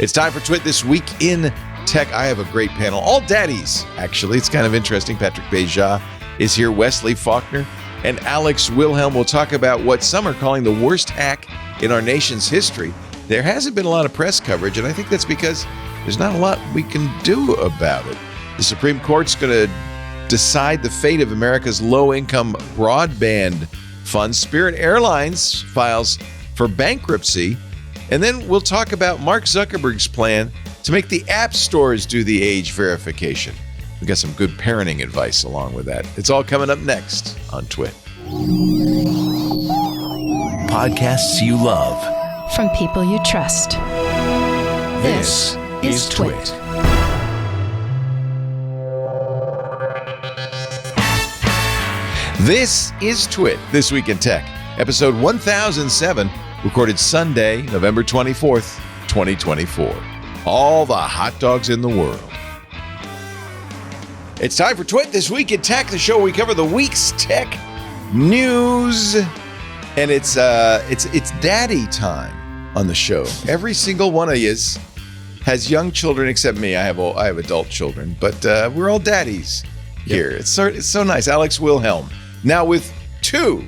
It's time for Twit This Week in Tech. I have a great panel. All daddies, actually. It's kind of interesting. Patrick Beja is here. Wesley Faulkner and Alex Wilhelm will talk about what some are calling the worst hack in our nation's history. There hasn't been a lot of press coverage, and I think that's because there's not a lot we can do about it. The Supreme Court's going to decide the fate of America's low-income broadband fund. Spirit Airlines files for bankruptcy. And then we'll talk about Mark Zuckerberg's plan to make the app stores do the age verification. We got some good parenting advice along with that. It's all coming up next on Twit. Podcasts you love. From people you trust. This is Twit. This is Twit, This Week in Tech, episode 1007, recorded Sunday, November 24th, 2024. All the hot dogs in the world. It's time for Twit This Week in Tech, the show where we cover the week's tech news. And it's daddy time on the show. Every single one of you has young children except me. I have adult children, but we're all daddies here. Yep. It's so nice. Alex Wilhelm, now with two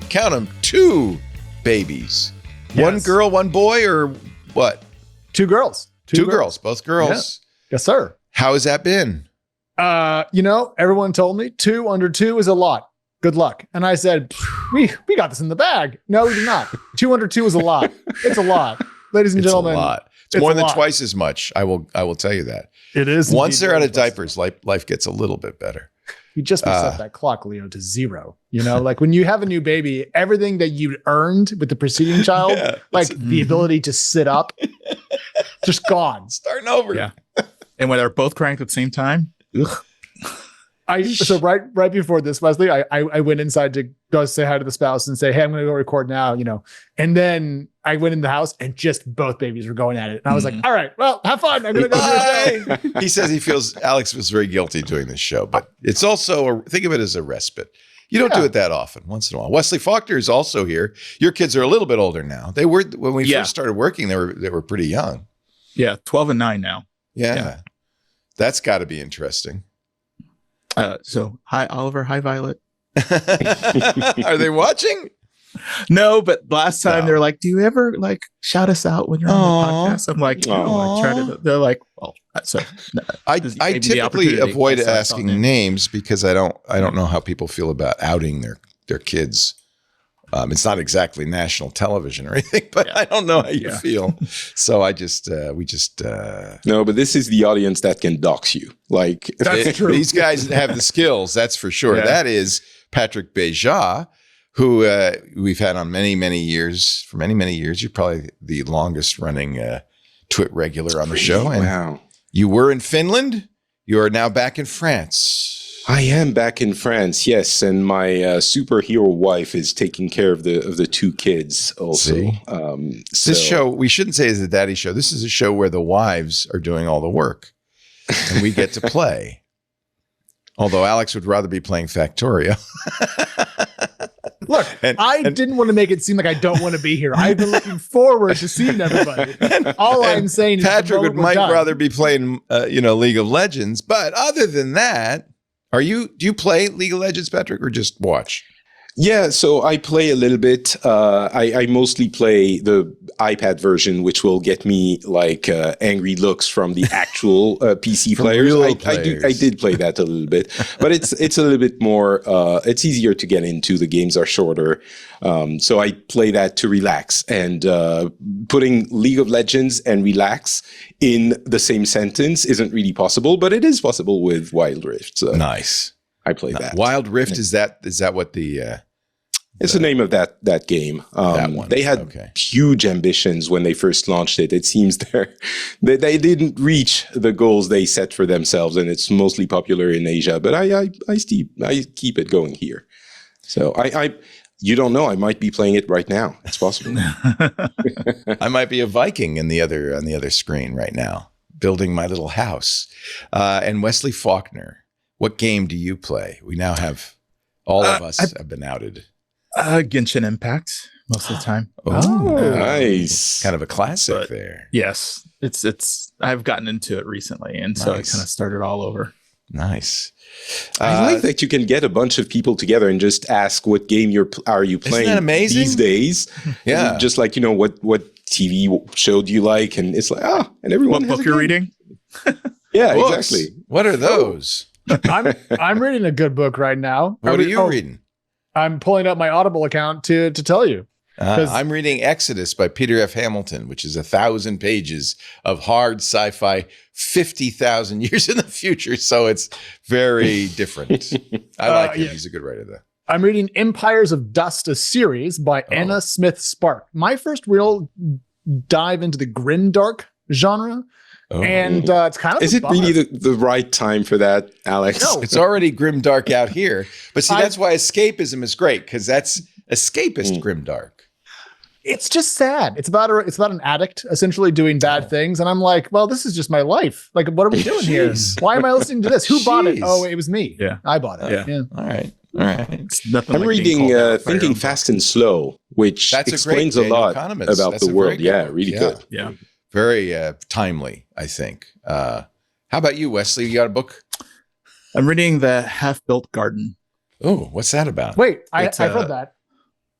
babies. Yes. One girl, one boy, or what? Two girls. Two girls, both girls. Yeah. Yes, sir. How has that been? Everyone told me 2 under 2 is a lot. Good luck. And I said, we got this in the bag. No, we did not. 2 under 2 is a lot. It's a lot. Ladies and gentlemen. It's a lot. It's more than twice as much. I will tell you that. It is. Once they're out of diapers, life gets a little bit better. You just reset that clock, Leo, to 0. Like when you have a new baby, everything that you earned with the preceding child, the ability to sit up, just gone. Starting over. Yeah. And when they're both cranked at the same time. Ugh. So right before this, Wesley, I went inside to go say hi to the spouse and say, hey, I'm going to go record now, And then I went in the house and just both babies were going at it. And I was like, all right, well, have fun. I'm going to go do a show. He says Alex feels very guilty doing this show, but it's also, think of it as a respite. You don't do it that often, once in a while. Wesley Faulkner is also here. Your kids are a little bit older now. They were, when we first started working, they were pretty young. Yeah, 12 and 9 now. Yeah. That's got to be interesting. So hi, Oliver. Hi, Violet. Are they watching? No, but last time they're like, do you ever shout us out when you're on the podcast? I'm like, I try to. They're like, well, so I typically avoid asking names because I don't know how people feel about outing their kids. It's not exactly national television or anything, but I don't know how you feel. So we just no, but this is the audience that can dox you. That's true. These guys have the skills, that's for sure. Yeah. That is Patrick Beja, who we've had on many years. For many years, you're probably the longest running Twit regular on the show. And wow. You were in Finland. You are now back in France. I am back in France, yes, and my superhero wife is taking care of the 2 kids also. This show, we shouldn't say is a daddy show. This is a show where the wives are doing all the work, and we get to play. Although Alex would rather be playing Factorio. Look, I didn't want to make it seem like I don't want to be here. I've been looking forward to seeing everybody. All I'm saying is Patrick might rather be playing, League of Legends. But other than that, do you play League of Legends, Patrick, or just watch? Yeah, so I play a little bit. I mostly play the iPad version, which will get me angry looks from the actual PC players. I did play that a little bit, but it's a little bit more. It's easier to get into. The games are shorter, so I play that to relax. And putting League of Legends and relax in the same sentence isn't really possible, but it is possible with Wild Rift. So nice. I play that. Wild Rift, is that what the it's the name of that game. That one. They had huge ambitions when they first launched it. It seems they didn't reach the goals they set for themselves, and it's mostly popular in Asia. But I keep it going here. So you don't know, I might be playing it right now. It's possible. I might be a Viking on the other screen right now, building my little house. And Wesley Faulkner, what game do you play? We now have all of us have been outed. Genshin Impact most of the time. Oh, Nice. kind of a classic But- there. Yes, it's. I've gotten into it recently, and so I Nice. kind of started all over. Nice. I like that you can get a bunch of people together and just ask what game are you playing that amazing? these days. Yeah. Just like, what TV show do you like? And it's like, and everyone What has book a you're game. reading? Yeah, Books. exactly. What are those? I'm reading a good book right now. What are you reading? I'm pulling up my Audible account to tell you. I'm reading Exodus by Peter F. Hamilton, which is 1,000 pages of hard sci-fi, 50,000 years in the future. So it's very different. I like him. yeah. He's a good writer, though. I'm reading Empires of Dust, a series by Anna Smith Spark. My first real dive into the grimdark genre. Oh. And it's kind of Is a it bummer. really the right time for that, Alex? No. It's already grimdark out here. But see, that's why escapism is great, because that's escapist grimdark. It's just sad. It's about an addict essentially doing bad things, and I'm like, well, this is just my life. Like, what are we doing here? Jeez. Why am I listening to this? Who bought it? Jeez. Oh, it was me. Yeah. I bought it. Yeah. All right. All right. It's nothing. I'm like being reading called out by your Thinking own Fast and Slow, which That's a explains great a Daniel lot Kahneman's. about That's the a world. very good Yeah, book. really Yeah. good. book. Yeah. Very timely, I think. How about you, Wesley? You got a book? I'm reading The Half-Built Garden. Oh, what's that about? Wait, It's, I've read that.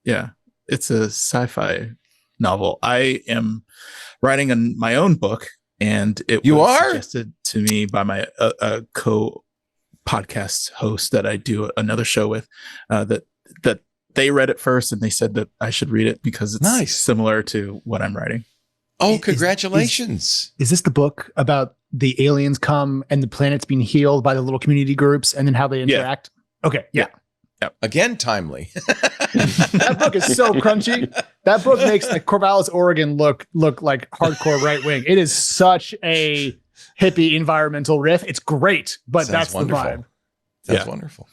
Yeah, it's a sci-fi novel. I am writing my own book, and it You was are? suggested to me by my co-podcast host that I do another show with. That they read it first, and they said that I should read it because it's Nice. similar to what I'm writing. Oh, Is- congratulations. Is this the book about the aliens come and the planet's being healed by the little community groups and then how they interact? Okay, yeah. Again, timely. That book is so crunchy. That book makes like Corvallis, Oregon look like hardcore right wing. It is such a hippie environmental riff. It's great, but Sounds that's wonderful. the vibe. That's Yeah. wonderful.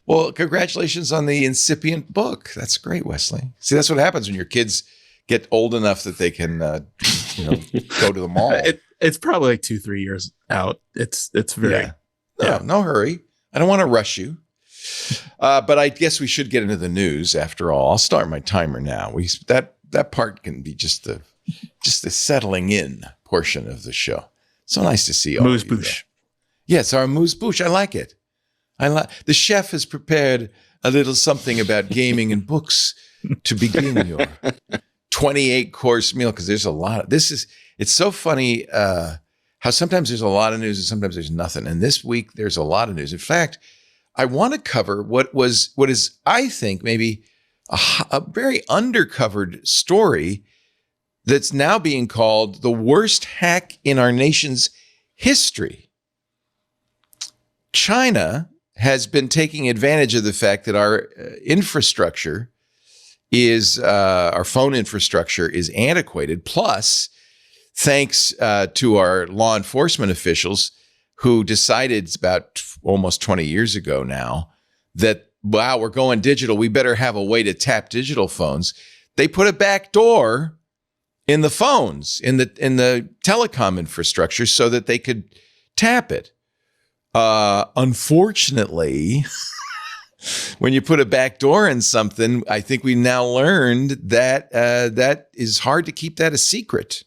Well, congratulations on the incipient book. That's great, Wesley. See, that's what happens when your kids get old enough that they can, go to the mall. It's probably like 2-3 years out. It's very No hurry. I don't want to rush you. But I guess we should get into the news after all. I'll start my timer now. That part can be just the settling in portion of the show. So nice to see all Moose of you Bouche. there. Yes, our Moose Bouche. I like it. The chef has prepared a little something about gaming and books to begin your 28-course meal, because there's a lot of it's so funny how sometimes there's a lot of news and sometimes there's nothing. And this week there's a lot of news. In fact, I want to cover what is, I think, maybe a very undercovered story that's now being called the worst hack in our nation's history. China has been taking advantage of the fact that our infrastructure our phone infrastructure is antiquated. Plus, thanks to our law enforcement officials who decided about almost 20 years ago now that, wow, we're going digital. We better have a way to tap digital phones. They put a back door in the phones, in the telecom infrastructure so that they could tap it. Unfortunately, when you put a back door in something, I think we now learned that that is hard to keep that a secret.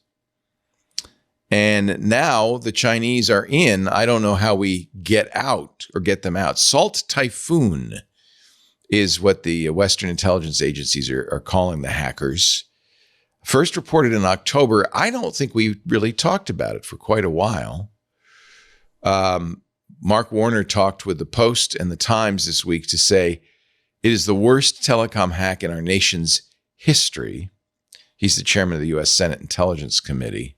And now the Chinese are in. I don't know how we get out or get them out. Salt Typhoon is what the Western intelligence agencies are calling the hackers. First reported in October. I don't think we really talked about it for quite a while. Mark Warner talked with the Post and the Times this week to say it is the worst telecom hack in our nation's history. He's the chairman of the U.S. Senate Intelligence Committee.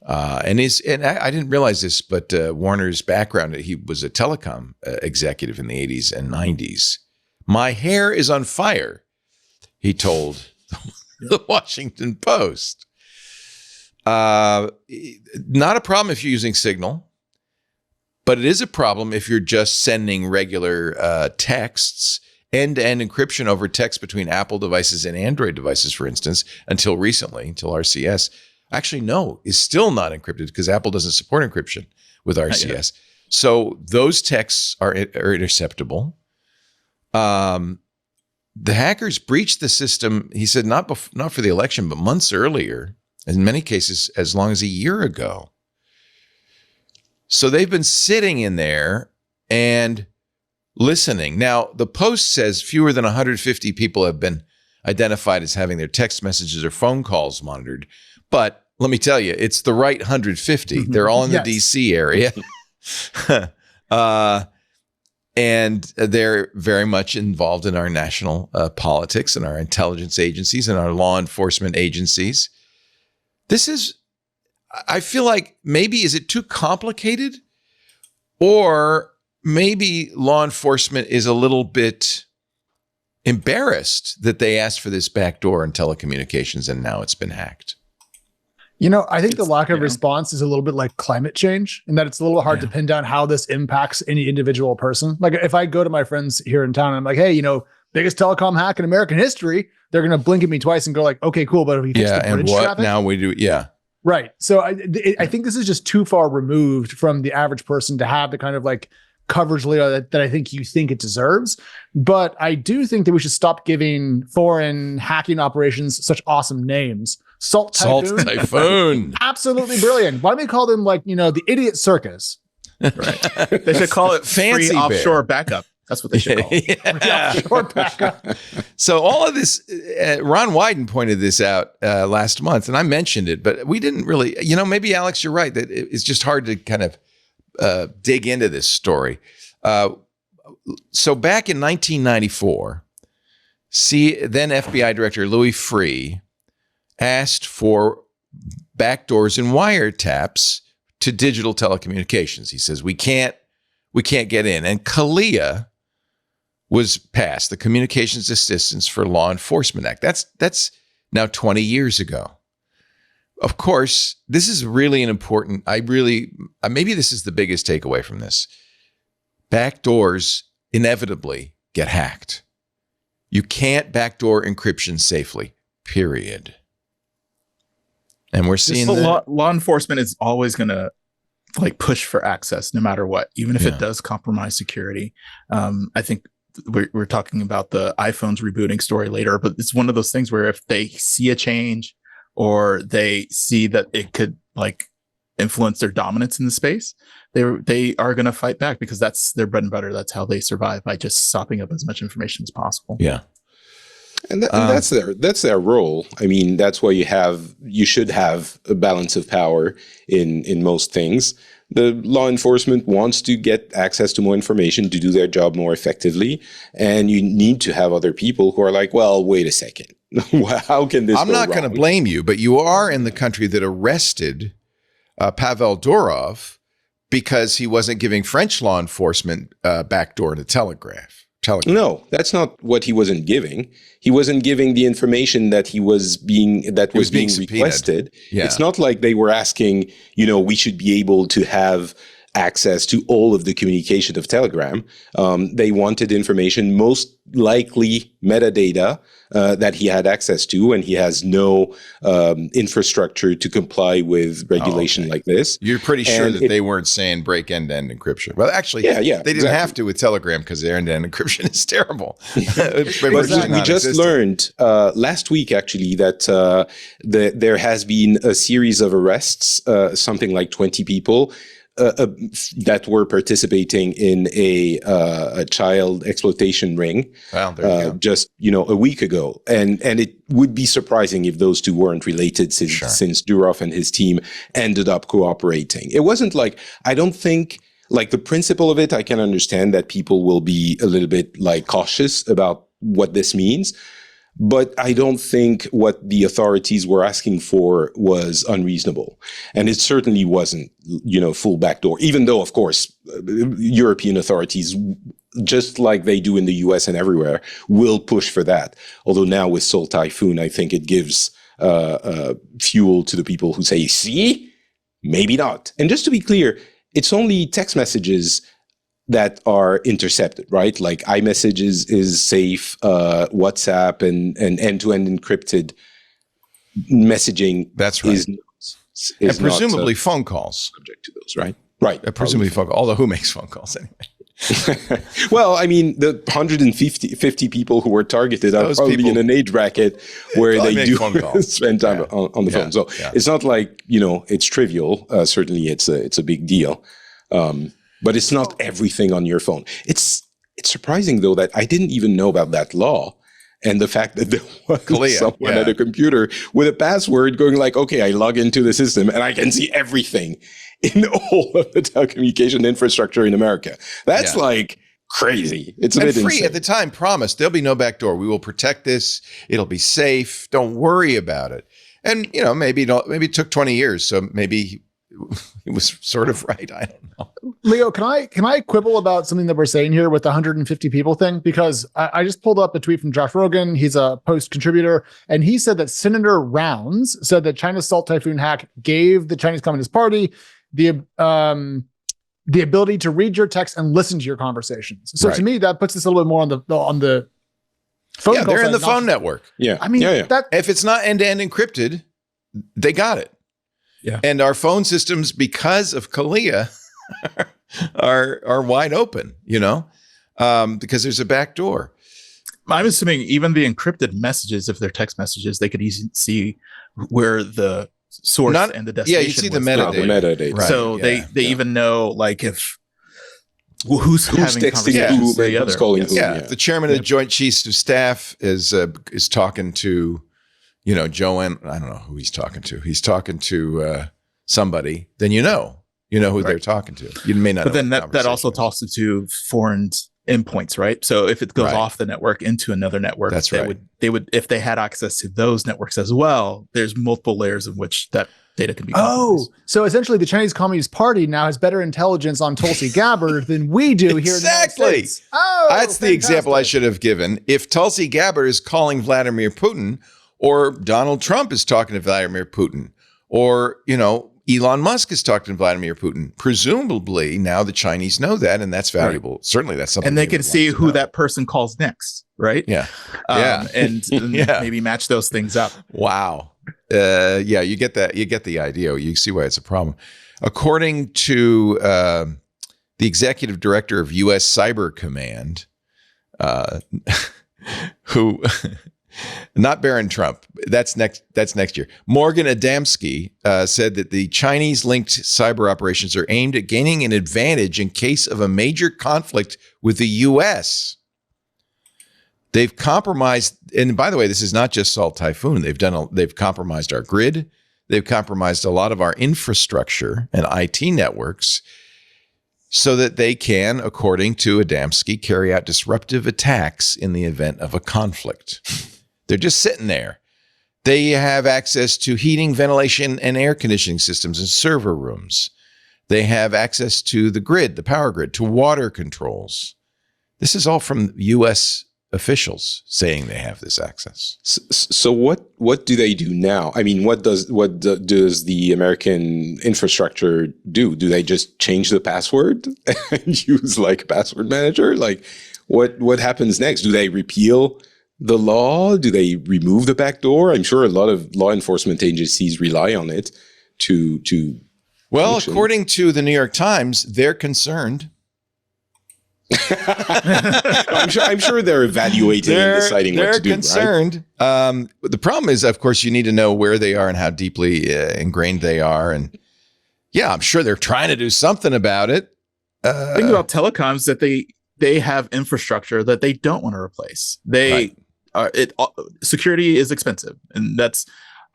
And I didn't realize this, but Warner's background, he was a telecom executive in the 80s and 90s. My hair is on fire, he told the Washington Post. Not a problem if you're using Signal, but it is a problem if you're just sending regular texts, end-to-end encryption over text between Apple devices and Android devices, for instance, until recently, until RCS. Actually, no, is still not encrypted because Apple doesn't support encryption with RCS. So those texts are interceptable. the hackers breached the system, he said, not for the election, but months earlier, in many cases, as long as a year ago. So they've been sitting in there and listening. Now, the Post says fewer than 150 people have been identified as having their text messages or phone calls monitored. But let me tell you, it's the right 150. They're all in the DC area. And they're very much involved in our national politics and our intelligence agencies and our law enforcement agencies. I feel like maybe, is it too complicated? Or maybe law enforcement is a little bit embarrassed that they asked for this backdoor in telecommunications and now it's been hacked. I think the lack of response is a little bit like climate change, in that it's a little hard to pin down how this impacts any individual person. Like if I go to my friends here in town and I'm like, hey, biggest telecom hack in American history, they're going to blink at me twice and go like, okay, cool. But if we fix the bridge traffic, now we do? Yeah. Right. So I think this is just too far removed from the average person to have the kind of like coverage layer that I think you think it deserves. But I do think that we should stop giving foreign hacking operations such awesome names. Salt Typhoon. Absolutely brilliant. Why don't we call them like, the idiot circus? Right. They should call it fancy free offshore backup. That's what they should call it. Offshore backup. So all of this, Ron Wyden pointed this out last month, and I mentioned it, but we didn't really, maybe Alex, you're right, that it's just hard to kind of dig into this story. So back in 1994, then FBI Director Louis Freeh asked for backdoors and wiretaps to digital telecommunications. He says, we can't get in. And CALEA was passed, the Communications Assistance for Law Enforcement Act. That's now 20 years ago. Of course, this is really an important, maybe this is the biggest takeaway from this. Backdoors inevitably get hacked. You can't backdoor encryption safely, period. And we're seeing law enforcement is always going to push for access no matter what, even if it does compromise security. I think we're talking about the iPhone's rebooting story later, but it's one of those things where if they see a change or they see that it could influence their dominance in the space, they are going to fight back because that's their bread and butter. That's how they survive, by just sopping up as much information as possible. Yeah. And that's their role. I mean, that's why you should have a balance of power in most things. The law enforcement wants to get access to more information to do their job more effectively, and you need to have other people who are like, well, wait a second, how can this? I'm not going to blame you, but you are in the country that arrested Pavel Durov because he wasn't giving French law enforcement backdoor to telegraph. No, that's not what he wasn't giving. He wasn't giving the information that was being requested. Yeah. It's not like they were asking, we should be able to have access to all of the communication of Telegram. They wanted information, most likely metadata, that he had access to, and he has no infrastructure to comply with regulation like this. You're pretty sure that they weren't saying break end-to-end encryption. Well, actually, they didn't have to with Telegram because their end-to-end encryption is terrible. But we just learned last week, actually, that there has been a series of arrests, something like 20 people, that were participating in a child exploitation ring. Wow, there you go. Just a week ago, and it would be surprising if those two weren't related, since Durov and his team ended up cooperating. It wasn't I don't think the principle of it. I can understand that people will be a little bit cautious about what this means. But I don't think what the authorities were asking for was unreasonable. And it certainly wasn't, full backdoor, even though, of course, European authorities, just like they do in the US and everywhere, will push for that. Although now with Salt Typhoon, I think it gives fuel to the people who say, see, maybe not. And just to be clear, it's only text messages that are intercepted, right? iMessage is safe, WhatsApp and end-to-end encrypted messaging. That's right. Is and presumably phone calls. Subject to those, right? Right. Presumably phone calls, although who makes phone calls anyway? Well, I mean, the 150 people who were targeted are probably in an age bracket where they do spend time on the phone. So it's not like, it's trivial. Certainly it's a big deal. But it's not everything on your phone. It's surprising, though, that I didn't even know about that law. And the fact that there was someone at a computer with a password going like, okay, I log into the system and I can see everything in all of the telecommunication infrastructure in America. That's like crazy. It's a bit free insane. at the time promised there'll be no backdoor. We will protect this. It'll be safe. Don't worry about it. And, maybe it took 20 years. So maybe it was sort of right. I don't know. Leo, can I quibble about something that we're saying here with the 150 people thing? Because I just pulled up a tweet from Josh Rogan. He's a Post contributor, and he said that Senator Rounds said that China's Salt Typhoon hack gave the Chinese Communist Party the ability to read your text and listen to your conversations. So to me, that puts us a little bit more on the phone. Yeah, they're in the phone network. Yeah, I mean, that if it's not end-to-end encrypted, they got it. Yeah, and our phone systems, because of Kalia, are wide open. Because there's a back door. I'm assuming even the encrypted messages, if they're text messages, they could easily see where the source and the destination. Yeah, you see the metadata. Right. So they even know like if who's having texting conversations who, who's calling who. Yeah, the chairman of the Joint Chiefs of Staff is talking to, Joanne. I don't know who he's talking to. He's talking to somebody. Then who they're talking to. You may not. But then that also talks to foreign endpoints, right? So if it goes off the network into another network, that's right. They would if they had access to those networks as well. There's multiple layers in which that data can be compromised. So essentially the Chinese Communist Party now has better intelligence on Tulsi Gabbard than we do here in the United States. Oh, that's the example I should have given. If Tulsi Gabbard is calling Vladimir Putin, or Donald Trump is talking to Vladimir Putin, or, Elon Musk is talking to Vladimir Putin, presumably now the Chinese know that, and that's valuable. Right. Certainly that's something. And they can see who that person calls next, right? Yeah. And maybe match those things up. Wow. You get that. You get the idea. You see why it's a problem. According to the executive director of U.S. Cyber Command, who, not Barron Trump, that's next year. Morgan Adamski said that the Chinese-linked cyber operations are aimed at gaining an advantage in case of a major conflict with the U.S. They've compromised, and by the way, this is not just Salt Typhoon. They've compromised our grid. They've compromised a lot of our infrastructure and IT networks so that they can, according to Adamski, carry out disruptive attacks in the event of a conflict. They're just sitting there. They have access to heating, ventilation, and air conditioning systems in server rooms. They have access to the grid, the power grid, to water controls. This is all from U.S. officials saying they have this access. So what do they do now? I mean, what does the American infrastructure do? Do they just change the password and use like a password manager? Like what happens next? Do they repeal the law? Do they remove the back door? I'm sure a lot of law enforcement agencies rely on it to Well, function. According to the New York Times, they're concerned. I'm sure they're evaluating and deciding what to do. They're concerned. Right? The problem is, of course, you need to know where they are and how deeply ingrained they are. And I'm sure they're trying to do something about it. Think about telecoms that they have infrastructure that they don't want to replace. Security is expensive, and that's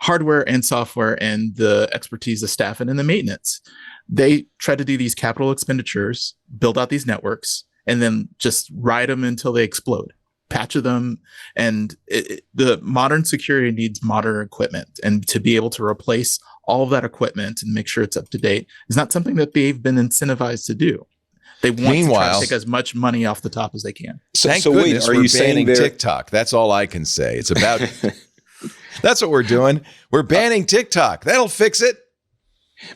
hardware and software and the expertise, the staff, and in the maintenance. They try to do these capital expenditures, build out these networks, and then just ride them until they explode, patch them. And the modern security needs modern equipment. And to be able to replace all of that equipment and make sure it's up to date is not something that they've been incentivized to do. They want to try to take as much money off the top as they can. Thank goodness we're banning TikTok. That's all I can say. It's about that's what we're doing. We're banning TikTok. That'll fix it.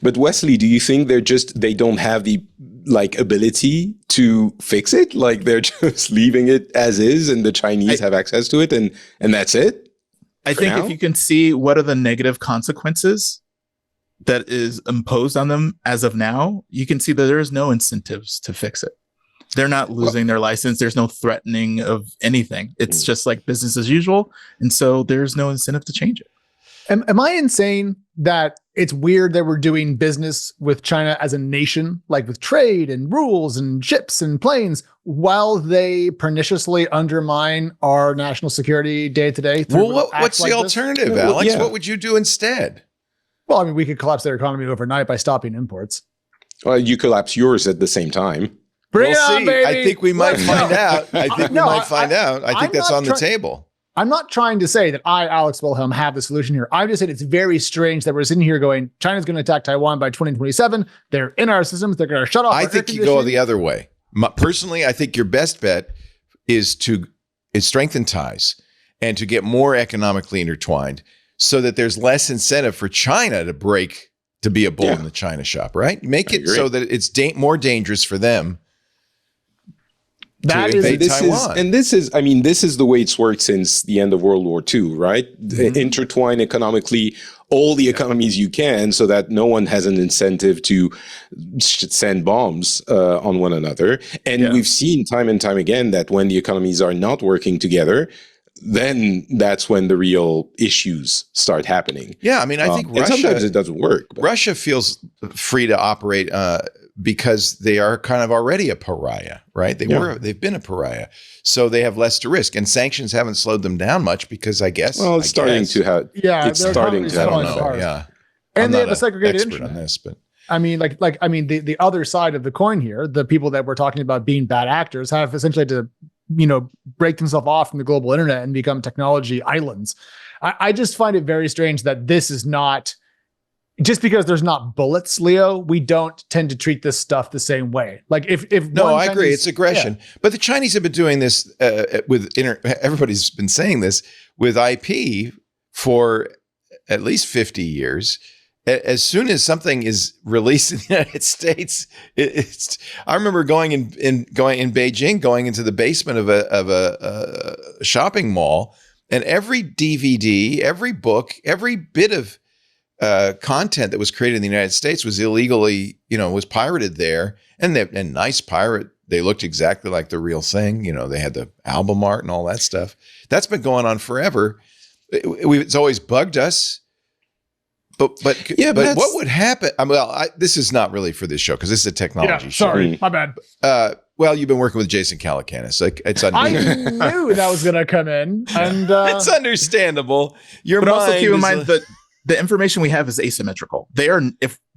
But Wesley, do you think they don't have the ability to fix it? Like they're just leaving it as is and the Chinese have access to it and that's it? I think if you can see what are the negative consequences that is imposed on them as of now, you can see that there is no incentives to fix it. They're not losing their license. There's no threatening of anything. It's just like business as usual. And so there's no incentive to change it. Am I insane that it's weird that we're doing business with China as a nation, like with trade and rules and ships and planes, while they perniciously undermine our national security day to day? Well, what's the alternative, Alex? What would you do instead? Well, I mean, we could collapse their economy overnight by stopping imports. Well, you collapse yours at the same time. Bring it on, baby. I think we might find out. I think we might find out. I think that's on the table. I'm not trying to say that I, Alex Wilhelm, have the solution here. I'm just saying it's very strange that we're sitting here going, China's going to attack Taiwan by 2027. They're in our systems. They're going to shut off. I think you go the other way. Personally, I think your best bet is to strengthen ties and to get more economically intertwined so that there's less incentive for China to be a bull in the China shop, right? Make it so that it's more dangerous for them. This is the way it's worked since the end of World War II, right? Intertwine economically all the economies you can so that no one has an incentive to send bombs on one another. And we've seen time and time again that when the economies are not working together, then that's when the real issues start happening. Yeah, I mean, I think Russia, sometimes it doesn't work. Russia feels free to operate because they are kind of already a pariah, right? They've been a pariah, so they have less to risk, and sanctions haven't slowed them down much because I guess. Well, it's starting to have. Yeah, it's starting to. I don't know. Yeah, and they have a segregated expert internet on this, but. I mean, the other side of the coin here, the people that we're talking about being bad actors have essentially to, break themselves off from the global internet and become technology islands. I just find it very strange that this is not, just because there's not bullets, Leo, we don't tend to treat this stuff the same way. Like if no, I agree, it's aggression. Yeah. But the Chinese have been doing this everybody's been saying this with IP for at least 50 years. As soon as something is released in the United States, I remember going in Beijing, going into the basement of a shopping mall, and every DVD, every book, every bit of content that was created in the United States was illegally, was pirated there, and nice pirate. They looked exactly like the real thing. They had the album art and all that stuff. That's been going on forever. It's always bugged us. But what would happen? This is not really for this show because this is a technology show. Sorry, my bad. Well, you've been working with Jason Calacanis. It's I knew that was going to come in, and it's understandable. But also keep in mind that the information we have is asymmetrical. They are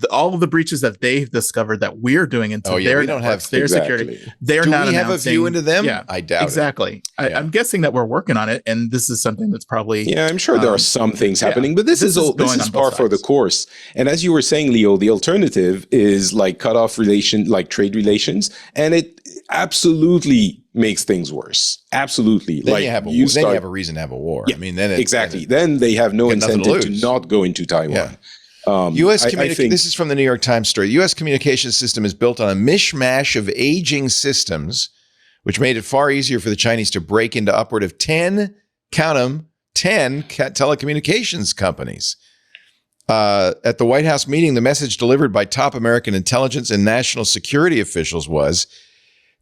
all of the breaches that they've discovered that we're doing into their we don't have their security. They're not. Do we have a view into them? Yeah, I doubt exactly. it. I'm guessing that we're working on it, and this is something that's probably. Yeah, I'm sure there are some things happening, but this is par for the course. And as you were saying, Leo, the alternative is like cut off trade relations, and it absolutely makes things worse. Absolutely. Then you have a reason to have a war. Yeah, I mean, then then they have no incentive to not go into Taiwan. Yeah. This is from the New York Times story. The U.S. communications system is built on a mishmash of aging systems, which made it far easier for the Chinese to break into upward of 10 telecommunications companies. At the White House meeting, the message delivered by top American intelligence and national security officials was,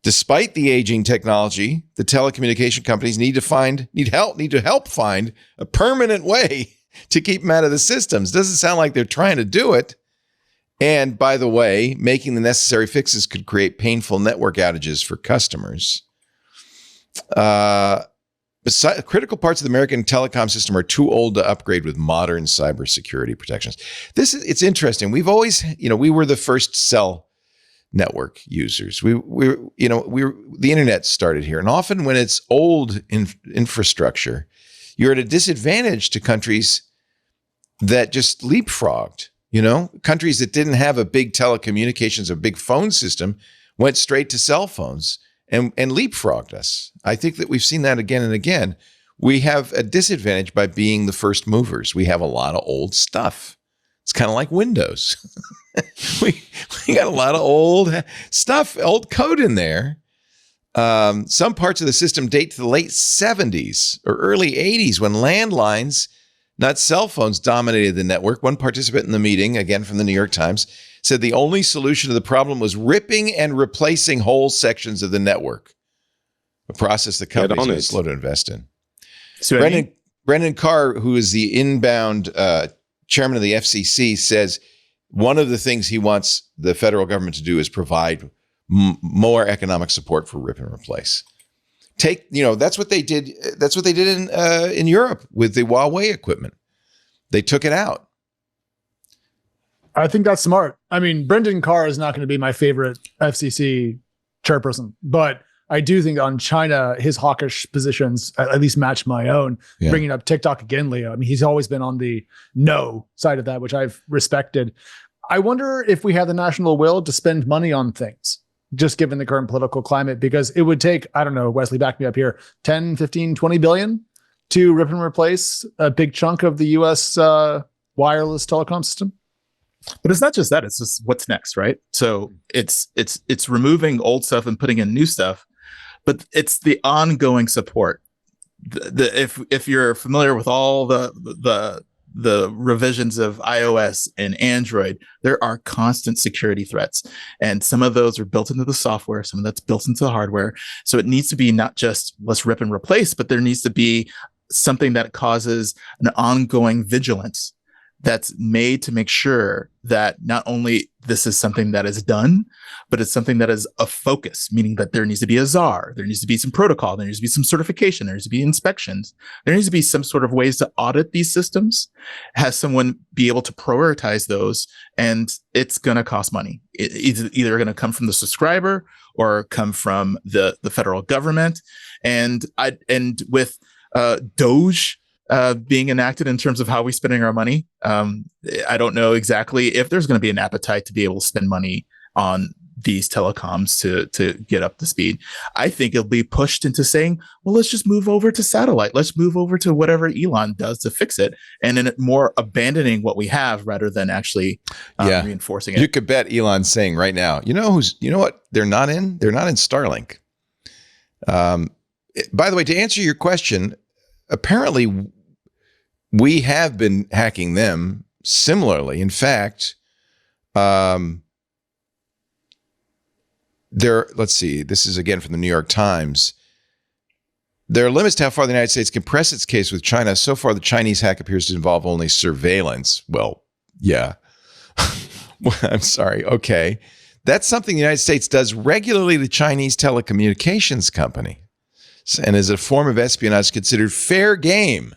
despite the aging technology, the telecommunication companies need to help find a permanent way to keep them out of the systems. Doesn't sound like they're trying to do it. And by the way, making the necessary fixes could create painful network outages for customers. Critical parts of the American telecom system are too old to upgrade with modern cybersecurity protections. It's interesting. We've always, we were the first cell network users. The internet started here. And often when it's old infrastructure, you're at a disadvantage to countries that just leapfrogged, countries that didn't have a big telecommunications, a big phone system, went straight to cell phones and leapfrogged us. I think that we've seen that again and again. We have a disadvantage by being the first movers. We have a lot of old stuff. It's kind of like Windows. we got a lot of old stuff, old code in there. Some parts of the system date to the late 70s or early 80s when landlines, not cell phones, dominated the network. One participant in the meeting, again from the New York Times, said the only solution to the problem was ripping and replacing whole sections of the network, a process the companies are slow to invest in. So Brendan Carr, who is the inbound chairman of the FCC, says one of the things he wants the federal government to do is provide more economic support for rip and replace. That's what they did. That's what they did in Europe with the Huawei equipment. They took it out. I think that's smart. I mean, Brendan Carr is not going to be my favorite FCC chairperson, but I do think on China, his hawkish positions at least match my own. Yeah. Bringing up TikTok again, Leo. I mean, he's always been on the no side of that, which I've respected. I wonder if we have the national will to spend money on things, just given the current political climate, because it would take, I don't know, Wesley, back me up here, 10, 15, 20 billion to rip and replace a big chunk of the US wireless telecom system. But it's not just that, it's just what's next, right? So it's removing old stuff and putting in new stuff, but it's the ongoing support. If you're familiar with all the revisions of iOS and Android, there are constant security threats. And some of those are built into the software, some of that's built into the hardware. So it needs to be not just let's rip and replace, but there needs to be something that causes an ongoing vigilance that's made to make sure that not only this is something that is done, but it's something that is a focus, meaning that there needs to be a czar, there needs to be some protocol, there needs to be some certification, there needs to be inspections, there needs to be some sort of ways to audit these systems, have someone be able to prioritize those, and it's going to cost money. It's either going to come from the subscriber or come from the federal government. And with Doge being enacted in terms of how we're spending our money, I don't know exactly if there's going to be an appetite to be able to spend money on these telecoms to get up to speed. I think it'll be pushed into saying, well, let's just move over to satellite. Let's move over to whatever Elon does to fix it. And then more abandoning what we have rather than actually reinforcing it. You could bet Elon's saying right now, you know what they're not in? They're not in Starlink. By the way, to answer your question, apparently we have been hacking them similarly. In fact, let's see, this is again from the New York Times. There are limits to how far the United States can press its case with China. So far, the Chinese hack appears to involve only surveillance. Well, yeah. I'm sorry. Okay. That's something the United States does regularly to Chinese telecommunications company, and is a form of espionage considered fair game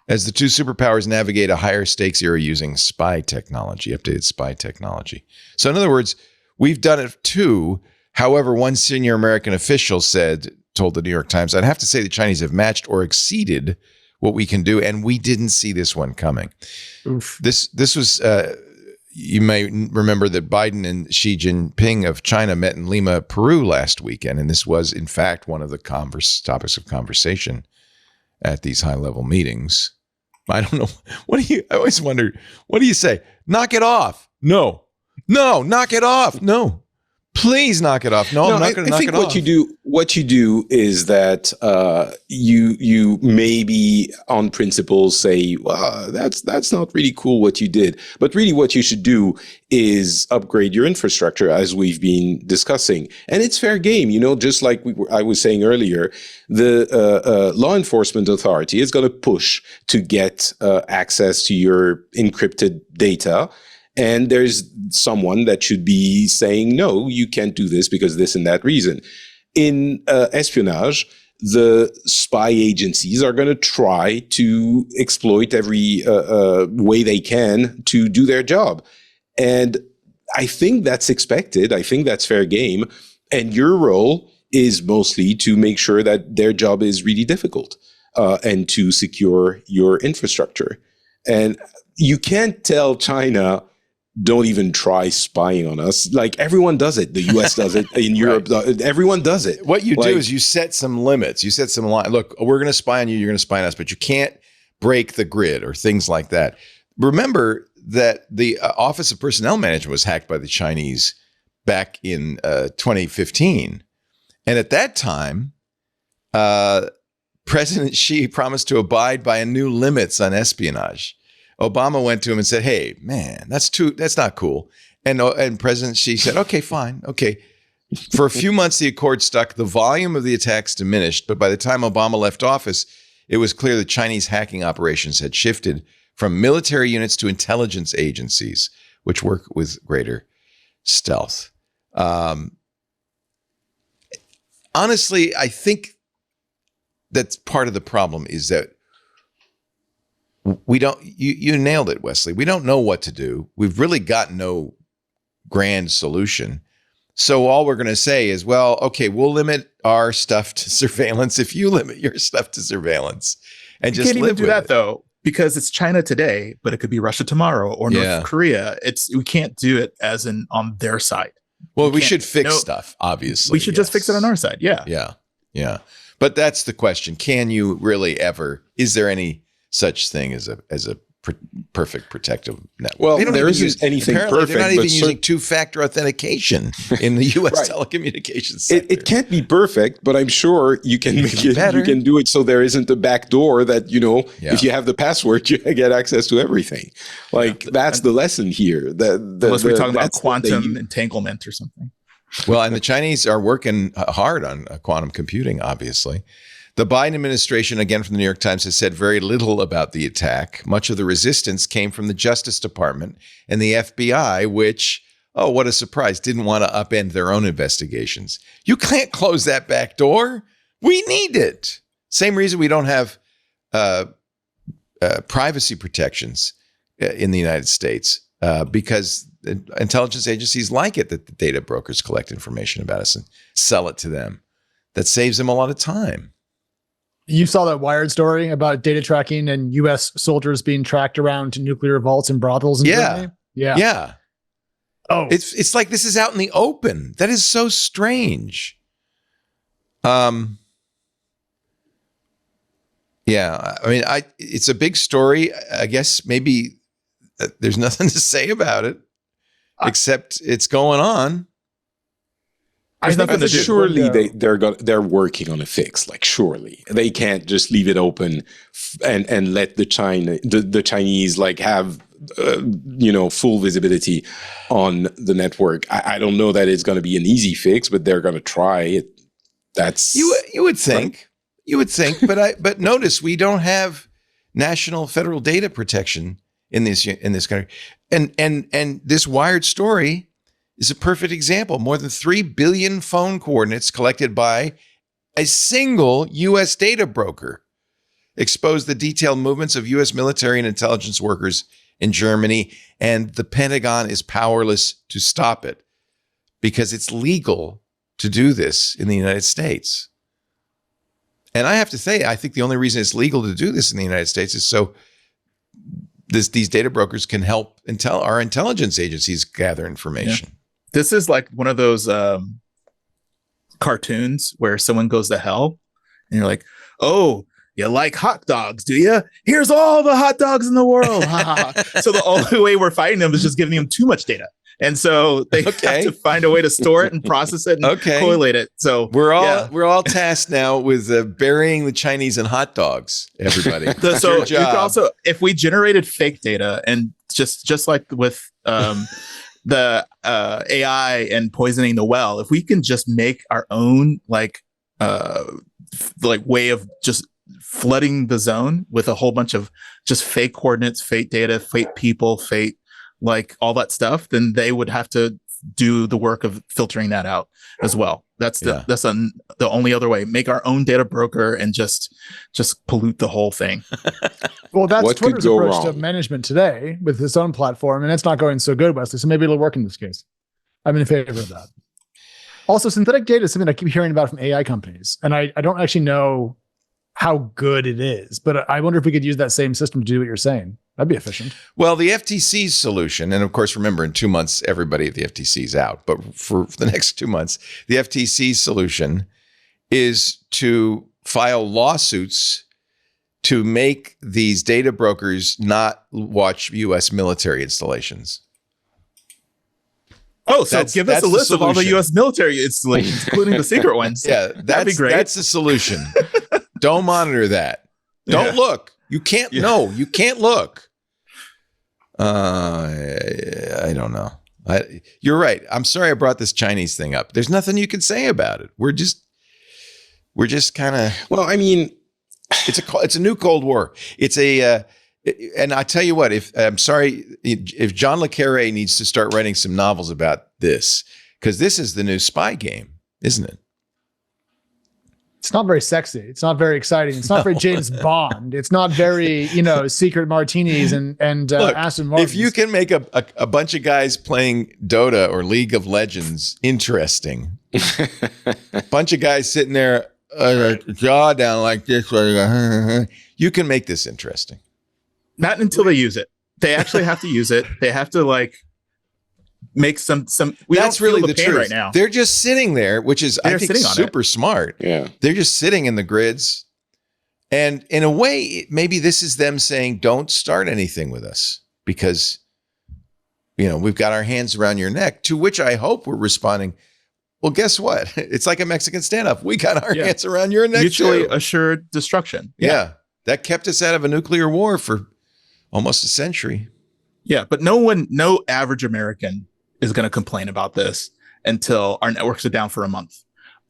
as the two superpowers navigate a higher stakes era using updated spy technology. So in other words, we've done it too. However, one senior American official told the New York Times, I'd have to say the Chinese have matched or exceeded what we can do, and we didn't see this one coming. Oof. This was, you may remember that Biden and Xi Jinping of China met in Lima, Peru last weekend, and this was, in fact, one of the topics of conversation at these high-level meetings. I don't know. I always wondered, what do you say? Knock it off. No, knock it off. No, please knock it off. No, I'm not going to knock it off. I think what you do is that you maybe on principle say, well, that's not really cool what you did. But really what you should do is upgrade your infrastructure, as we've been discussing. And it's fair game, just like I was saying earlier, the law enforcement authority is going to push to get access to your encrypted data. And there's someone that should be saying, no, you can't do this because this and that reason. In espionage, the spy agencies are going to try to exploit every way they can to do their job. And I think that's expected. I think that's fair game. And your role is mostly to make sure that their job is really difficult and to secure your infrastructure. And you can't tell China, don't even try spying on us. Like, everyone does it. The US does it. In Europe, everyone does it. What you do is you set some limits. You set some line. Look, we're going to spy on you. You're going to spy on us, but you can't break the grid or things like that. Remember that the Office of Personnel Management was hacked by the Chinese back in 2015. And at that time, President Xi promised to abide by new limits on espionage. Obama went to him and said, hey, man, that's not cool. And President Xi said, okay, fine. Okay. For a few months, the accord stuck. The volume of the attacks diminished. But by the time Obama left office, it was clear that Chinese hacking operations had shifted from military units to intelligence agencies, which work with greater stealth. Honestly, I think that's part of the problem is that we don't, you nailed it, Wesley. We don't know what to do. We've really got no grand solution. So all we're going to say is, well, okay, we'll limit our stuff to surveillance if you limit your stuff to surveillance. And you just can't live even do with that it. though, because it's China today, but it could be Russia tomorrow or North Korea. We can't do it as in on their side. Well, we should fix stuff, obviously. We should just fix it on our side. Yeah. Yeah. Yeah. But that's the question. Can you really ever, is there any such thing as a perfect protective network? Well, there isn't anything perfect. They're not even using two-factor authentication in the U.S. telecommunications sector. It can't be perfect, but I'm sure you can make it better. You can do it so there isn't a back door that, if you have the password, you get access to everything. That's the lesson here. Unless we're talking about quantum entanglement or something. Well, and the Chinese are working hard on quantum computing, obviously. The Biden administration, again from the New York Times, has said very little about the attack. Much of the resistance came from the Justice Department and the FBI, which, oh, what a surprise, didn't want to upend their own investigations. You can't close that back door. We need it. Same reason we don't have privacy protections in the United States, because intelligence agencies like it that the data brokers collect information about us and sell it to them. That saves them a lot of time. You saw that Wired story about data tracking and U.S. soldiers being tracked around to nuclear vaults and brothels in Germany? Yeah. Oh, it's like this is out in the open. That is so strange. Yeah. I mean, it's a big story. I guess maybe there's nothing to say about it except it's going on. Surely they're working on a fix. Surely they can't just leave it open and let the Chinese have full visibility on the network. I don't know that it's going to be an easy fix, but they're going to try it. That's you would think. You would think, but notice we don't have national federal data protection in this country, and this Wired story is a perfect example. More than 3 billion phone coordinates collected by a single U.S. data broker exposed the detailed movements of U.S. military and intelligence workers in Germany, and the Pentagon is powerless to stop it because it's legal to do this in the United States. And I have to say, I think the only reason it's legal to do this in the United States is so these data brokers can help our intelligence agencies gather information. Yeah. This is like one of those cartoons where someone goes to hell and you're like, oh, you like hot dogs, do you? Here's all the hot dogs in the world. So the only way we're fighting them is just giving them too much data. And so they have to find a way to store it and process it and correlate it. So we're all tasked now with burying the Chinese in hot dogs, everybody. So you could also, if we generated fake data and just like with the AI and poisoning the well, if we can just make our own way of just flooding the zone with a whole bunch of just fake coordinates, fake data, fake people, fake all that stuff, then they would have to do the work of filtering that out as well. That's the only other way. Make our own data broker and just pollute the whole thing. Well, that's Twitter's approach to management today with its own platform, and it's not going so good, Wesley. So maybe it'll work in this case. I'm in favor of that. Also, synthetic data is something I keep hearing about from AI companies, and I don't actually know how good it is, but I wonder if we could use that same system to do what you're saying. That'd be efficient. Well, the FTC's solution, and of course, remember, in 2 months, everybody at the FTC is out. But for the next 2 months, the FTC's solution is to file lawsuits to make these data brokers not watch U.S. military installations. Oh, so give us a list of all the U.S. military installations, including the secret ones. Yeah, that'd be great. That's the solution. Don't monitor that. Don't look. You can't. No, you can't look. I don't know. You're right. I'm sorry I brought this Chinese thing up. There's nothing you can say about it. We're just kind of. Well, I mean, it's a new Cold War. It's a. And I tell you what, if John le Carré needs to start writing some novels about this, because this is the new spy game, isn't it? It's not very sexy. It's not very exciting. It's not very James Bond. It's not very, secret martinis and Look, Aston Martins. If you can make a bunch of guys playing Dota or League of Legends interesting, a bunch of guys sitting there, jaw down like this, you can make this interesting. Not until they use it. They actually have to use it. They have to make some. That's really the truth right now. They're just sitting there, which is I think super smart. Yeah, they're just sitting in the grids, and in a way, maybe this is them saying, "Don't start anything with us," because we've got our hands around your neck. To which I hope we're responding, well, guess what? It's like a Mexican standoff. We got our hands around your neck. Mutually assured destruction. Yeah, that kept us out of a nuclear war for almost a century. Yeah, but no average American is going to complain about this until our networks are down for a month.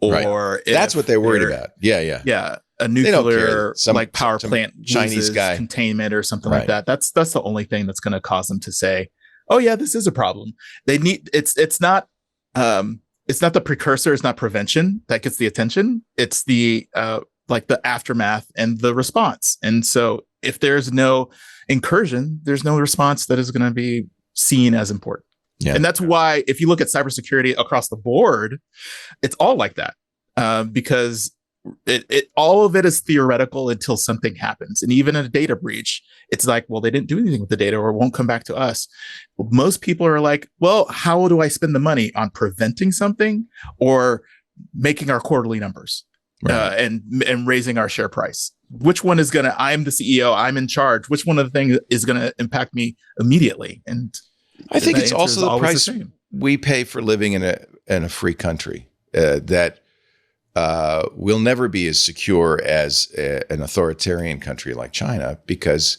Or that's what they're worried about. Yeah. A nuclear power plant Chinese guy containment or something like that. That's the only thing that's going to cause them to say, "Oh yeah, this is a problem." They need it's not the precursor, it's not prevention that gets the attention. It's the the aftermath and the response. And so if there's no incursion, there's no response that is going to be seen as important. Yeah. And that's why if you look at cybersecurity across the board, it's all like that, because it all of it is theoretical until something happens. And even in a data breach, it's like, well, they didn't do anything with the data or it won't come back to us. Most people are like, well, how do I spend the money on preventing something or making our quarterly numbers? Right. And raising our share price. Which one is I'm the CEO, I'm in charge. Which one of the things is going to impact me immediately? And I think it's also the price we pay for living in a free country that will never be as secure as an authoritarian country like China, because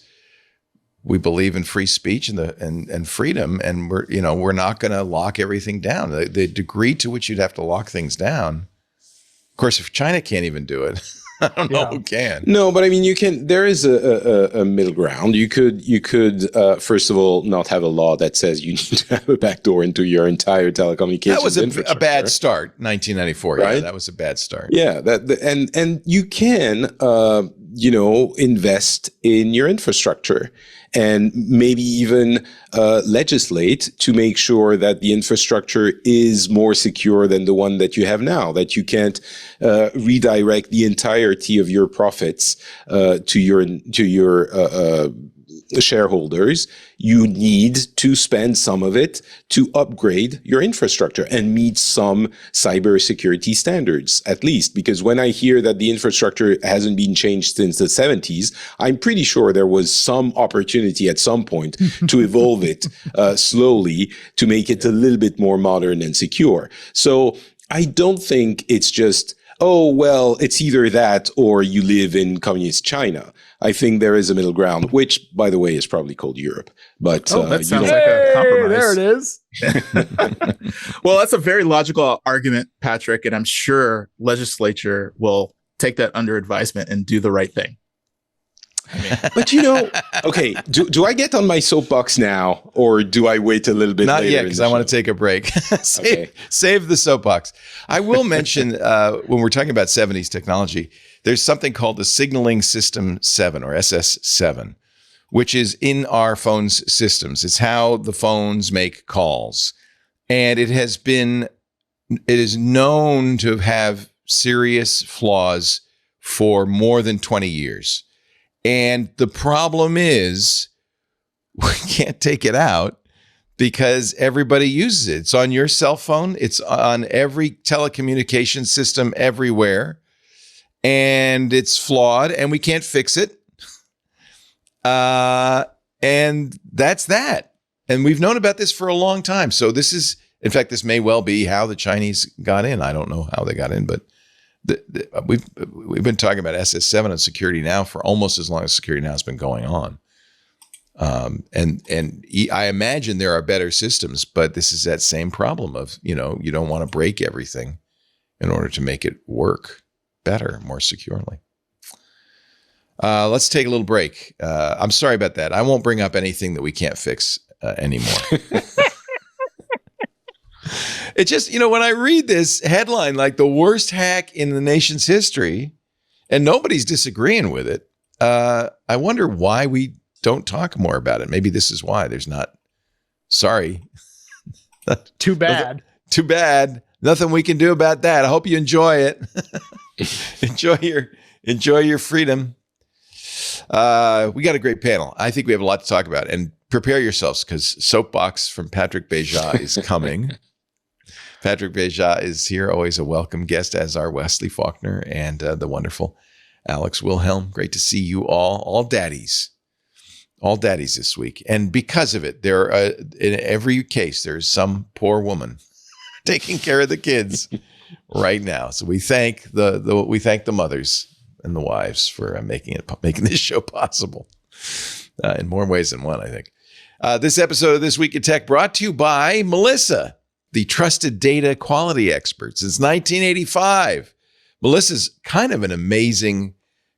we believe in free speech and freedom, and we're not going to lock everything down. The degree to which you'd have to lock things down. Of course, if China can't even do it, I don't know who can. No, but I mean, you can. There is a middle ground. You could first of all not have a law that says you need to have a backdoor into your entire telecommunications. That was a bad start, 1994. Right? Yeah, that was a bad start. Yeah, and you can invest in your infrastructure and maybe even legislate to make sure that the infrastructure is more secure than the one that you have now, that you can't redirect the entirety of your profits to your shareholders. You need to spend some of it to upgrade your infrastructure and meet some cybersecurity standards, at least. Because when I hear that the infrastructure hasn't been changed since the 70s, I'm pretty sure there was some opportunity at some point to evolve it slowly to make it a little bit more modern and secure. So I don't think it's just, oh, well, it's either that or you live in communist China. I think there is a middle ground, which, by the way, is probably called Europe. But that sounds like a compromise. There it is. Well, that's a very logical argument, Patrick, and I'm sure legislature will take that under advisement and do the right thing. But okay, do I get on my soapbox now, or do I wait a little bit later? Not yet, because I want to take a break. Save the soapbox. I will mention, when we're talking about 70s technology, there's something called the Signaling System 7, or SS7, which is in our phones' systems. It's how the phones make calls. And it is known to have serious flaws for more than 20 years. And the problem is we can't take it out because everybody uses it. It's on your cell phone. It's on every telecommunications system everywhere. And it's flawed and we can't fix it. And that's that. And we've known about this for a long time. So this may well be how the Chinese got in. I don't know how they got in, but we've been talking about SS7 and Security Now for almost as long as Security Now has been going on. I imagine there are better systems, but this is that same problem of, you don't want to break everything in order to make it work better, more securely. Let's take a little break. I'm sorry about that. I won't bring up anything that we can't fix anymore. It just, when I read this headline, like the worst hack in the nation's history, and nobody's disagreeing with it, I wonder why we don't talk more about it. Maybe this is why there's not. Sorry. Too bad. Too bad. Nothing we can do about that. I hope you enjoy it. Enjoy your freedom. We got a great panel. I think we have a lot to talk about, and prepare yourselves because Soapbox from Patrick Beja is coming. Patrick Beja is here, always a welcome guest, as are Wesley Faulkner and the wonderful Alex Wilhelm. Great to see you all daddies this week. And because of it, there are, in every case, there's some poor woman taking care of the kids right now. So we thank the mothers and the wives for making this show possible in more ways than one, I think. This episode of This Week in Tech brought to you by Melissa, the trusted data quality expert since 1985. Melissa's kind of an amazing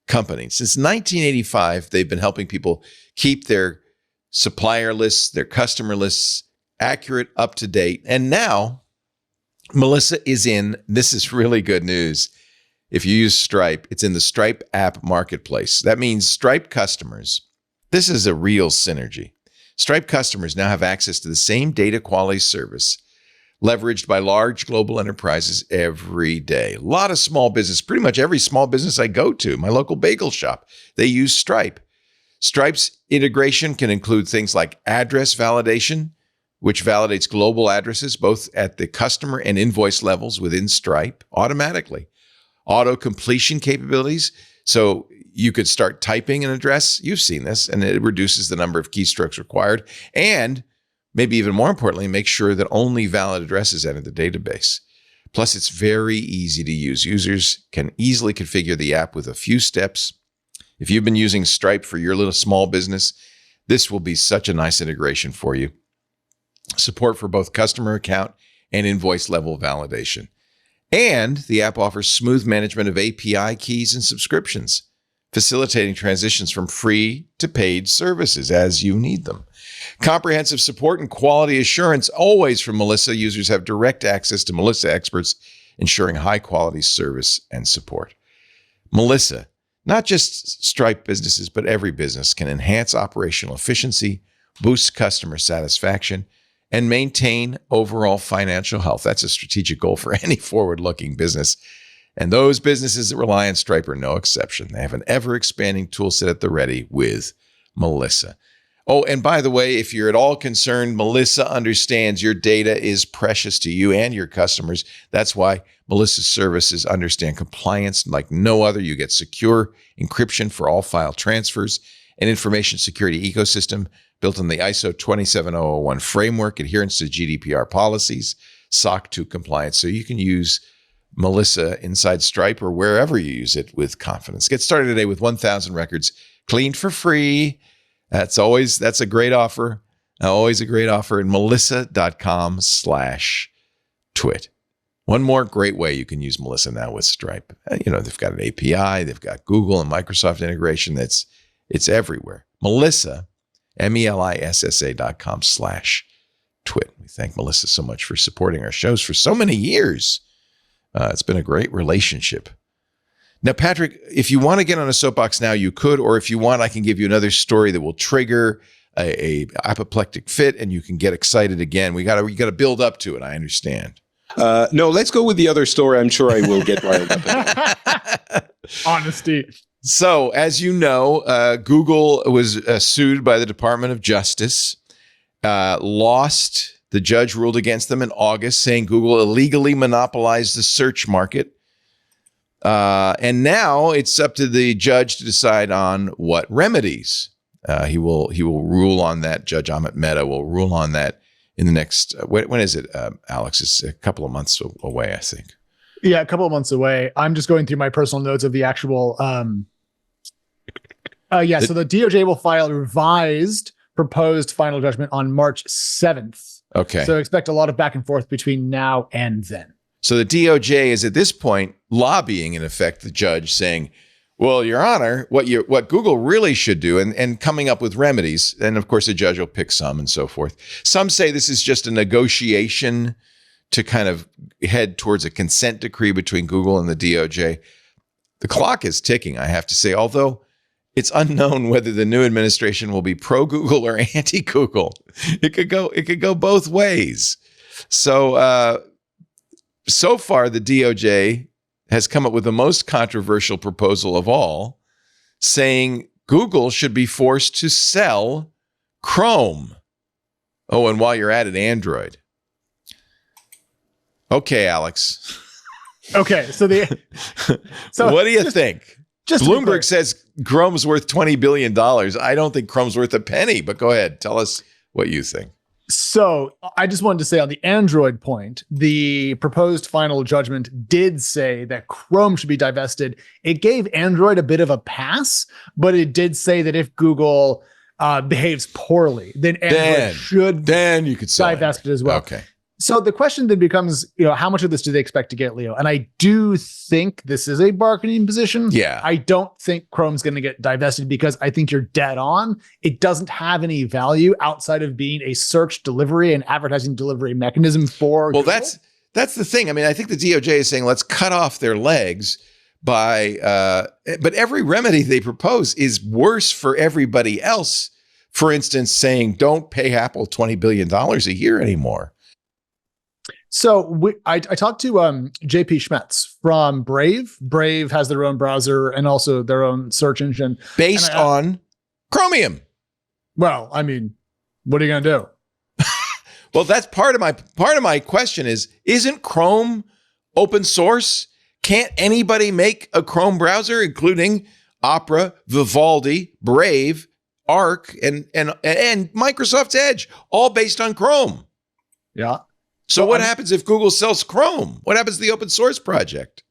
company. Since 1985, they've been helping people keep their supplier lists, their customer lists accurate, up to date. And now Melissa is in, this is really good news. If you use Stripe, it's in the Stripe app marketplace. That means Stripe customers, this is a real synergy. Stripe customers now have access to the same data quality service leveraged by large global enterprises every day. A lot of small business, pretty much every small business I go to, my local bagel shop, they use Stripe. Stripe's integration can include things like address validation, which validates global addresses both at the customer and invoice levels within Stripe automatically. Auto completion capabilities, so you could start typing an address. You've seen this, and it reduces the number of keystrokes required. And maybe even more importantly, make sure that only valid addresses enter the database. Plus, it's very easy to use. Users can easily configure the app with a few steps. If you've been using Stripe for your little small business, this will be such a nice integration for you. Support for both customer account and invoice level validation. And the app offers smooth management of API keys and subscriptions, facilitating transitions from free to paid services as you need them. Comprehensive support and quality assurance always from Melissa. Users have direct access to Melissa experts, ensuring high quality service and support. Melissa, not just Stripe businesses, but every business can enhance operational efficiency, boost customer satisfaction, and maintain overall financial health. That's a strategic goal for any forward-looking business. And those businesses that rely on Stripe are no exception. They have an ever-expanding tool set at the ready with Melissa. Oh, and by the way, if you're at all concerned, Melissa understands your data is precious to you and your customers. That's why Melissa's services understand compliance like no other. You get secure encryption for all file transfers, an information security ecosystem built on the ISO 27001 framework, adherence to GDPR policies, SOC 2 compliance. So you can use Melissa inside Stripe or wherever you use it with confidence. Get started today with 1,000 records cleaned for free. That's a great offer. Always a great offer in melissa.com/twit. One more great way you can use Melissa now with Stripe. They've got an API, they've got Google and Microsoft integration. It's everywhere. Melissa, melissa.com/twit. We thank Melissa so much for supporting our shows for so many years. It's been a great relationship. Now, Patrick, if you want to get on a soapbox now, you could, or if you want, I can give you another story that will trigger a apoplectic fit, and you can get excited again. We got to build up to it. I understand. No, let's go with the other story. I'm sure I will get riled up. Honesty. So, as you know, Google was sued by the Department of Justice, lost. The judge ruled against them in August, saying Google illegally monopolized the search market. And now it's up to the judge to decide on what remedies. He will rule on that. Judge Amit Mehta will rule on that in the next, when is it, Alex? It's a couple of months away, I think. Yeah, a couple of months away. I'm just going through my personal notes of the actual, so the DOJ will file a revised proposed final judgment on March 7th. Okay. So expect a lot of back and forth between now and then. So the DOJ is at this point lobbying, in effect, the judge, saying, well, Your Honor, what Google really should do, and coming up with remedies, and of course the judge will pick some and so forth. Some say this is just a negotiation to kind of head towards a consent decree between Google and the DOJ. The clock is ticking, I have to say, although it's unknown whether the new administration will be pro-Google or anti-Google. It could go both ways. So far, the DOJ has come up with the most controversial proposal of all, saying Google should be forced to sell Chrome. Oh, and while you're at it, Android. Okay, Alex. Okay, so what do you think? Just Bloomberg says Chrome's worth $20 billion. I don't think Chrome's worth a penny, but go ahead. Tell us what you think. So I just wanted to say on the Android point, the proposed final judgment did say that Chrome should be divested. It gave Android a bit of a pass, but it did say that if Google behaves poorly, then Android should you could sell divest it as well. Okay. So the question then becomes, how much of this do they expect to get, Leo? And I do think this is a bargaining position. Yeah. I don't think Chrome's going to get divested because I think you're dead on. It doesn't have any value outside of being a search delivery and advertising delivery mechanism for Well, Google. that's the thing. I mean, I think the DOJ is saying, let's cut off their legs by, but every remedy they propose is worse for everybody else. For instance, saying, don't pay Apple $20 billion a year anymore. So I talked to JP Schmetz from Brave. Brave has their own browser and also their own search engine. Based on Chromium. Well, I mean, what are you going to do? Well, that's part of my question is, isn't Chrome open source? Can't anybody make a Chrome browser, including Opera, Vivaldi, Brave, Arc, and Microsoft's Edge, all based on Chrome? Yeah. So what happens if Google sells Chrome? What happens to the open source project?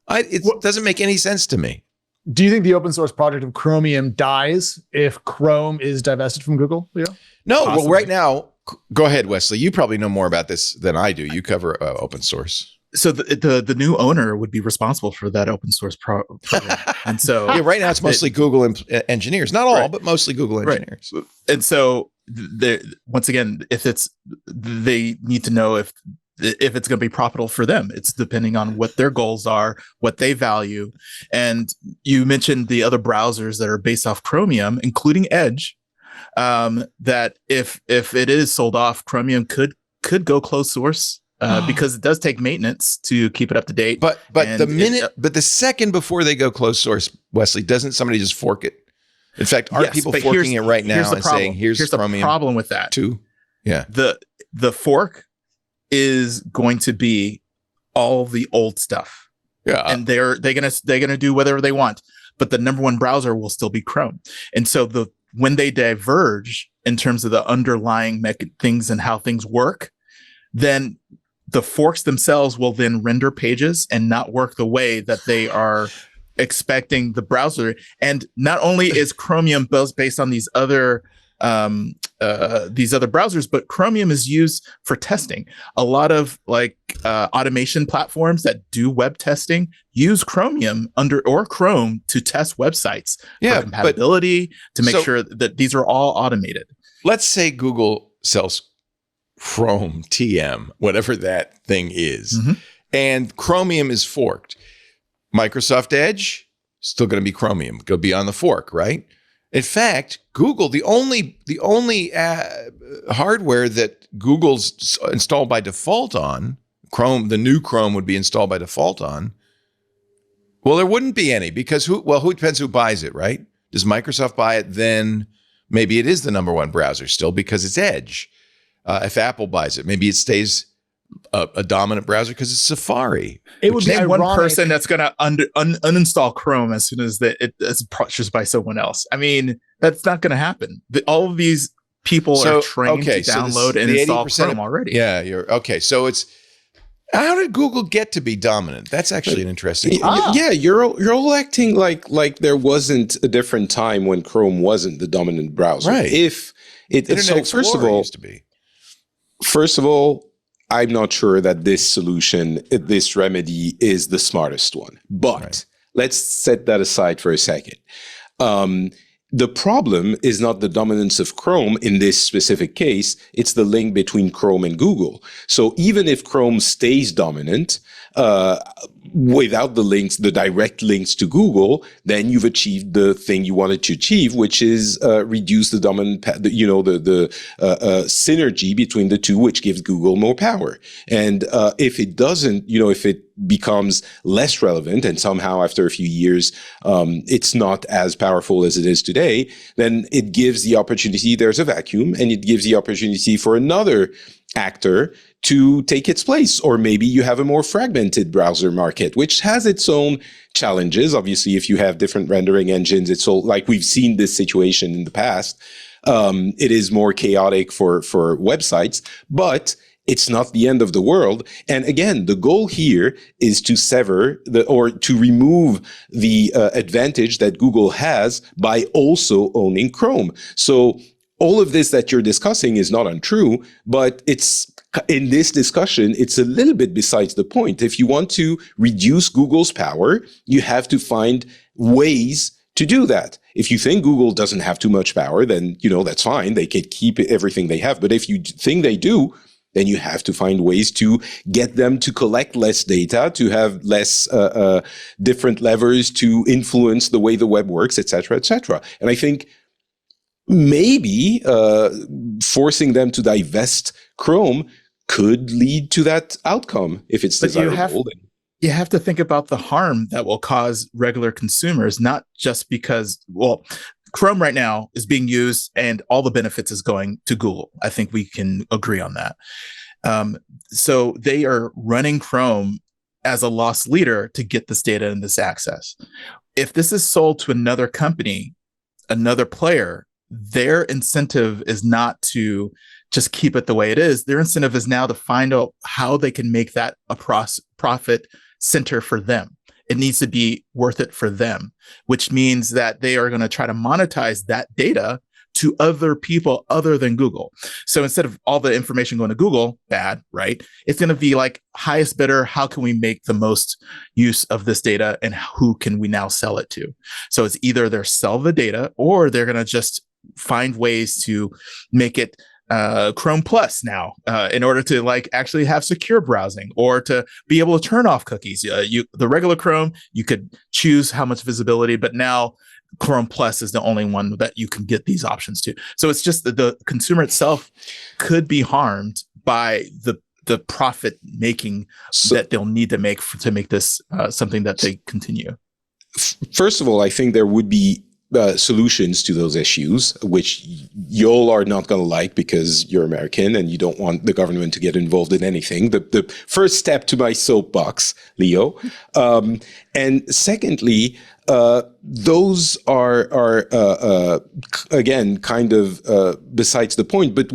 It doesn't make any sense to me. Do you think the open source project of Chromium dies if Chrome is divested from Google? Yeah. No. Possibly. Well, right now, go ahead, Wesley. You probably know more about this than I do. You cover open source. So the new owner would be responsible for that open source program. And so right now it's mostly Google engineers, not all, but mostly Google engineers. Right. And so once again, they need to know if it's going to be profitable for them. It's depending on what their goals are, what they value. And you mentioned the other browsers that are based off Chromium, including Edge, that if it is sold off, Chromium could go closed source. Because it does take maintenance to keep it up to date. But the second before they go closed source, Wesley, doesn't somebody just fork it? In fact, aren't people forking it right now and saying, here's Chromium the problem with that too? Yeah. The fork is going to be all the old stuff. Yeah. And they're gonna do whatever they want. But the number one browser will still be Chrome. And so when they diverge in terms of the underlying things and how things work, then the forks themselves will then render pages and not work the way that they are expecting the browser. And not only is Chromium based on these other browsers, but Chromium is used for testing. A lot of automation platforms that do web testing use Chromium or Chrome to test websites for compatibility, to make sure that these are all automated. Let's say Google sells Chrome TM, whatever that thing is. Mm-hmm. And Chromium is forked. Microsoft Edge, still going to be Chromium. Go be on the fork, right? In fact, Google, the only hardware that Google's installed by default on, Chrome, the new Chrome would be installed by default on. Well, there wouldn't be any because who depends who buys it, right? Does Microsoft buy it? Then maybe it is the number one browser still because it's Edge. If Apple buys it, maybe it stays a dominant browser because it's Safari. It would be one person that's going to uninstall Chrome as soon as it's purchased by someone else. I mean, that's not going to happen. All of these people are trained to download and install Chrome already. Yeah, you're okay. So it's how did Google get to be dominant? That's actually an interesting. Yeah, you're all acting like there wasn't a different time when Chrome wasn't the dominant browser. Right. Internet So Explorer used to be. first of all, I'm not sure that this solution, this remedy is the smartest one. But let's set that aside for a second. The problem is not the dominance of Chrome in this specific case. It's the link between Chrome and Google. So even if Chrome stays dominant, without the links, the direct links to Google, then you've achieved the thing you wanted to achieve, which is reduce the dominant, synergy between the two, which gives Google more power. And if it doesn't, if it becomes less relevant and somehow after a few years it's not as powerful as it is today, then it gives the opportunity, there's a vacuum, and it gives the opportunity for another actor to take its place. Or maybe you have a more fragmented browser market, which has its own challenges. Obviously, if you have different rendering engines, it's all like we've seen this situation in the past. It is more chaotic for websites, but it's not the end of the world. And again, the goal here is to sever or to remove the advantage that Google has by also owning Chrome. So all of this that you're discussing is not untrue, but it's in this discussion, it's a little bit besides the point. If you want to reduce Google's power, you have to find ways to do that. If you think Google doesn't have too much power, then, that's fine. They could keep everything they have. But if you think they do, then you have to find ways to get them to collect less data, to have less different levers to influence the way the web works, et cetera, et cetera. And I think maybe forcing them to divest Chrome could lead to that outcome if it's desirable. You have to think about the harm that will cause regular consumers, not just because, Chrome right now is being used and all the benefits is going to Google. I think we can agree on that. So they are running Chrome as a loss leader to get this data and this access. If this is sold to another company, another player, their incentive is not to just keep it the way it is. Their incentive is now to find out how they can make that a profit center for them. It needs to be worth it for them, which means that they are going to try to monetize that data to other people other than Google. So instead of all the information going to Google, bad, right? It's going to be like highest bidder. How can we make the most use of this data and who can we now sell it to? So it's either they're sell the data or they're going to just find ways to make it Chrome Plus now in order to actually have secure browsing or to be able to turn off cookies. The regular Chrome, you could choose how much visibility, but now Chrome Plus is the only one that you can get these options to. So it's just that the consumer itself could be harmed by the profit making that they'll need to make this something that they continue. First of all, I think there would be solutions to those issues, which y'all are not going to like because you're American and you don't want the government to get involved in anything. The first step to my soapbox, Leo. And secondly, those are again, kind of besides the point. But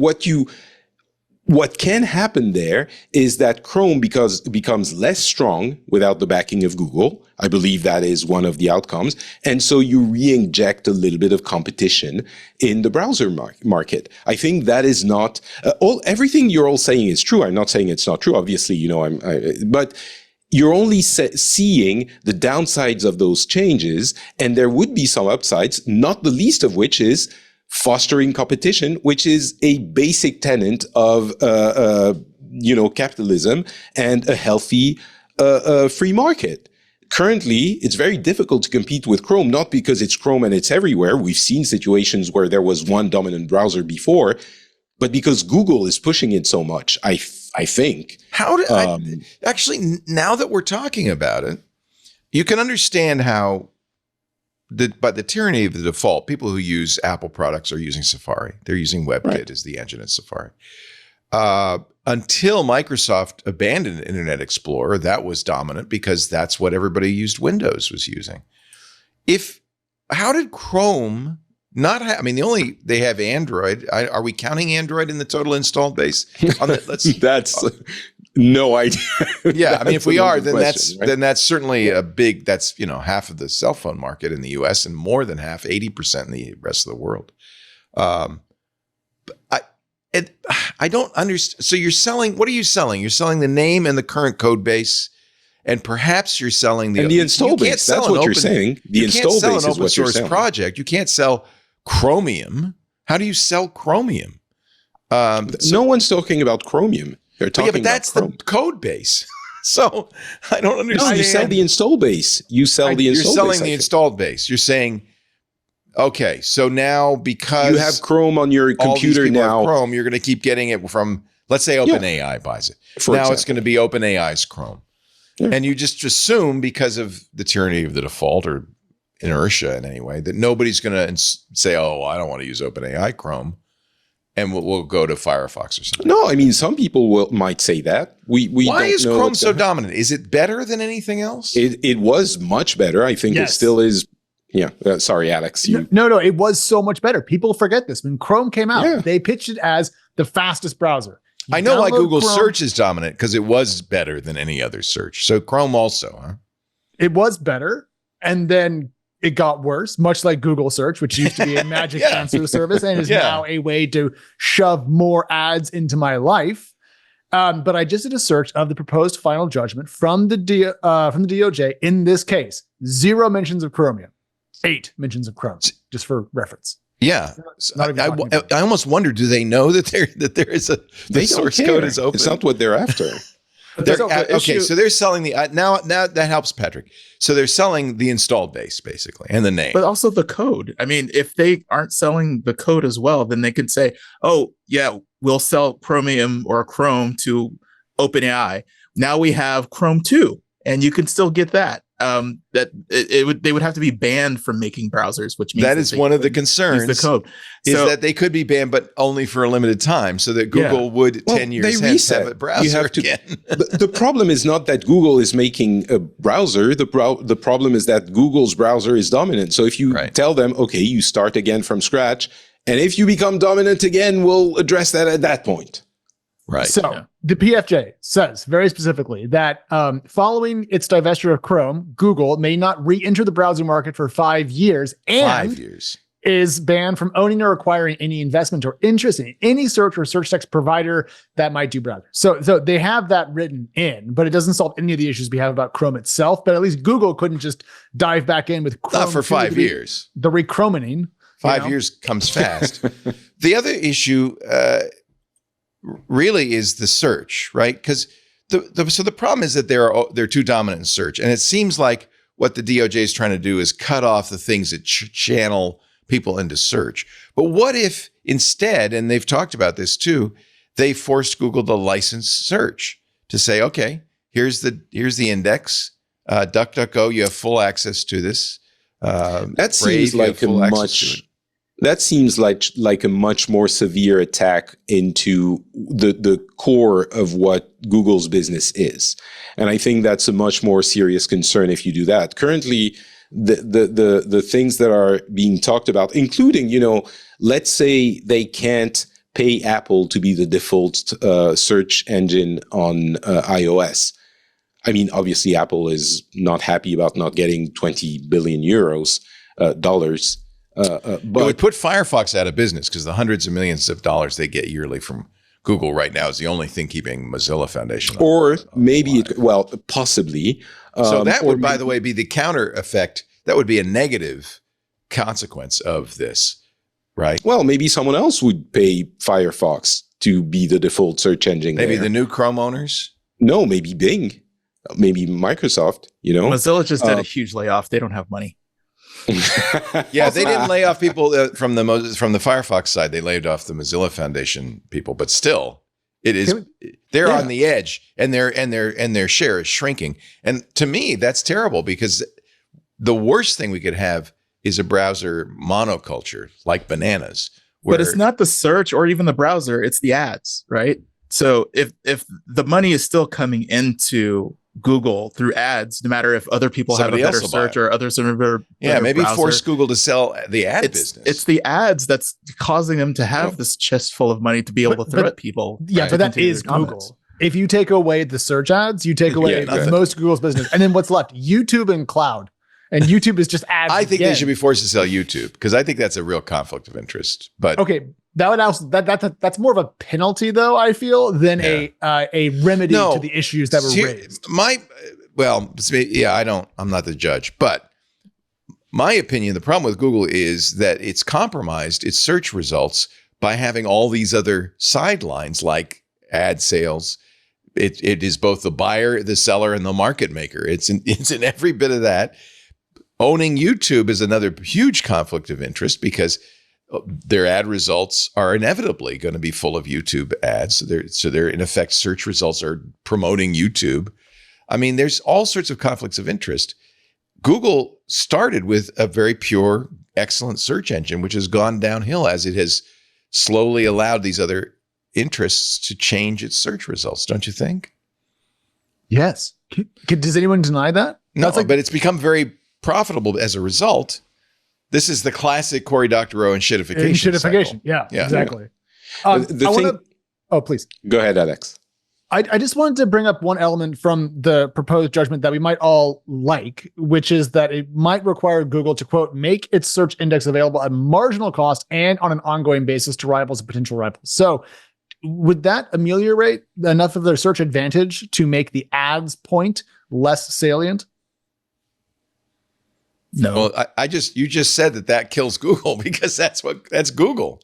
what can happen there is that Chrome becomes less strong without the backing of Google. I believe that is one of the outcomes. And so you re-inject a little bit of competition in the browser market. I think that is not everything you're all saying is true. I'm not saying it's not true. Obviously, but you're only seeing the downsides of those changes, and there would be some upsides, not the least of which is fostering competition, which is a basic tenet of capitalism and a healthy free market. Currently, it's very difficult to compete with Chrome, not because it's Chrome and it's everywhere. We've seen situations where there was one dominant browser before, but because Google is pushing it so much, I think. Actually, now that we're talking about it, you can understand how by the tyranny of the default, people who use Apple products are using Safari. They're using WebKit as the engine in Safari. Until Microsoft abandoned Internet Explorer, that was dominant because that's what everybody who used Windows was using. How did Chrome not have? I mean, they have Android. Are we counting Android in the total installed base? That's no idea. Yeah, I mean, if we are, then that's certainly a big. That's half of the cell phone market in the U.S. and more than half, 80% in the rest of the world. I don't understand. So you're selling, what are you selling? You're selling the name and the current code base, and perhaps you're selling the install base. That's what you're saying. The install base is what you're selling. Project. You can't sell Chromium. How do you sell Chromium? No one's talking about Chromium. They're talking but that's the code base. So I don't understand. No, you sell the install base. You sell the install base. You're selling the installed base. You're saying, okay, so now because you have Chrome on your computer now, Chrome, you're going to keep getting it from, let's say OpenAI buys it. Now it's going to be OpenAI's Chrome. Yeah. And you just assume, because of the tyranny of the default or inertia in any way, that nobody's going to say, oh, I don't want to use OpenAI Chrome, and we'll go to Firefox or something. No, I mean, some people might say that. Why is Chrome so dominant? Is it better than anything else? It was much better. I think it still is. Yeah. Sorry, Alex. No, it was so much better. People forget this. When Chrome came out, they pitched it as the fastest browser. I know why Google search is dominant, because it was better than any other search. So Chrome also, huh? It was better. And then it got worse, much like Google search, which used to be a magic answer service and is now a way to shove more ads into my life. But I just did a search of the proposed final judgment from the DOJ in this case. 0 mentions of Chromium, 8 mentions of Chrome, just for reference. Yeah, I almost wonder: do they know that there is the source code is open? It's not what they're after. Okay, so they're selling the now that helps, Patrick. So they're selling the installed base basically and the name, but also the code. I mean, if they aren't selling the code as well, then they can say, "Oh, yeah, we'll sell Chromium or Chrome to OpenAI. Now we have Chrome 2, and you can still get that." They would have to be banned from making browsers, which means that is one of the concerns. The code is that they could be banned, but only for a limited time, so that Google would 10 years hence have a browser. You have to, again. the problem is not that Google is making a browser. The problem is that Google's browser is dominant. So if you tell them, okay, you start again from scratch, and if you become dominant again, we'll address that at that point. Right. So the PFJ says very specifically that following its divestiture of Chrome, Google may not re-enter the browser market for 5 years and 5 years. Is banned from owning or acquiring any investment or interest in any search or search text provider that might do browser. So they have that written in, but it doesn't solve any of the issues we have about Chrome itself. But at least Google couldn't just dive back in with Chrome. Not for 5 years. The re-chromining. 5 years comes fast. The other issue really is the search, right? Because the problem is that they're too dominant in search, and it seems like what the DOJ is trying to do is cut off the things that channel people into search. But what if instead, and they've talked about this too, they forced Google to license search, to say, okay, here's the index, DuckDuckGo, you have full access to this. That seems like That seems like a much more severe attack into the core of what Google's business is. And I think that's a much more serious concern if you do that. Currently, the things that are being talked about, including, let's say they can't pay Apple to be the default search engine on iOS. I mean, obviously, Apple is not happy about not getting 20 billion dollars. But it would put Firefox out of business, because the hundreds of millions of dollars they get yearly from Google right now is the only thing keeping Mozilla Foundation. Or maybe, possibly. So that would, by the way, be the counter effect. That would be a negative consequence of this, right? Well, maybe someone else would pay Firefox to be the default search engine. Maybe the new Chrome owners? No, maybe Bing. Maybe Microsoft, Mozilla just did a huge layoff. They don't have money. Yeah, they didn't lay off people from the Firefox side. They laid off the Mozilla Foundation people, but still, they're on the edge, and their share is shrinking. And to me, that's terrible, because the worst thing we could have is a browser monoculture like bananas. But it's not the search or even the browser; it's the ads, right? So if the money is still coming into Google through ads, no matter if other people have a better search or others have a better maybe browser, force Google to sell the ad business. It's the ads that's causing them to have this chest full of money to be able to throw at people. Yeah, but that is Google. If you take away the search ads, you take away most Google's business. And then what's left? YouTube and cloud. And YouTube is just ads. I think they should be forced to sell YouTube, because I think that's a real conflict of interest. But okay, That would also that's more of a penalty, though, I feel, than a remedy to the issues that were raised. I'm not the judge, but my opinion, the problem with Google is that it's compromised its search results by having all these other sidelines like ad sales. It is both the buyer, the seller, and the market maker. It's in every bit of that. Owning YouTube is another huge conflict of interest because their ad results are inevitably going to be full of YouTube ads. So they're in effect, search results are promoting YouTube. I mean, there's all sorts of conflicts of interest. Google started with a very pure, excellent search engine, which has gone downhill as it has slowly allowed these other interests to change its search results. Don't you think? Yes. Does anyone deny that? No, but it's become very profitable as a result. This is the classic Cory Doctorow and shitification. Yeah, exactly. Please. Go ahead, Alex. I just wanted to bring up one element from the proposed judgment that we might all like, which is that it might require Google to, quote, make its search index available at marginal cost and on an ongoing basis to rivals and potential rivals. So would that ameliorate enough of their search advantage to make the ads point less salient? No. Well, you just said that kills Google because that's Google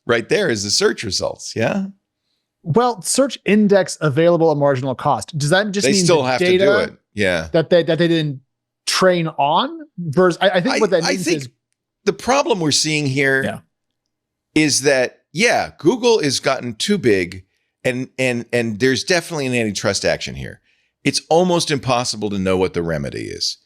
right there is the search results. Yeah. Well, search index available at marginal cost. Does that just mean they still have to do it? Yeah. That they didn't train on versus I think what that means is the problem we're seeing here is that Google has gotten too big and there's definitely an antitrust action here. It's almost impossible to know what the remedy is.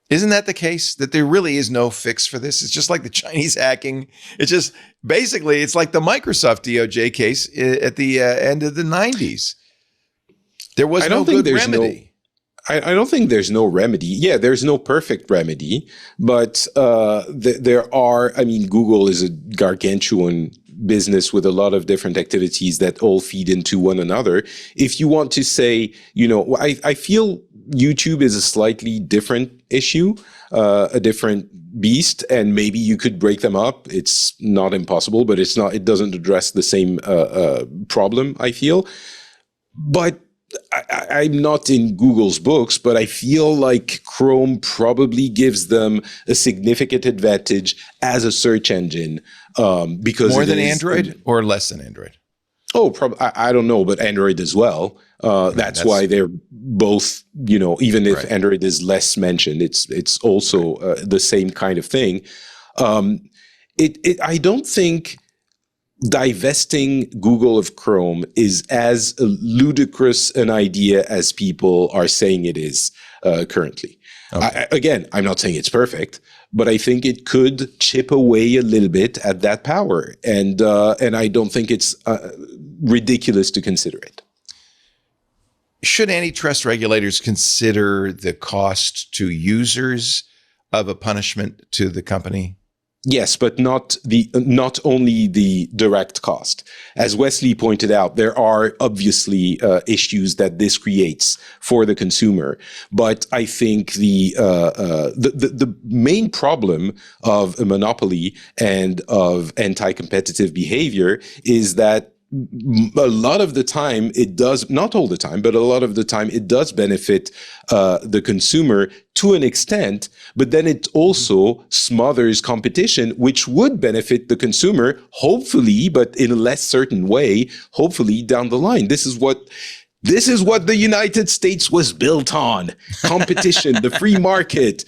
Isn't that the case? That there really is no fix for this? It's just like the Chinese hacking. It's just basically, it's like the Microsoft DOJ case at the end of the 90s. There was no good remedy. I don't think there's no remedy. Yeah, there's no perfect remedy, but there are, I mean, Google is a gargantuan business with a lot of different activities that all feed into one another. If you want to say, I feel YouTube is a slightly different issue, a different beast, and maybe you could break them up. It's not impossible, but it doesn't address the same problem, I feel. But I'm not in Google's books, but I feel like Chrome probably gives them a significant advantage as a search engine because more than Android or less than Android. Oh, I don't know, but Android as well. That's why they're both, even if Android is less mentioned, it's also the same kind of thing. I don't think divesting Google of Chrome is as ludicrous an idea as people are saying it is currently. Okay. Again, I'm not saying it's perfect, but I think it could chip away a little bit at that power, and I don't think it's ridiculous to consider it. Should antitrust regulators consider the cost to users of a punishment to the company? Yes, but not only the direct cost. As Wesley pointed out, there are obviously issues that this creates for the consumer. But I think the main problem of a monopoly and of anti-competitive behavior is that a lot of the time it does, not all the time, but a lot of the time it does benefit the consumer to an extent, but then it also smothers competition, which would benefit the consumer, hopefully, but in a less certain way, hopefully down the line. This is what the United States was built on: competition, the free market,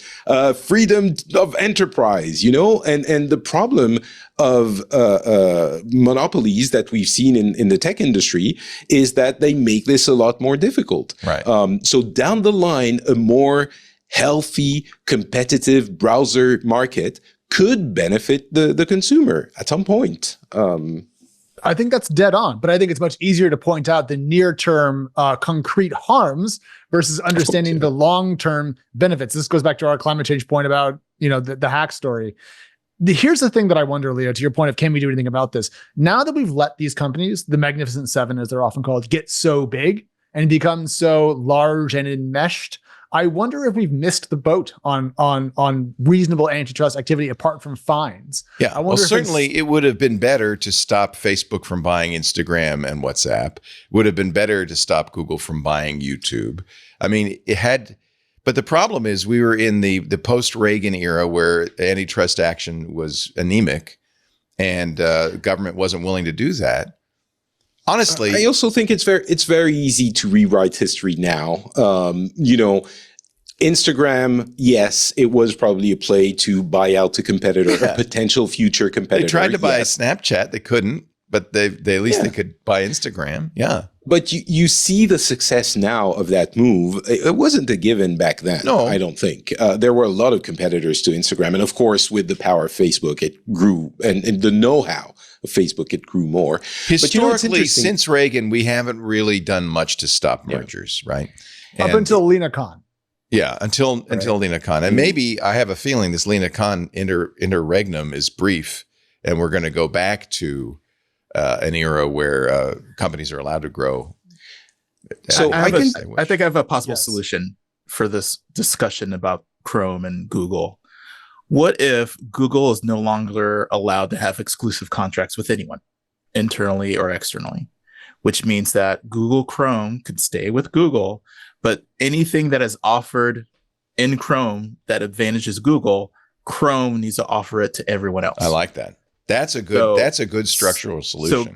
freedom of enterprise, and the problem of monopolies that we've seen in the tech industry is that they make this a lot more difficult. Right. So down the line, a more healthy, competitive browser market could benefit the consumer at some point. I think that's dead on, but I think it's much easier to point out the near-term concrete harms versus understanding the long-term benefits. This goes back to our climate change point about, the hack story. Here's the thing that I wonder, Leo, to your point of, can we do anything about this? Now that we've let these companies, the Magnificent Seven, as they're often called, get so big and become so large and enmeshed, I wonder if we've missed the boat on reasonable antitrust activity apart from fines. Yeah, well, certainly it would have been better to stop Facebook from buying Instagram and WhatsApp. Would have been better to stop Google from buying YouTube. I mean, it had, but the problem is we were in the post-Reagan era where antitrust action was anemic, and government wasn't willing to do that. Honestly, I also think it's very easy to rewrite history now. Instagram, yes, it was probably a play to buy out a competitor, a potential future competitor. They tried to buy Snapchat, they couldn't, but they at least they could buy Instagram. Yeah. But you see the success now of that move. It wasn't a given back then, no. I don't think. There were a lot of competitors to Instagram. And of course, with the power of Facebook, it grew. And the know-how of Facebook, it grew more. Historically, since Reagan, we haven't really done much to stop mergers, right? Up until Lena Khan. Yeah, until Lena Khan. And maybe I have a feeling this Lena Khan interregnum is brief, and we're going to go back to an era where companies are allowed to grow. So I think I have a possible solution for this discussion about Chrome and Google. What if Google is no longer allowed to have exclusive contracts with anyone, internally or externally, which means that Google Chrome could stay with Google, but anything that is offered in Chrome that advantages Google, Chrome needs to offer it to everyone else. I like that. That's a good structural solution. So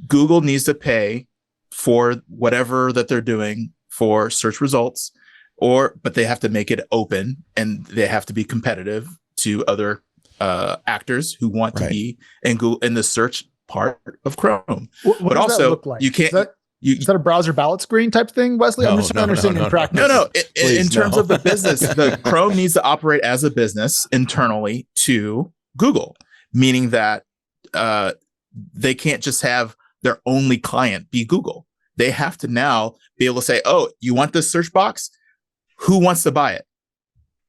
Google needs to pay for whatever that they're doing for search results, but they have to make it open and they have to be competitive to other actors who want to be in Google in the search part of Chrome. What does also that look like? You can't. Is that a browser ballot screen type thing, Wesley? I'm just understanding in practice. No. In terms of the business, the Chrome needs to operate as a business internally to Google, meaning that they can't just have their only client be Google. They have to now be able to say, "Oh, you want this search box? Who wants to buy it?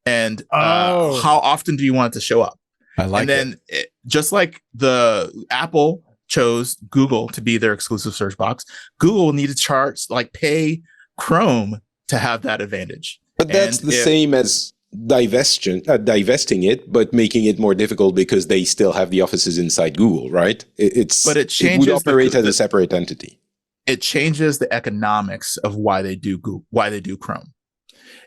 And how often do you want it to show up?" I like and then just like the Apple chose Google to be their exclusive search box, Google will need to charge, pay Chrome to have that advantage. But that's the same as divesting it, but making it more difficult because they still have the offices inside Google, right? It would operate as a separate entity. It changes the economics of why they do Chrome.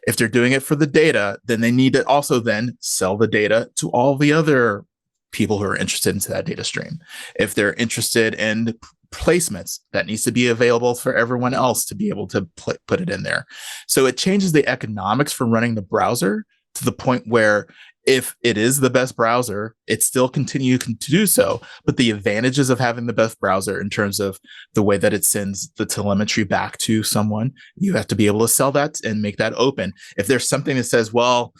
If they're doing it for the data, then they need to also then sell the data to all the other people who are interested into that data stream. If they're interested in placements, that needs to be available for everyone else to be able to put it in there. So it changes the economics for running the browser to the point where if it is the best browser, it still continue to do so. But the advantages of having the best browser in terms of the way that it sends the telemetry back to someone, you have to be able to sell that and make that open. If there's something that says, well,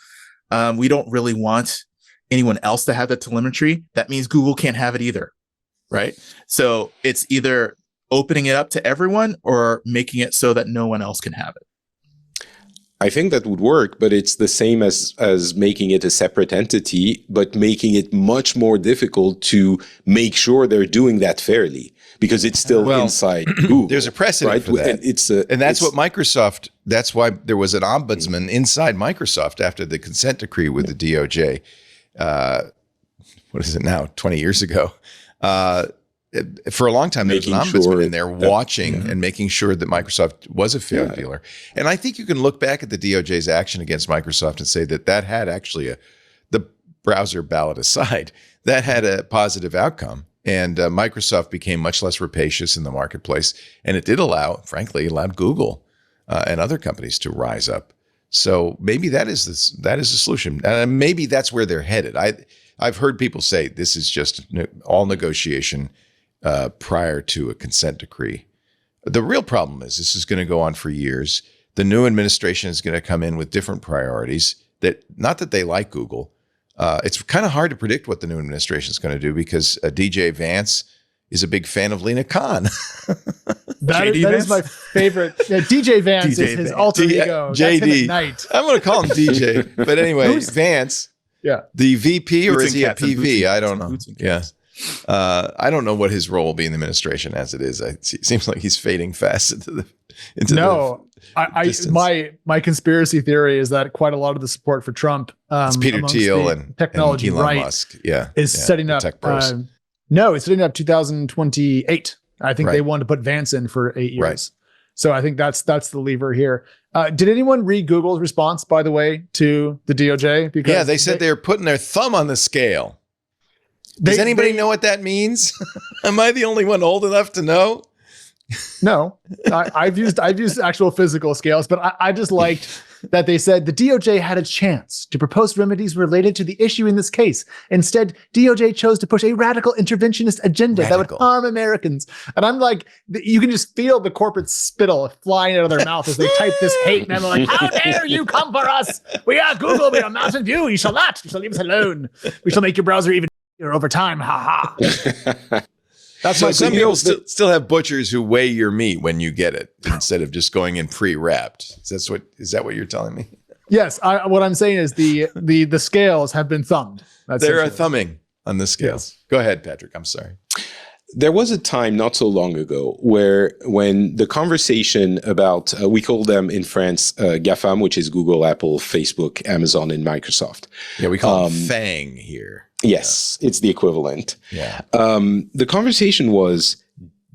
we don't really want anyone else to have that telemetry, that means Google can't have it either, right? So it's either opening it up to everyone or making it so that no one else can have it. I think that would work, but it's the same as making it a separate entity, but making it much more difficult to make sure they're doing that fairly because it's still inside Google. There's a precedent for that. And that's what Microsoft, that's why there was an ombudsman inside Microsoft after the consent decree with the DOJ. What is it now? 20 years ago. For a long time, there was an ombudsman in there watching and making sure that Microsoft was a fair dealer. And I think you can look back at the DOJ's action against Microsoft and say that had actually the browser ballot aside, that had a positive outcome. And Microsoft became much less rapacious in the marketplace. And it did allowed Google and other companies to rise up. So maybe that is the solution. Maybe that's where they're headed. I've heard people say this is just all negotiation prior to a consent decree. The real problem is this is going to go on for years. The new administration is going to come in with different priorities that, not that they like Google. It's kind of hard to predict what the new administration is going to do because DJ Vance is a big fan of Lena Khan. That is my favorite. Yeah, DJ Vance is his alter ego. JD. I'm going to call him DJ. But anyway, Vance. Yeah. The VP, or is he a PV? I don't know. Yeah. I don't know what his role will be in the administration as it is. It seems like he's fading fast into the my conspiracy theory is that quite a lot of the support for Trump, it's Peter Thiel and technology and Elon Musk, is setting up. No, it's setting up 2028. I think they want to put Vance in for 8 years. Right. So I think that's the lever here. Did anyone read Google's response, by the way, to the DOJ? Because they said they're putting their thumb on the scale. Does anybody know what that means? Am I the only one old enough to know? No, I've used actual physical scales, but I just liked that they said the DOJ had a chance to propose remedies related to the issue in this case. Instead, DOJ chose to push a radical interventionist agenda that would harm Americans. And I'm like, you can just feel the corporate spittle flying out of their mouth as they type this hate memo like, how dare you come for us? We are Google, we are Mountain View. You shall not. You shall leave us alone. We shall make your browser even over time. Ha ha. That's so some people still have butchers who weigh your meat when you get it instead of just going in pre-wrapped. Is that what you're telling me? Yes. What I'm saying is the scales have been thumbed. They're thumbing on the scales. Yes. Go ahead, Patrick. I'm sorry. There was a time not so long ago when the conversation about, we call them in France, GAFAM, which is Google, Apple, Facebook, Amazon, and Microsoft. Yeah, we call them FANG here. Yes, it's the equivalent. Yeah. The conversation was,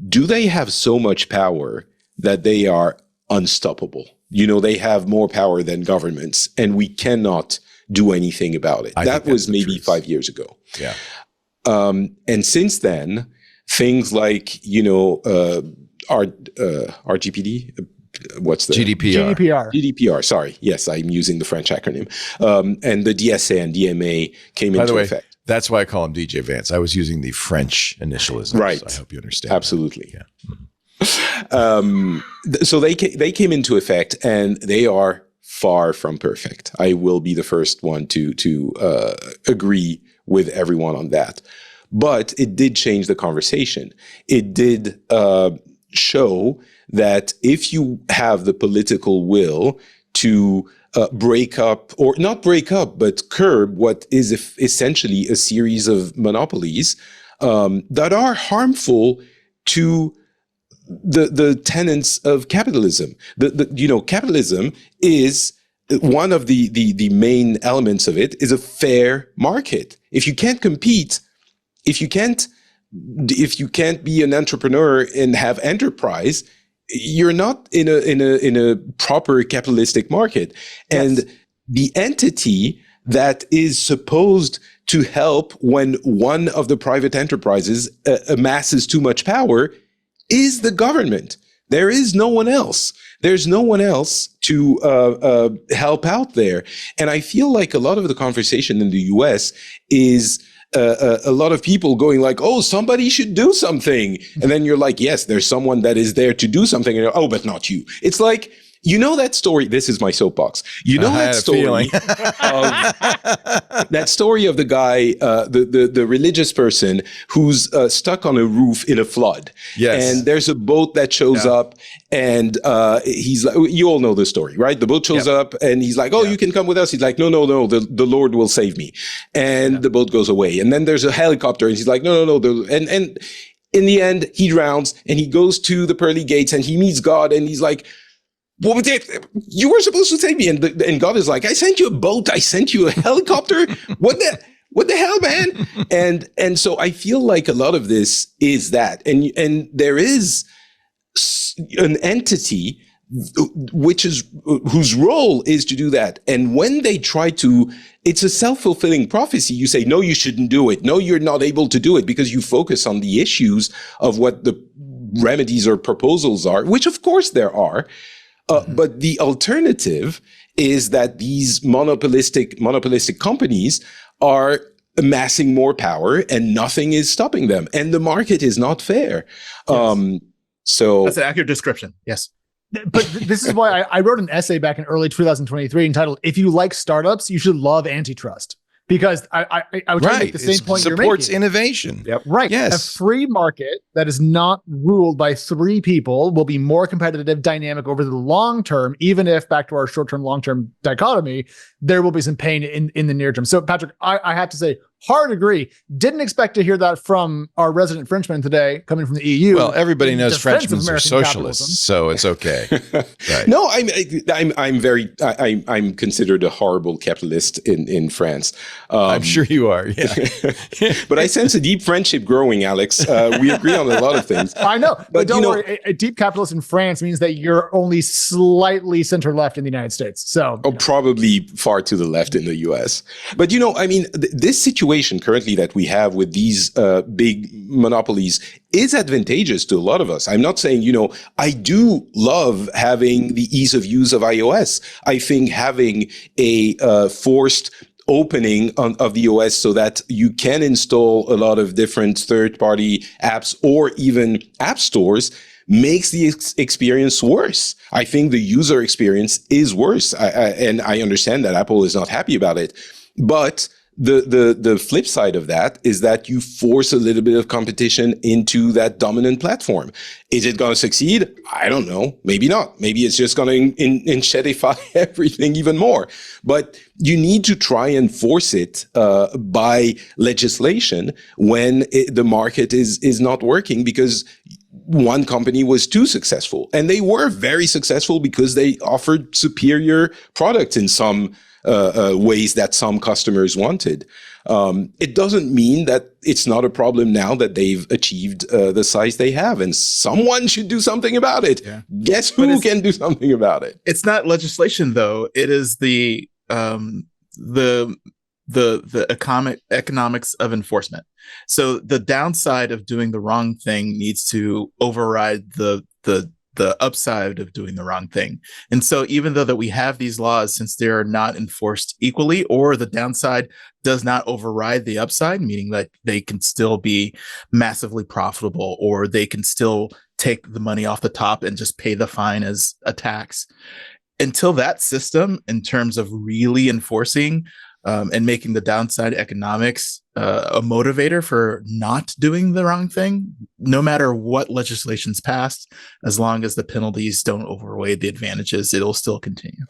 do they have so much power that they are unstoppable? They have more power than governments, and we cannot do anything about it. That was maybe 5 years ago. Yeah. And since then, things like, RGPD, what's the GDPR. Sorry. Yes, I'm using the French acronym. And the DSA and DMA came into effect. That's why I call him DJ Vance. I was using the French initialism. Right. So I hope you understand. Absolutely. That. Yeah. So they came into effect, and they are far from perfect. I will be the first one to agree with everyone on that. But it did change the conversation. It did show that if you have the political will to break up, or not break up, but curb what is essentially a series of monopolies that are harmful to the tenets of capitalism. Capitalism is one of the main elements of it is a fair market. If you can't compete, if you can't be an entrepreneur and have enterprise, you're not in a proper capitalistic market. Yes. And the entity that is supposed to help when one of the private enterprises amasses too much power is the government. There is no one else. There's no one else to help out there. And I feel like a lot of the conversation in the US is a lot of people going like, oh, somebody should do something. And then you're like, yes, there's someone that is there to do something. And oh, but not you. It's like, that story. This is my soapbox. That story of the guy, the religious person who's stuck on a roof in a flood. Yes. And there's a boat that shows up, and he's like, you all know the story, right? The boat shows up, and he's like, oh, you can come with us. He's like, no, the Lord will save me. And the boat goes away. And then there's a helicopter, and he's like, no. And in the end, he drowns, and he goes to the pearly gates, and he meets God, and he's like, well, you were supposed to save me. And God is like, I sent you a boat. I sent you a helicopter. What the hell, man? And so I feel like a lot of this is that. And there is an entity whose role is to do that. And when they try to, it's a self-fulfilling prophecy. You say, no, you shouldn't do it. No, you're not able to do it, because you focus on the issues of what the remedies or proposals are, which of course there are. But the alternative is that these monopolistic companies are amassing more power, and nothing is stopping them. And the market is not fair. Yes. So that's an accurate description. Yes. But this is why I wrote an essay back in early 2023 entitled, "If You Like Startups, You Should Love Antitrust." Because I would try to make the same point you're making. Supports innovation. Yep. Right. Yes. A free market that is not ruled by three people will be more competitive, dynamic over the long term, even if, back to our short-term, long-term dichotomy, there will be some pain in the near term. So, Patrick, I have to say, hard agree. Didn't expect to hear that from our resident Frenchman today, coming from the EU. Well, everybody knows Frenchmen are socialists, so it's okay. Right. No, I'm considered a horrible capitalist in France. I'm sure you are. Yeah. But I sense a deep friendship growing, Alex. We agree on a lot of things. I know, but don't worry. A deep capitalist in France means that you're only slightly center left in the United States. So, probably far to the left in the US. But this situation currently that we have with these big monopolies is advantageous to a lot of us. I'm not saying, I do love having the ease of use of iOS. I think having a forced opening of the OS so that you can install a lot of different third-party apps or even app stores makes the experience worse. I think the user experience is worse. And I understand that Apple is not happy about it. But the flip side of that is that you force a little bit of competition into that dominant platform. Is it going to succeed? I don't know. Maybe not. Maybe it's just going to enshedify everything even more. But you need to try and force it by legislation when the market is not working, because one company was too successful. And they were very successful because they offered superior products in some ways that some customers wanted. It doesn't mean that it's not a problem now that they've achieved the size they have, and someone should do something about it. Yeah. Guess who can do something about it? It's not legislation, though. It is the economics of enforcement. So the downside of doing the wrong thing needs to override the upside of doing the wrong thing. And so even though that we have these laws, since they are not enforced equally, or the downside does not override the upside, meaning that they can still be massively profitable, or they can still take the money off the top and just pay the fine as a tax. Until that system, in terms of really enforcing and making the downside economics a motivator for not doing the wrong thing, no matter what legislation's passed, as long as the penalties don't overweigh the advantages, it'll still continue.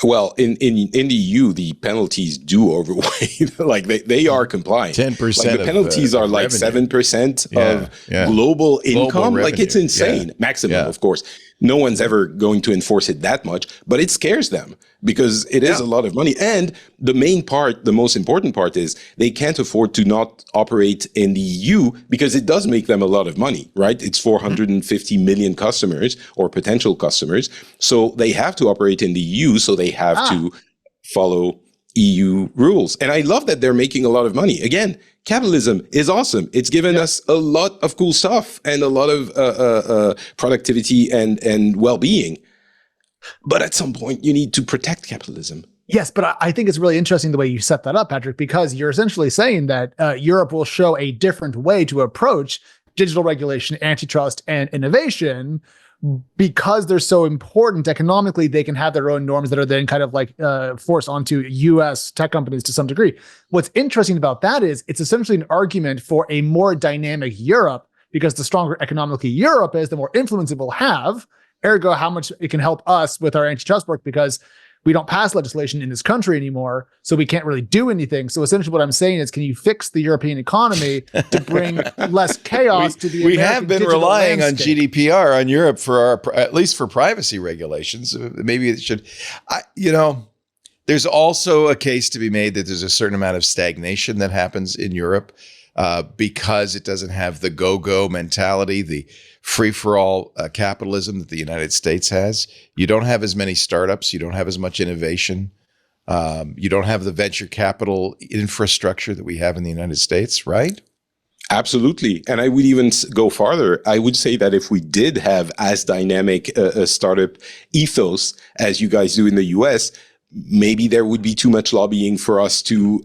Well, in the EU, the penalties do overweigh. Like they are compliant. 10%. Like the penalties are like 7% of global income. Like it's insane. Yeah. Maximum, of course. No one's ever going to enforce it that much, but it scares them because it is a lot of money. And the main part, the most important part, is they can't afford to not operate in the EU because it does make them a lot of money, right? It's 450 million customers or potential customers. So they have to operate in the EU, so they have to follow EU rules. And I love that they're making a lot of money. Again, capitalism is awesome. It's given us a lot of cool stuff and a lot of productivity and well-being. But at some point, you need to protect capitalism. Yes, but I think it's really interesting the way you set that up, Patrick, because you're essentially saying that Europe will show a different way to approach digital regulation, antitrust, and innovation. Because they're so important economically, they can have their own norms that are then kind of like forced onto US tech companies to some degree. What's interesting about that is it's essentially an argument for a more dynamic Europe, because the stronger economically Europe is, the more influence it will have, ergo how much it can help us with our antitrust work, because we don't pass legislation in this country anymore, so we can't really do anything. So essentially what I'm saying is, can you fix the European economy to bring less chaos to the American We have been relying landscape? on GDPR on Europe for at least for privacy regulations. Maybe it should, there's also a case to be made that there's a certain amount of stagnation that happens in Europe because it doesn't have the go-go mentality, the free-for-all capitalism that the United States has. You don't have as many startups. You don't have as much innovation. You don't have the venture capital infrastructure that we have in the United States, right? Absolutely. And I would even go farther. I would say that if we did have as dynamic a startup ethos as you guys do in the US, maybe there would be too much lobbying for us to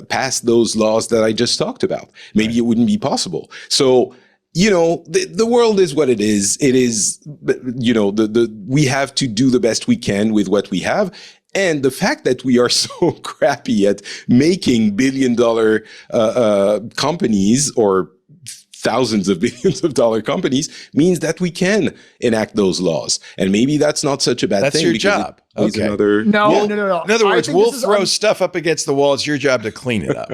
pass those laws that I just talked about. Maybe it wouldn't be possible. So, the world is what it is. It is, we have to do the best we can with what we have. And the fact that we are so crappy at making billion-dollar companies or thousands of billions of dollar companies means that we can enact those laws. And maybe that's not such a bad thing. That's your job. Okay. No. In other words, we'll throw stuff up against the wall. It's your job to clean it up.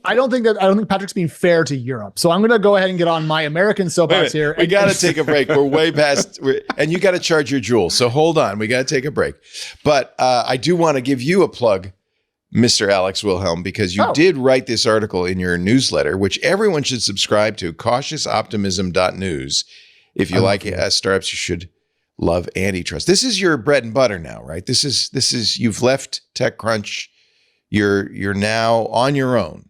I don't think Patrick's being fair to Europe. So I'm going to go ahead and get on my American soapbox here. We got to take a break. We're way past, and you got to charge your jewel. So hold on. We got to take a break. But I do want to give you a plug, Mr. Alex Wilhelm, because you did write this article in your newsletter, which everyone should subscribe to, cautiousoptimism.news. If you like startups, you should love Antitrust. This is your bread and butter now, right? This is you've left TechCrunch. You're now on your own.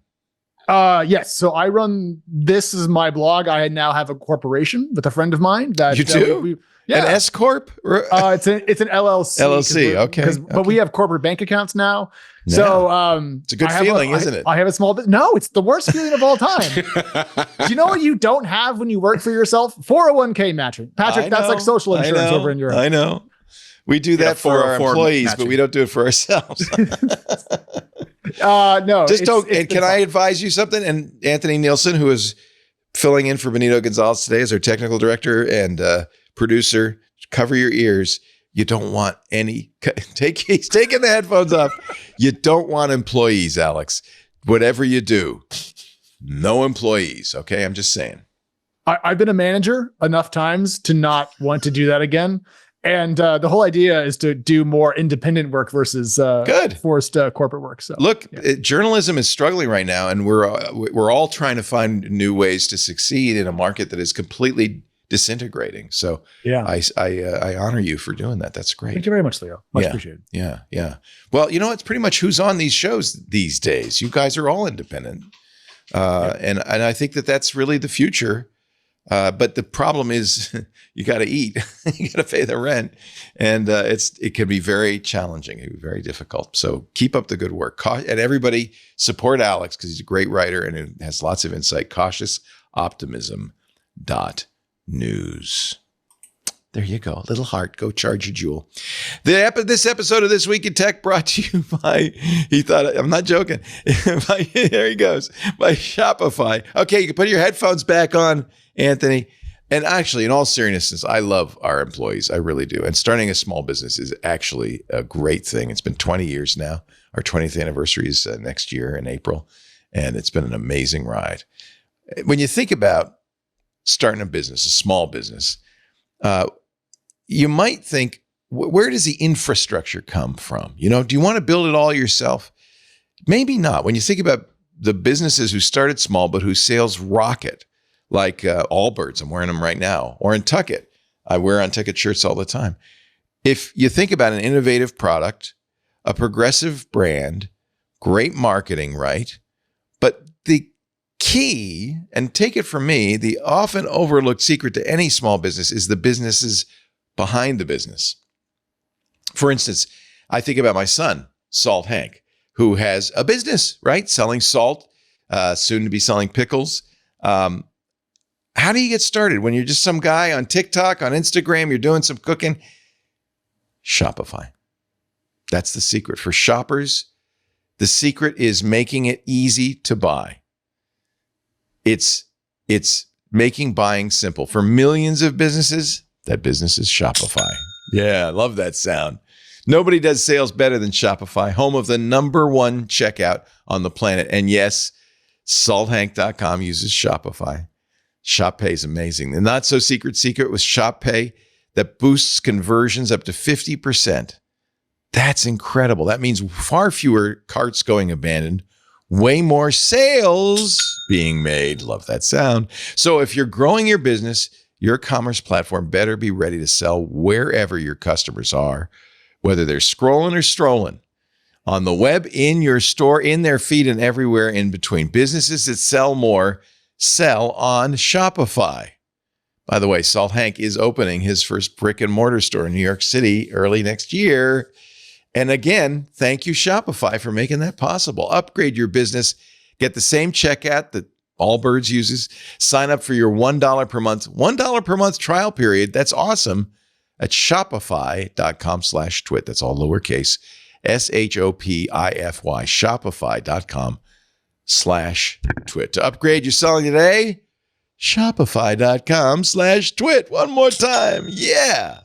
Yes. So I run, this is my blog. I now have a corporation with a friend of mine that you do. Yeah. An S corp? It's an LLC. LLC. Okay. But we have corporate bank accounts now. So it's a good feeling, isn't it? I have a small bit. No, it's the worst feeling of all time. Do you know what you don't have when you work for yourself? 401k matching. Patrick, that's like social insurance over in Europe. I know. We do that for our employees, matching. But we don't do it for ourselves. No. Just don't. And can I advise you something? And Anthony Nielsen, who is filling in for Benito Gonzalez today as our technical director and producer, cover your ears. You don't want any, he's taking the headphones off. You don't want employees, Alex. Whatever you do, no employees. Okay. I'm just saying. I've been a manager enough times to not want to do that again. And the whole idea is to do more independent work versus forced corporate work. So look, journalism is struggling right now, and we're all trying to find new ways to succeed in a market that is completely disintegrating. So I honor you for doing that. That's great. Thank you very much, Leo. Much appreciated. Yeah. Well, it's pretty much who's on these shows these days. You guys are all independent. And I think that's really the future. But the problem is you got to eat, you got to pay the rent, and it can be very challenging. It can be very difficult. So keep up the good work. And everybody support Alex because he's a great writer and it has lots of insight. cautiousoptimism.news. There you go. Little heart. Go charge your jewel. This episode of This Week in Tech brought to you by, I'm not joking. There he goes. By Shopify. Okay, you can put your headphones back on, Anthony. And actually, in all seriousness, I love our employees. I really do. And starting a small business is actually a great thing. It's been 20 years now. Our 20th anniversary is next year in April. And it's been an amazing ride. When you think about starting a business, a small business, you might think, where does the infrastructure come from? Do you want to build it all yourself? Maybe not. When you think about the businesses who started small, but whose sales rocket, like Allbirds, I'm wearing them right now, or Untuckit. I wear Untuckit shirts all the time. If you think about an innovative product, a progressive brand, great marketing, right? But the key, and take it from me, the often overlooked secret to any small business is the businesses behind the business. For instance, I think about my son, Salt Hank, who has a business, right? Selling salt, soon to be selling pickles. How do you get started when you're just some guy on TikTok, on Instagram, you're doing some cooking? Shopify. That's the secret. For shoppers, the secret is making it easy to buy. It's making buying simple. For millions of businesses, that business is Shopify. Yeah, I love that sound. Nobody does sales better than Shopify, home of the #1 checkout on the planet. And yes, salthank.com uses Shopify. ShopPay is amazing. The not so secret with ShopPay that boosts conversions up to 50%. That's incredible. That means far fewer carts going abandoned, way more sales being made. Love that sound. So if you're growing your business, your commerce platform better be ready to sell wherever your customers are, whether they're scrolling or strolling, on the web, in your store, in their feed, and everywhere in between. Businesses that sell more sell on Shopify. By the way, Salt Hank is opening his first brick and mortar store in New York City early next year. And again, thank you, Shopify, for making that possible. Upgrade your business. Get the same checkout that Allbirds uses. Sign up for your $1 per month trial period. That's awesome. At shopify.com/twit. That's all lowercase. SHOPIFY. Shopify.com/twit. To upgrade your selling today, Shopify.com/twit. One more time. Yeah.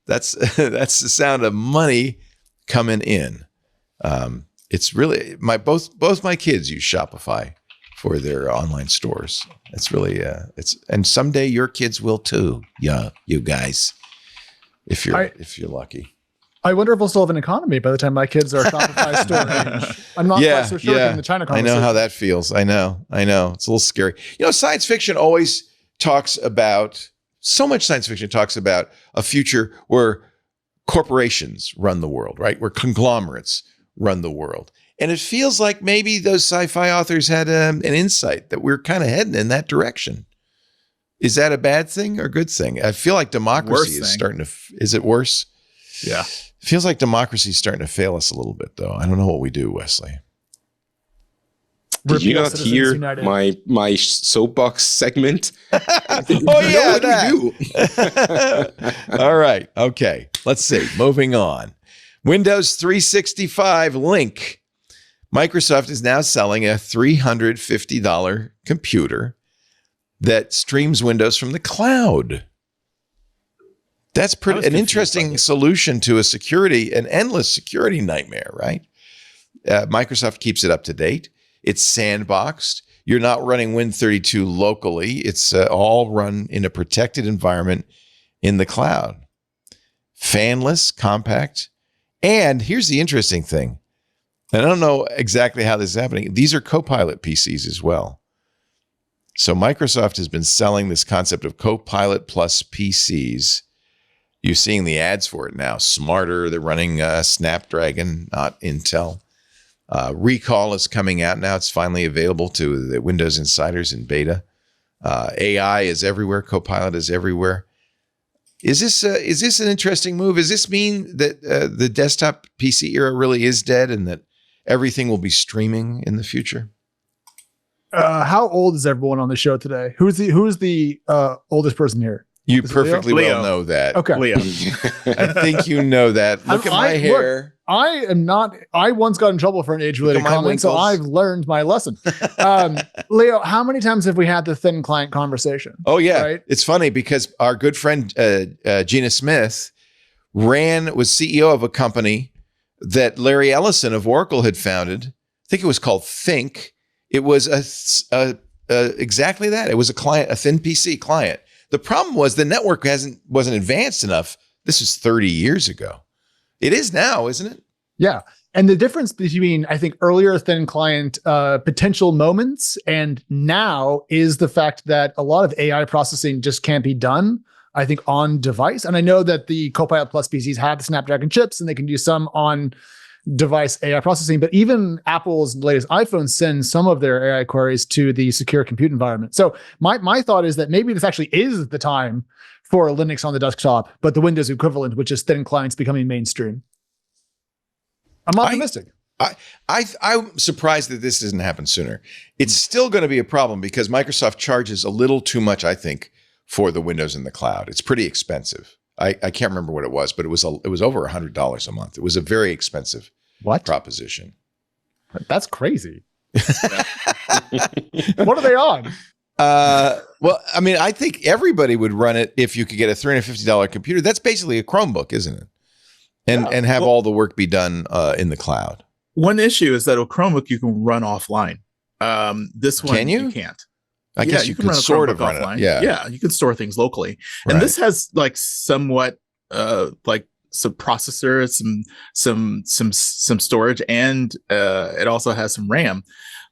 That's the sound of money coming in. It's really both my kids use Shopify for their online stores. It's really and someday your kids will too. Yeah, you guys. If you're lucky. I wonder if we'll still have an economy by the time my kids are Shopify store age. I'm not quite so sure in the China conversation. I know how that feels. I know. It's a little scary. Science fiction always talks about, so much science fiction talks about a future where corporations run the world, right? Where conglomerates run the world. And it feels like maybe those sci-fi authors had an insight that we're kind of heading in that direction. Is that a bad thing or good thing? I feel like democracy is starting to, is it worse? Yeah. It feels like democracy is starting to fail us a little bit, though. I don't know what we do, Wesley. Did you not hear my soapbox segment? All right. Okay. Let's see. Moving on. Windows 365 Link. Microsoft is now selling a $350 computer that streams Windows from the cloud. That's an interesting solution to an endless security nightmare, right? Microsoft keeps it up to date. It's sandboxed. You're not running Win32 locally. It's all run in a protected environment in the cloud. Fanless, compact. And here's the interesting thing. And I don't know exactly how this is happening. These are Copilot PCs as well. So Microsoft has been selling this concept of Copilot plus PCs. You're seeing the ads for it now. Smarter. They're running Snapdragon, not Intel. Recall is coming out now. It's finally available to the Windows insiders in beta. AI is everywhere. Copilot is everywhere. Is this an interesting move? Does this mean that the desktop PC era really is dead and that everything will be streaming in the future? How old is everyone on the show today? Who's the oldest person here? You perfectly well know that. Okay. Leo. I think you know that. Look at my hair. I once got in trouble for an age-related comment, so I've learned my lesson. Leo, how many times have we had the thin client conversation? Oh, yeah. Right? It's funny because our good friend Gina Smith was CEO of a company that Larry Ellison of Oracle had founded. I think it was called Think. It was exactly that. It was a thin PC client. The problem was the network wasn't advanced enough. This was 30 years ago. It is now, isn't it? Yeah. And the difference between, I think, earlier thin client potential moments and now is the fact that a lot of AI processing just can't be done, I think, on device. And I know that the Copilot Plus PCs have the Snapdragon chips and they can do some on device AI processing, but even Apple's latest iPhone sends some of their AI queries to the secure compute environment. So my thought is that maybe this actually is the time for Linux on the desktop, but the Windows equivalent, which is thin clients becoming mainstream. I'm optimistic. I'm surprised that this doesn't happen sooner. It's still going to be a problem because Microsoft charges a little too much, I think, for the Windows in the cloud. It's pretty expensive. I can't remember what it was, but it was over $100 a month. It was a very expensive proposition. That's crazy. What are they on? Well, I mean, I think everybody would run it if you could get a $350 computer. That's basically a Chromebook, isn't it? And have all the work be done in the cloud. One issue is that a Chromebook you can run offline. This one can you can't. I guess you could sort of run offline. it. Yeah, you can store things locally, and this has like somewhat like some processor, some storage, and it also has some RAM,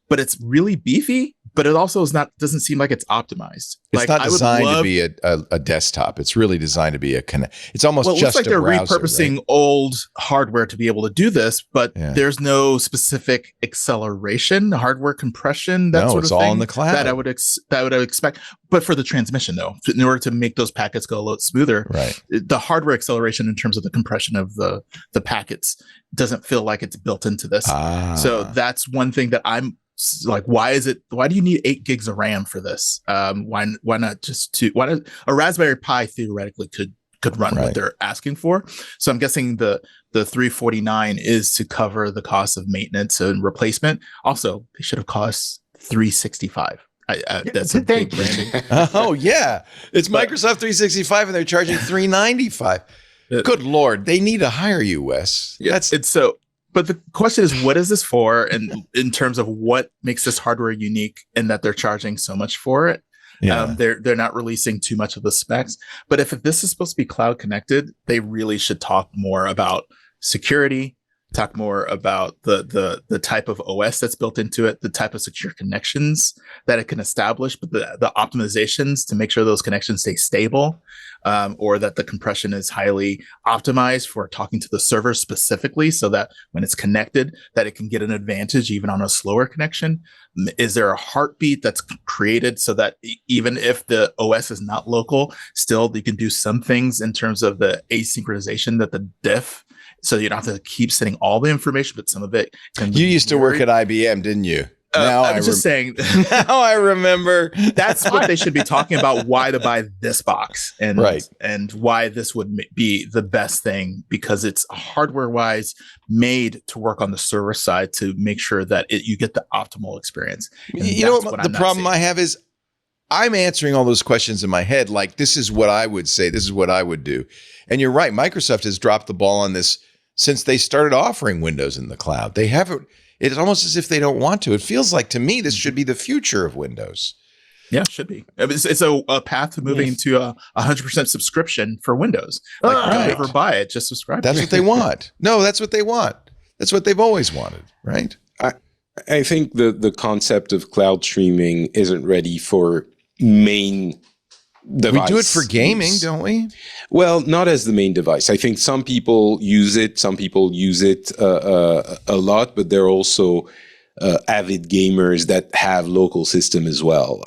but it's really beefy. But it also doesn't seem like it's optimized. It's not designed to be a desktop. It's really designed to be it's almost just it looks like they're browser, repurposing right? old hardware to be able to do this, but there's no specific acceleration, hardware compression, that sort of thing. It's all in the cloud. That I would expect. But for the transmission, though, in order to make those packets go a lot smoother, right? The hardware acceleration in terms of the compression of the packets doesn't feel like it's built into this. So that's one thing that I'm like, why do you need 8 gigs of RAM for this? Why not a Raspberry Pi theoretically could run what they're asking for. So I'm guessing the $349 is to cover the cost of maintenance and replacement. Also, they should have cost $365. That's a big Thank you. branding. Oh yeah, it's Microsoft 365, and they're charging $395. Good Lord, they need to hire you, Wes. Yeah, it's so. But the question is, what is this for? And in terms of what makes this hardware unique, and that they're charging so much for it. Yeah. They're not releasing too much of the specs. But if this is supposed to be cloud connected, they really should talk more about security, talk more about the type of OS that's built into it, the type of secure connections that it can establish, but the optimizations to make sure those connections stay stable, or that the compression is highly optimized for talking to the server specifically, so that when it's connected, that it can get an advantage even on a slower connection. Is there a heartbeat that's created so that even if the OS is not local, still you can do some things in terms of the asynchronization, that the diff, so you don't have to keep sending all the information, but some of it can. You used to work at IBM, didn't you? Now I was just saying. Now I remember. That's what they should be talking about. Why to buy this box, and right, and why this would be the best thing, because it's hardware wise made to work on the server side to make sure that you get the optimal experience. And you know what the problem I have is, I'm answering all those questions in my head like, this is what I would say, this is what I would do. And you're right, Microsoft has dropped the ball on this since they started offering Windows in the cloud. They haven't. It's almost as if they don't want to. It feels like, to me, this should be the future of Windows. Yeah, it should be. It's a path to moving to a 100% subscription for Windows. Like, don't ever buy it, just subscribe. That's what they want. No, that's what they want. That's what they've always wanted, right? I think the concept of cloud streaming isn't ready for main device. We do it for gaming, don't we? Well, not as the main device. I think some people use it. Some people use it a lot, but they're also avid gamers that have local system as well.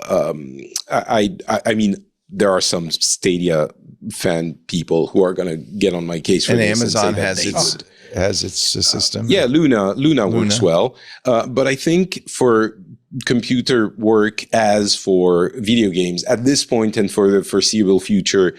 I mean, there are some Stadia fan people who are going to get on my case for and this. Amazon and has its system. Yeah, Luna works well. But I think for computer work, as for video games at this point and for the foreseeable future,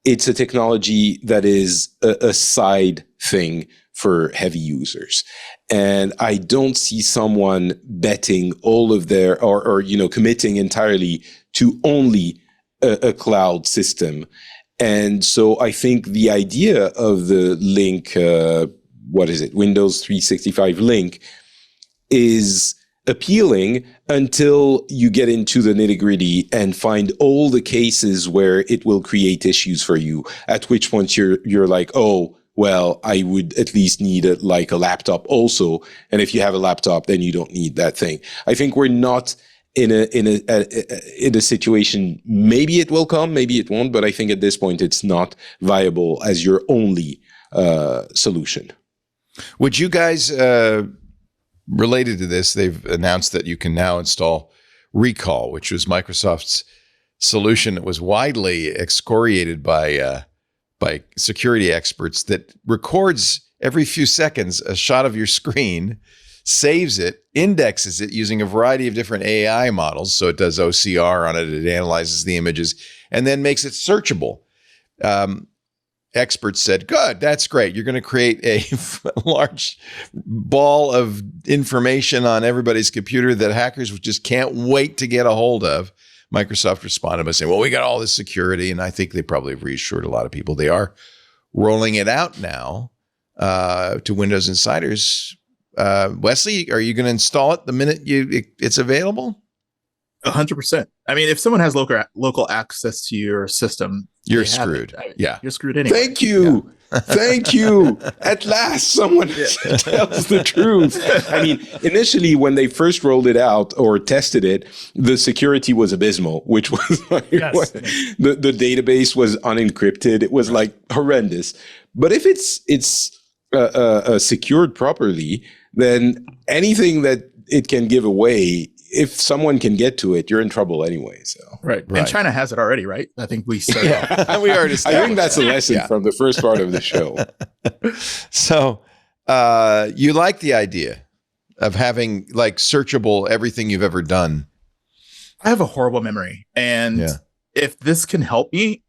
it's a technology that is a side thing for heavy users. And I don't see someone betting all of their, or committing entirely to only a cloud system. And so I think the idea of the link, Windows 365 link, is appealing until you get into the nitty-gritty and find all the cases where it will create issues for you, at which point you're like, oh, well, I would at least need a laptop also. And if you have a laptop, then you don't need that thing. I think we're not in a situation. Maybe it will come, maybe it won't, but I think at this point it's not viable as your only solution. Would you guys, related to this, they've announced that you can now install Recall, which was Microsoft's solution that was widely excoriated by security experts, that records every few seconds a shot of your screen, saves it, indexes it using a variety of different AI models. So it does OCR on it, it analyzes the images, and then makes it searchable. Experts said, good, that's great. You're going to create a large ball of information on everybody's computer that hackers just can't wait to get a hold of. Microsoft responded by saying, well, we got all this security. And I think they probably have reassured a lot of people. They are rolling it out now to Windows insiders. Wesley, are you going to install it the minute it's available? 100%. I mean, if someone has local access to your system, you're screwed. Yeah. You're screwed anyway. Thank you. Yeah. Thank you. At last, someone tells the truth. I mean, initially, when they first rolled it out or tested it, the security was abysmal, which was the database was unencrypted. It was horrendous. But if it's secured properly, then anything that it can give away, if someone can get to it, you're in trouble anyway. So right. And China has it already, right? I think we said we already. I think that's a lesson from the first part of the show. So you like the idea of having searchable everything you've ever done? I have a horrible memory, and if this can help me,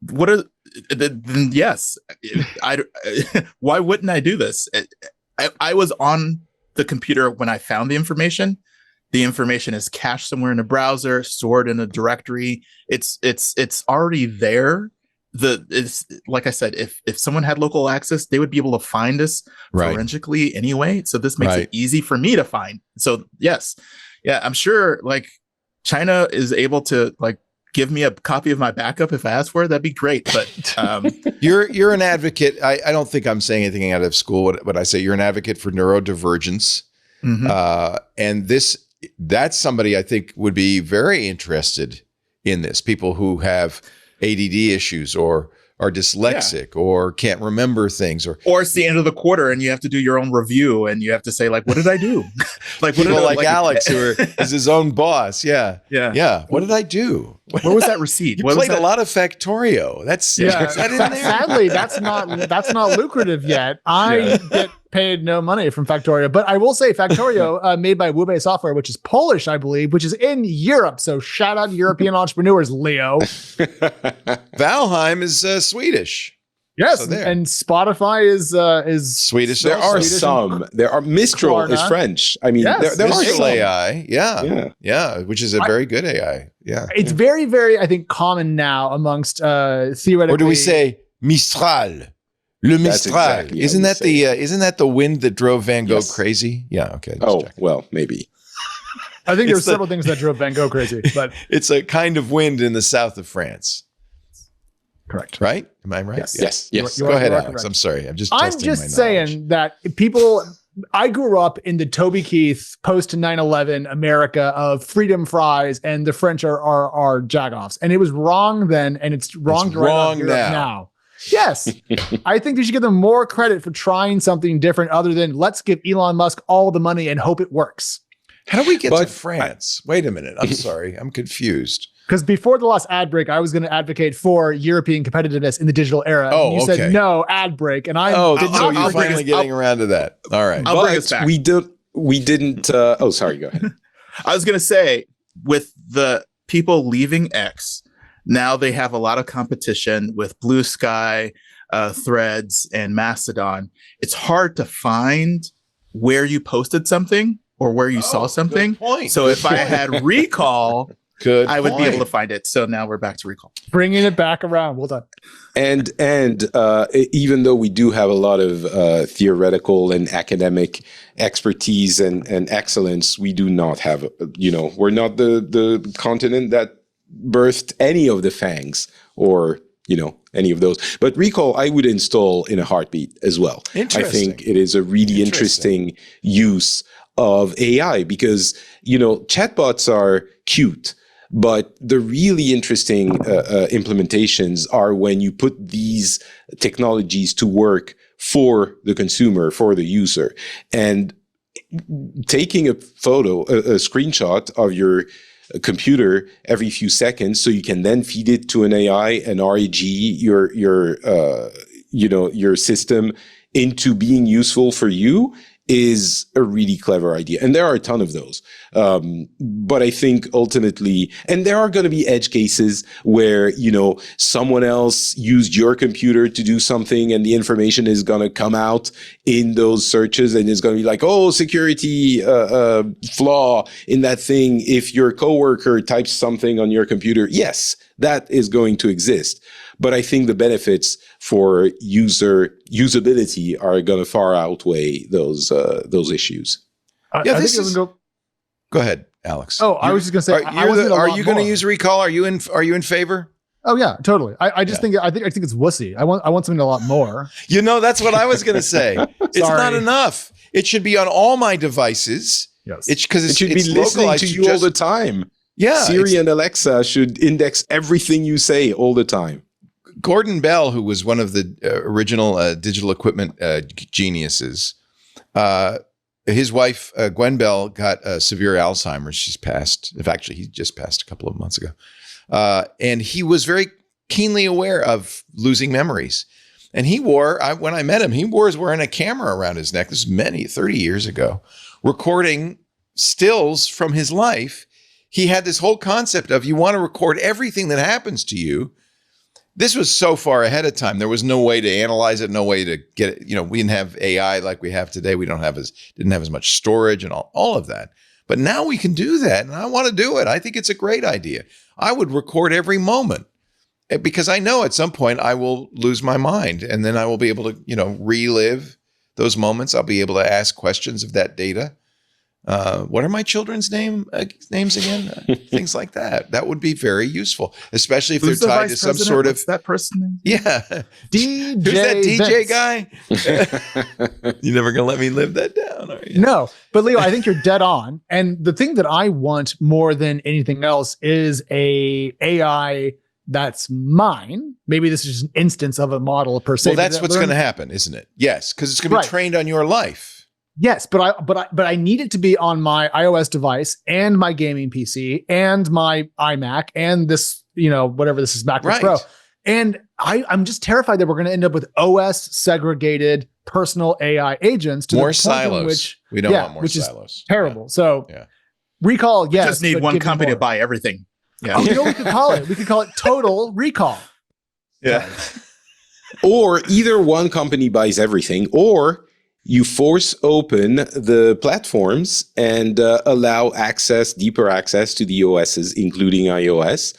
then yes. Why wouldn't I do this? I was on the computer when I found the information. The information is cached somewhere in a browser, stored in a directory. It's already there. It's like I said, if someone had local access, they would be able to find us forensically anyway. So this makes it easy for me to find. So yes, yeah, I'm sure like China is able to like give me a copy of my backup if I ask for it. That'd be great. But you're an advocate. I don't think I'm saying anything out of school. What I say, you're an advocate for neurodivergence, and that's somebody I think would be very interested in this. People who have ADD issues or are dyslexic or can't remember things, or it's the end of the quarter and you have to do your own review and you have to say like, what did I do? Like people like Alex who is his own boss. Yeah. What did I do? Where was that receipt? You played a lot of Factorio. That's is that in there? Sadly, that's not lucrative yet. I get paid no money from Factorio, but I will say Factorio, made by Wube Software, which is Polish, I believe, which is in Europe. So shout out to European entrepreneurs, Leo. Valheim is Swedish. Yes, so and Spotify is Swedish. There are some. There are Mistral Klarna. is French. I mean, there are Mistral some. AI. Yeah, which is a very good AI. Yeah, it's very, very, I think, common now amongst theoretically. Or do we say Mistral? Le Mistral. Exactly isn't that the wind that drove Van Gogh crazy? Yeah. Okay. Well, maybe. I think there's several things that drove Van Gogh crazy, but it's a kind of wind in the south of France. Correct. Right? Am I right? Yes. Go ahead, Alex. Correct. I'm sorry. I'm just saying that people. I grew up in the Toby Keith post 9/11 America of freedom fries and the French are jagoffs, and it was wrong then, and it's wrong now. Yes, I think they should give them more credit for trying something different other than let's give Elon Musk all the money and hope it works. How do we get to France? Wait a minute. I'm sorry. I'm confused. Because before the last ad break, I was going to advocate for European competitiveness in the digial era. Oh, you said no ad break, and I did not. So you're finally getting around to that. All right. I'll bring us back. We didn't. Sorry. Go ahead. I was going to say, with the people leaving X, now they have a lot of competition with Blue Sky, Threads, and Mastodon. It's hard to find where you posted something or where you saw something. So if I had Recall, I would be able to find it. So now we're back to Recall. Bringing it back around. Well done. And even though we do have a lot of theoretical and academic expertise and excellence, we do not have, we're not the continent that birthed any of the FANGs or, any of those. But Recall, I would install in a heartbeat as well. I think it is a really interesting use of AI because, chatbots are cute. But the really interesting implementations are when you put these technologies to work for the consumer, for the user. And taking a photo, a screenshot of your computer every few seconds so you can then feed it to an AI and RAG your system into being useful for you is a really clever idea. And there are a ton of those. But I think ultimately, and there are going to be edge cases where, someone else used your computer to do something and the information is going to come out in those searches and it's going to be like, security flaw in that thing. If your coworker types something on your computer, yes, that is going to exist. But I think the benefits for usability are going to far outweigh those issues. Go ahead, Alex. I was just going to say, are you going to use Recall? Are you in favor? Oh yeah, totally. I just think it's wussy. I want something a lot more. That's what I was going to say. It's not enough. It should be on all my devices. Yes, it should be listening to you all the time. Yeah, Siri and Alexa should index everything you say all the time. Gordon Bell, who was one of the original digital equipment geniuses, his wife, Gwen Bell, got severe Alzheimer's. She's passed. In fact, he just passed a couple of months ago. And he was very keenly aware of losing memories. And when I met him, he was wearing a camera around his neck. This is 30 years ago, recording stills from his life. He had this whole concept of you want to record everything that happens to you. This was so far ahead of time. There was no way to analyze it, no way to get it. We didn't have AI like we have today. We didn't have as much storage and all of that. But now we can do that, and I want to do it. I think it's a great idea. I would record every moment because I know at some point I will lose my mind, and then I will be able to, relive those moments. I'll be able to ask questions of that data. What are my children's names again? Things like that. That would be very useful, especially if they're tied to some sort of that person. Yeah, DJ. Who's that DJ Vince guy? You're never gonna let me live that down, are you? No, but Leo, I think you're dead on. And the thing that I want more than anything else is a AI that's mine. Maybe this is just an instance of a model per se. Well, that's what's going to happen, isn't it? Yes, because it's going to be trained on your life. Yes, but I need it to be on my iOS device and my gaming PC and my iMac and this, whatever this is, MacBook Pro. And I'm just terrified that we're going to end up with OS segregated personal AI agents to more the point silos. In which, we don't want more which silos. Is terrible. So recall, yes. We just need one company to buy everything. Yeah. Oh, you know what we could call it? We could call it total recall. Yeah. Or either one company buys everything, or you force open the platforms and allow deeper access to the OSs, including iOS,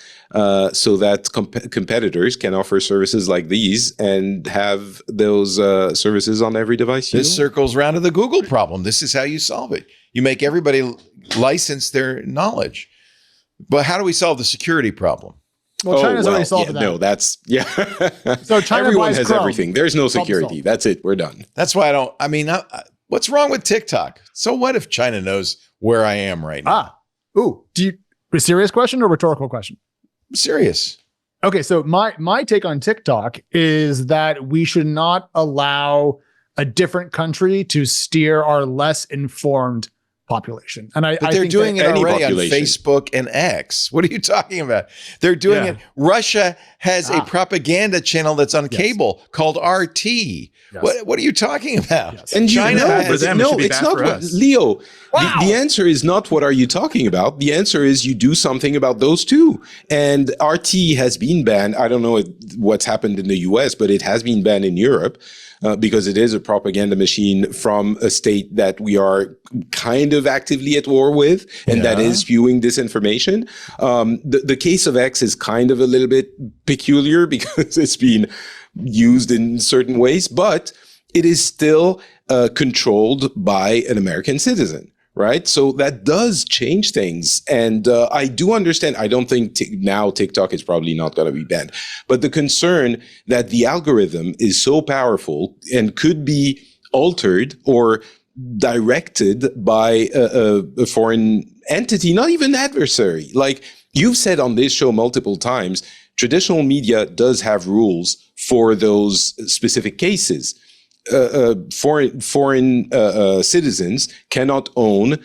so that competitors can offer services like these and have those services on every device. This circles around to the Google problem. This is how you solve it. You make everybody license their knowledge. But how do we solve the security problem? Well, China's already solved that. No, So China everyone has Chrome. everything. There's no security. That's it. We're done. That's why what's wrong with TikTok? So what if China knows where I am right now? A serious question or rhetorical question? I'm serious. Okay, so my take on TikTok is that we should not allow a different country to steer our less informed population. And I they're think doing it already on population. Facebook and X. What are you talking about? They're doing it. Russia has a propaganda channel that's on cable called RT. Yes. What are you talking about? Yes. And China for them, it's not what, Leo. Wow. The answer is not what are you talking about. The answer is you do something about those two. And RT has been banned. I don't know what's happened in the US, but it has been banned in Europe. Because it is a propaganda machine from a state that we are kind of actively at war with, and that is spewing disinformation. The case of X is kind of a little bit peculiar because it's been used in certain ways, but it is still controlled by an American citizen. Right. So that does change things. And I do understand. I don't think now TikTok is probably not going to be banned. But the concern that the algorithm is so powerful and could be altered or directed by a foreign entity, not even adversary. Like you've said on this show multiple times, traditional media does have rules for those specific cases. Foreign citizens cannot own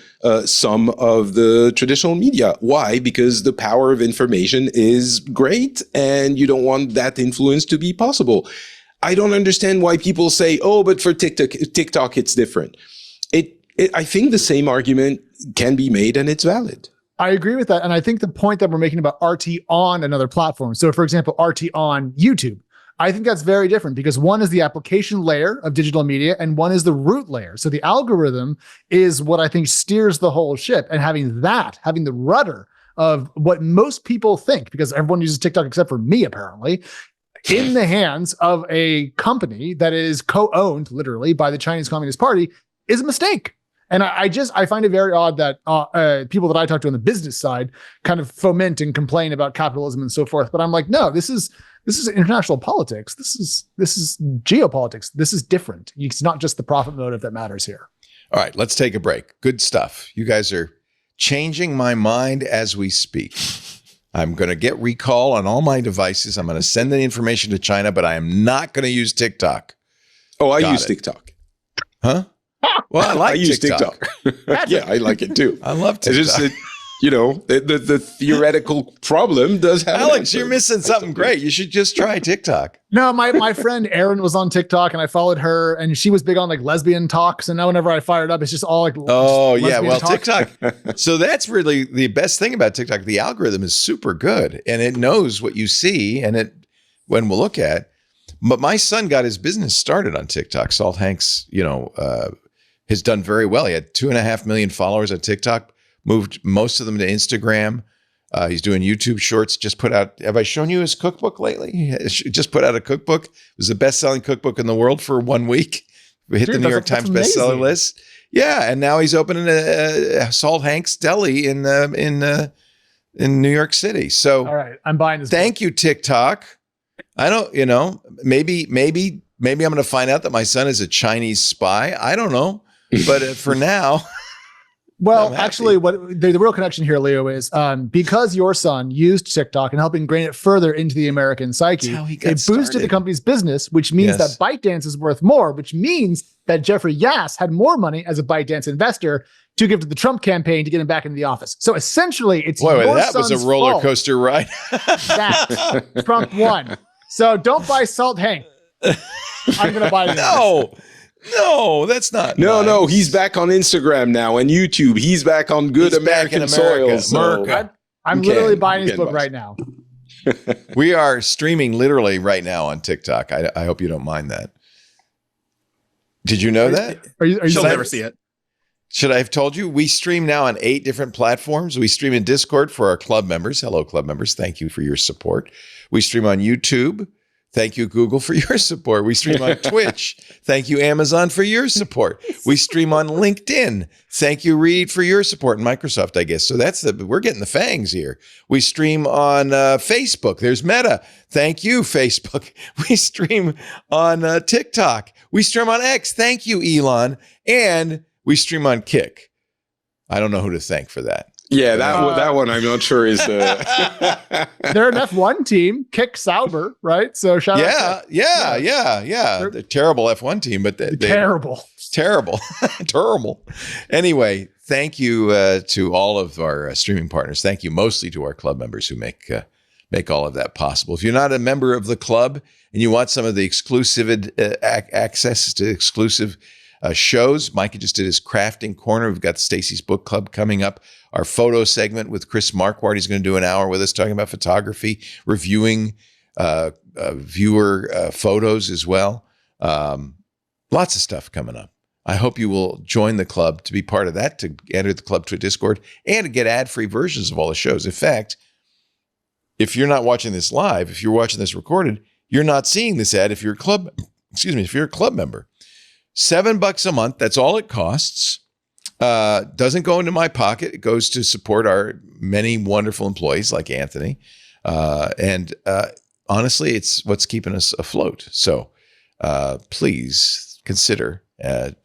some of the traditional media. Why? Because the power of information is great and you don't want that influence to be possible. I don't understand why people say, oh, but for TikTok it's different. I think the same argument can be made and it's valid. I agree with that. And I think the point that we're making about RT on another platform. So for example, RT on YouTube. I think that's very different because one is the application layer of digital media and one is the root layer. So the algorithm is what I think steers the whole ship, and having the rudder of what most people think, because everyone uses TikTok except for me, apparently, in the hands of a company that is co-owned literally by the Chinese Communist Party is a mistake. And I find it very odd that people that I talk to on the business side kind of foment and complain about capitalism and so forth. But I'm like, no, this is international politics. This is geopolitics. This is different. It's not just the profit motive that matters here. All right, let's take a break. Good stuff. You guys are changing my mind as we speak. I'm going to get recall on all my devices. I'm going to send the information to China, but I am not going to use TikTok. Oh, I use TikTok. Huh? Well, I like TikTok. Yeah, I like it too. I love TikTok. It's just, the theoretical problem does have. Alex, you're missing something great. You should just try TikTok. No, my friend Erin was on TikTok and I followed her and she was big on like lesbian talks. And now whenever I fire it up, it's just all like, TikTok. So that's really the best thing about TikTok. The algorithm is super good and it knows what you see and when we'll look at. But my son got his business started on TikTok. Salt Hanks, has done very well. He had 2.5 million followers on TikTok. moved most of them to Instagram. He's doing YouTube shorts. Just put out, have I shown you his cookbook lately? He just put out a cookbook. It was the best-selling cookbook in the world for 1 week. We hit the New York Times bestseller list. Yeah, and now he's opening a Salt Hank's Deli in New York City. So, all right, I'm buying this. Thank you, TikTok. I don't, maybe I'm going to find out that my son is a Chinese spy. I don't know, but for now. Well, actually, what the real connection here, Leo, is because your son used TikTok and helped ingrain it further into the American psyche, it boosted the company's business, which means that ByteDance is worth more, which means that Jeffrey Yass had more money as a ByteDance investor to give to the Trump campaign to get him back into the office. So essentially, it's your that son's was a roller coaster ride. That Trump won. So don't buy Salt Hank. I'm going to buy it. No, that's not. No, he's back on Instagram now and YouTube. He's back on good American soil. So I'm literally buying his book right now. We are streaming literally right now on TikTok. I hope you don't mind that. Did you know that? You'll never see it. Should I have told you? We stream now on 8 different platforms. We stream in Discord for our club members. Hello, club members. Thank you for your support. We stream on YouTube. Thank you, Google, for your support. We stream on Twitch. Thank you, Amazon, for your support. We stream on LinkedIn. Thank you, Reed, for your support, and Microsoft, I guess. So we're getting the fangs here. We stream on Facebook. There's Meta. Thank you, Facebook. We stream on TikTok. We stream on X. Thank you, Elon. And we stream on Kick. I don't know who to thank for that. Yeah, that one I'm not sure is. They're an F1 team, Kick Sauber, right? So shout out. Yeah. They're a terrible F1 team, but they're terrible. Terrible. Anyway, thank you to all of our streaming partners. Thank you mostly to our club members who make all of that possible. If you're not a member of the club and you want some of the exclusive access to exclusive shows, Micah just did his crafting corner. We've got Stacy's book club coming up. Our photo segment with Chris Marquardt. He's going to do an hour with us talking about photography, reviewing viewer photos as well. Lots of stuff coming up. I hope you will join the club to be part of that, to enter the Club Twit Discord, and to get ad-free versions of all the shows. In fact, if you're not watching this live, if you're watching this recorded, you're not seeing this ad if you're a club member. $7 a month, that's all it costs. Doesn't go into my pocket. It goes to support our many wonderful employees like Anthony. And honestly, it's what's keeping us afloat. So please consider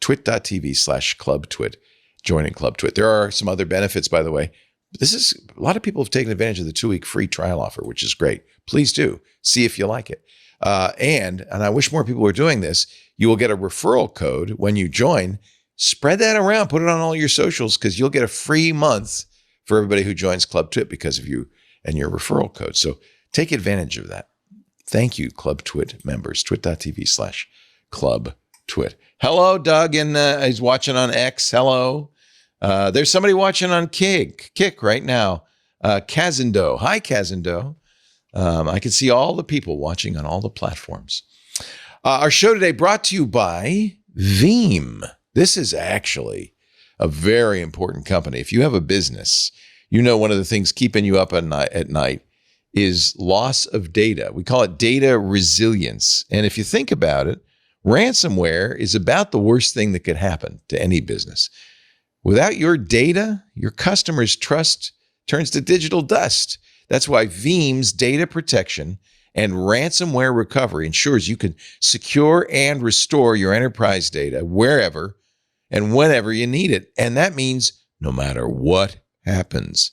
twit.tv/clubtwit, joining Club Twit. There are some other benefits, by the way. A lot of people have taken advantage of the 2-week free trial offer, which is great. Please do. See if you like it. And I wish more people were doing this. You will get a referral code when you join. Spread that around. Put it on all your socials because you'll get a free month for everybody who joins Club Twit because of you and your referral code. So take advantage of that. Thank you, Club Twit members. Twit.tv/clubtwit. Hello, Doug, and he's watching on X. Hello. There's somebody watching on Kick right now. Kazindo. Hi, Kazindo. I can see all the people watching on all the platforms. Our show today brought to you by Veeam. This is actually a very important company. If you have a business, you know one of the things keeping you up at night is loss of data. We call it data resilience. And if you think about it, ransomware is about the worst thing that could happen to any business. Without your data, your customers' trust turns to digital dust. That's why Veeam's data protection and ransomware recovery ensures you can secure and restore your enterprise data wherever and whenever you need it. And that means no matter what happens.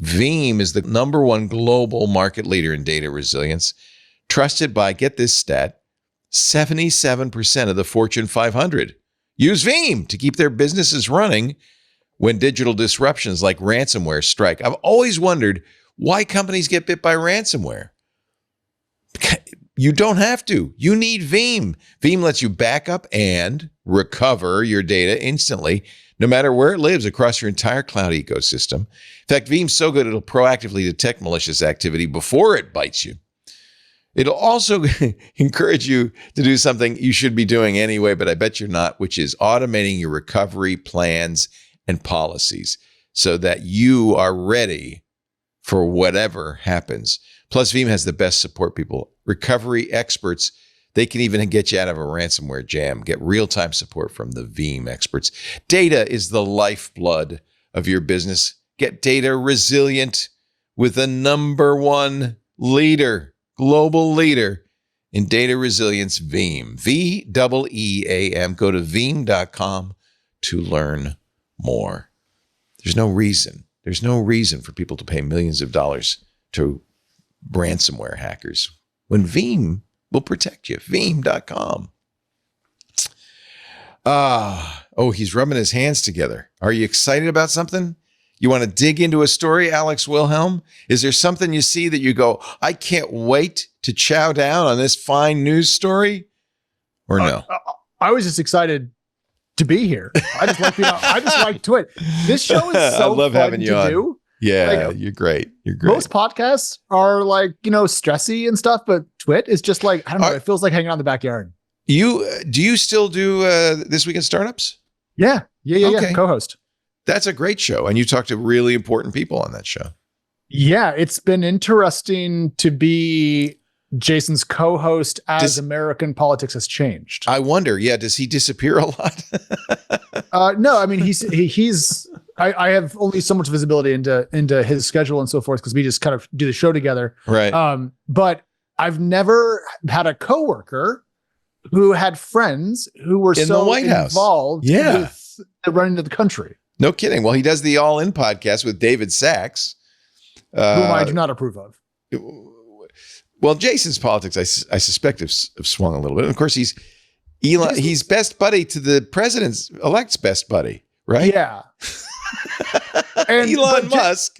Veeam is the #1 global market leader in data resilience, trusted by, get this stat, 77% of the Fortune 500. Use Veeam to keep their businesses running when digital disruptions like ransomware strike. I've always wondered why companies get bit by ransomware. You don't have to. You need Veeam. Veeam lets you back up and recover your data instantly, no matter where it lives across your entire cloud ecosystem. In fact, Veeam's so good it'll proactively detect malicious activity before it bites you. It'll also encourage you to do something you should be doing anyway, but I bet you're not, which is automating your recovery plans and policies. so that you are ready for whatever happens. Plus, Veeam has the best support people, recovery experts. They can even get you out of a ransomware jam. Get real-time support from the Veeam experts. Data is the lifeblood of your business. Get data resilient with the #1 leader, global leader in data resilience, Veeam. Veeam. Go to veeam.com to learn more. There's no reason for people to pay millions of dollars to ransomware hackers when Veeam will protect you. Veeam.com. He's rubbing his hands together. Are you excited about something? You want to dig into a story, Alex Wilhelm? Is there something you see that you go, I can't wait to chow down on this fine news story? Or no? I was just excited to be here. I just like Twit. This show is so I love fun having you to on. do. Yeah, you're great. You're great. Most podcasts are like, stressy and stuff, but Twit is just like, I don't know, it feels like hanging out in the backyard. Do you still do This Week in Startups? Yeah. Okay. Co-host. That's a great show. And you talk to really important people on that show. Yeah, it's been interesting to be Jason's co-host as American politics has changed. I wonder, does he disappear a lot? No, I mean, he's I have only so much visibility into his schedule and so forth because we just kind of do the show together. Right. But I've never had a coworker who had friends who were in so the White House involved with the running of the country. No kidding. Well, he does the All In podcast with David Sachs, whom I do not approve of. Well, Jason's politics, I suspect, have swung a little bit. And of course, he's best buddy to the president's-elect's best buddy, right? Yeah. And Elon Musk.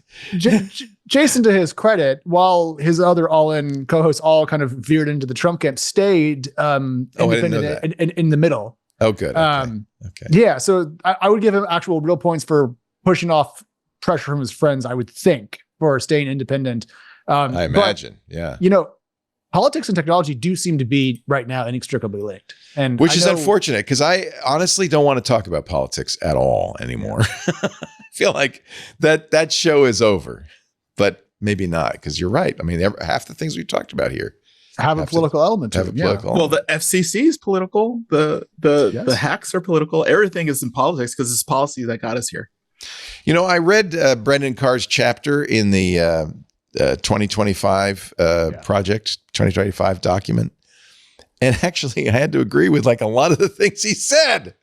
Jason, to his credit, while his other all-in co-hosts all kind of veered into the Trump camp, stayed independent in the middle. Oh, good. Okay. Yeah, so I would give him actual real points for pushing off pressure from his friends, I would think, for staying independent. I imagine, yeah. Politics and technology do seem to be right now inextricably linked. Which is unfortunate because I honestly don't want to talk about politics at all anymore. I feel like that show is over, but maybe not because you're right. I mean, half the things we talked about here have a political element to them. Well, the FCC is political. The hacks are political. Everything is in politics because it's policy that got us here. I read Brendan Carr's chapter in the 2025 project, 2025 document. And actually, I had to agree with like a lot of the things he said,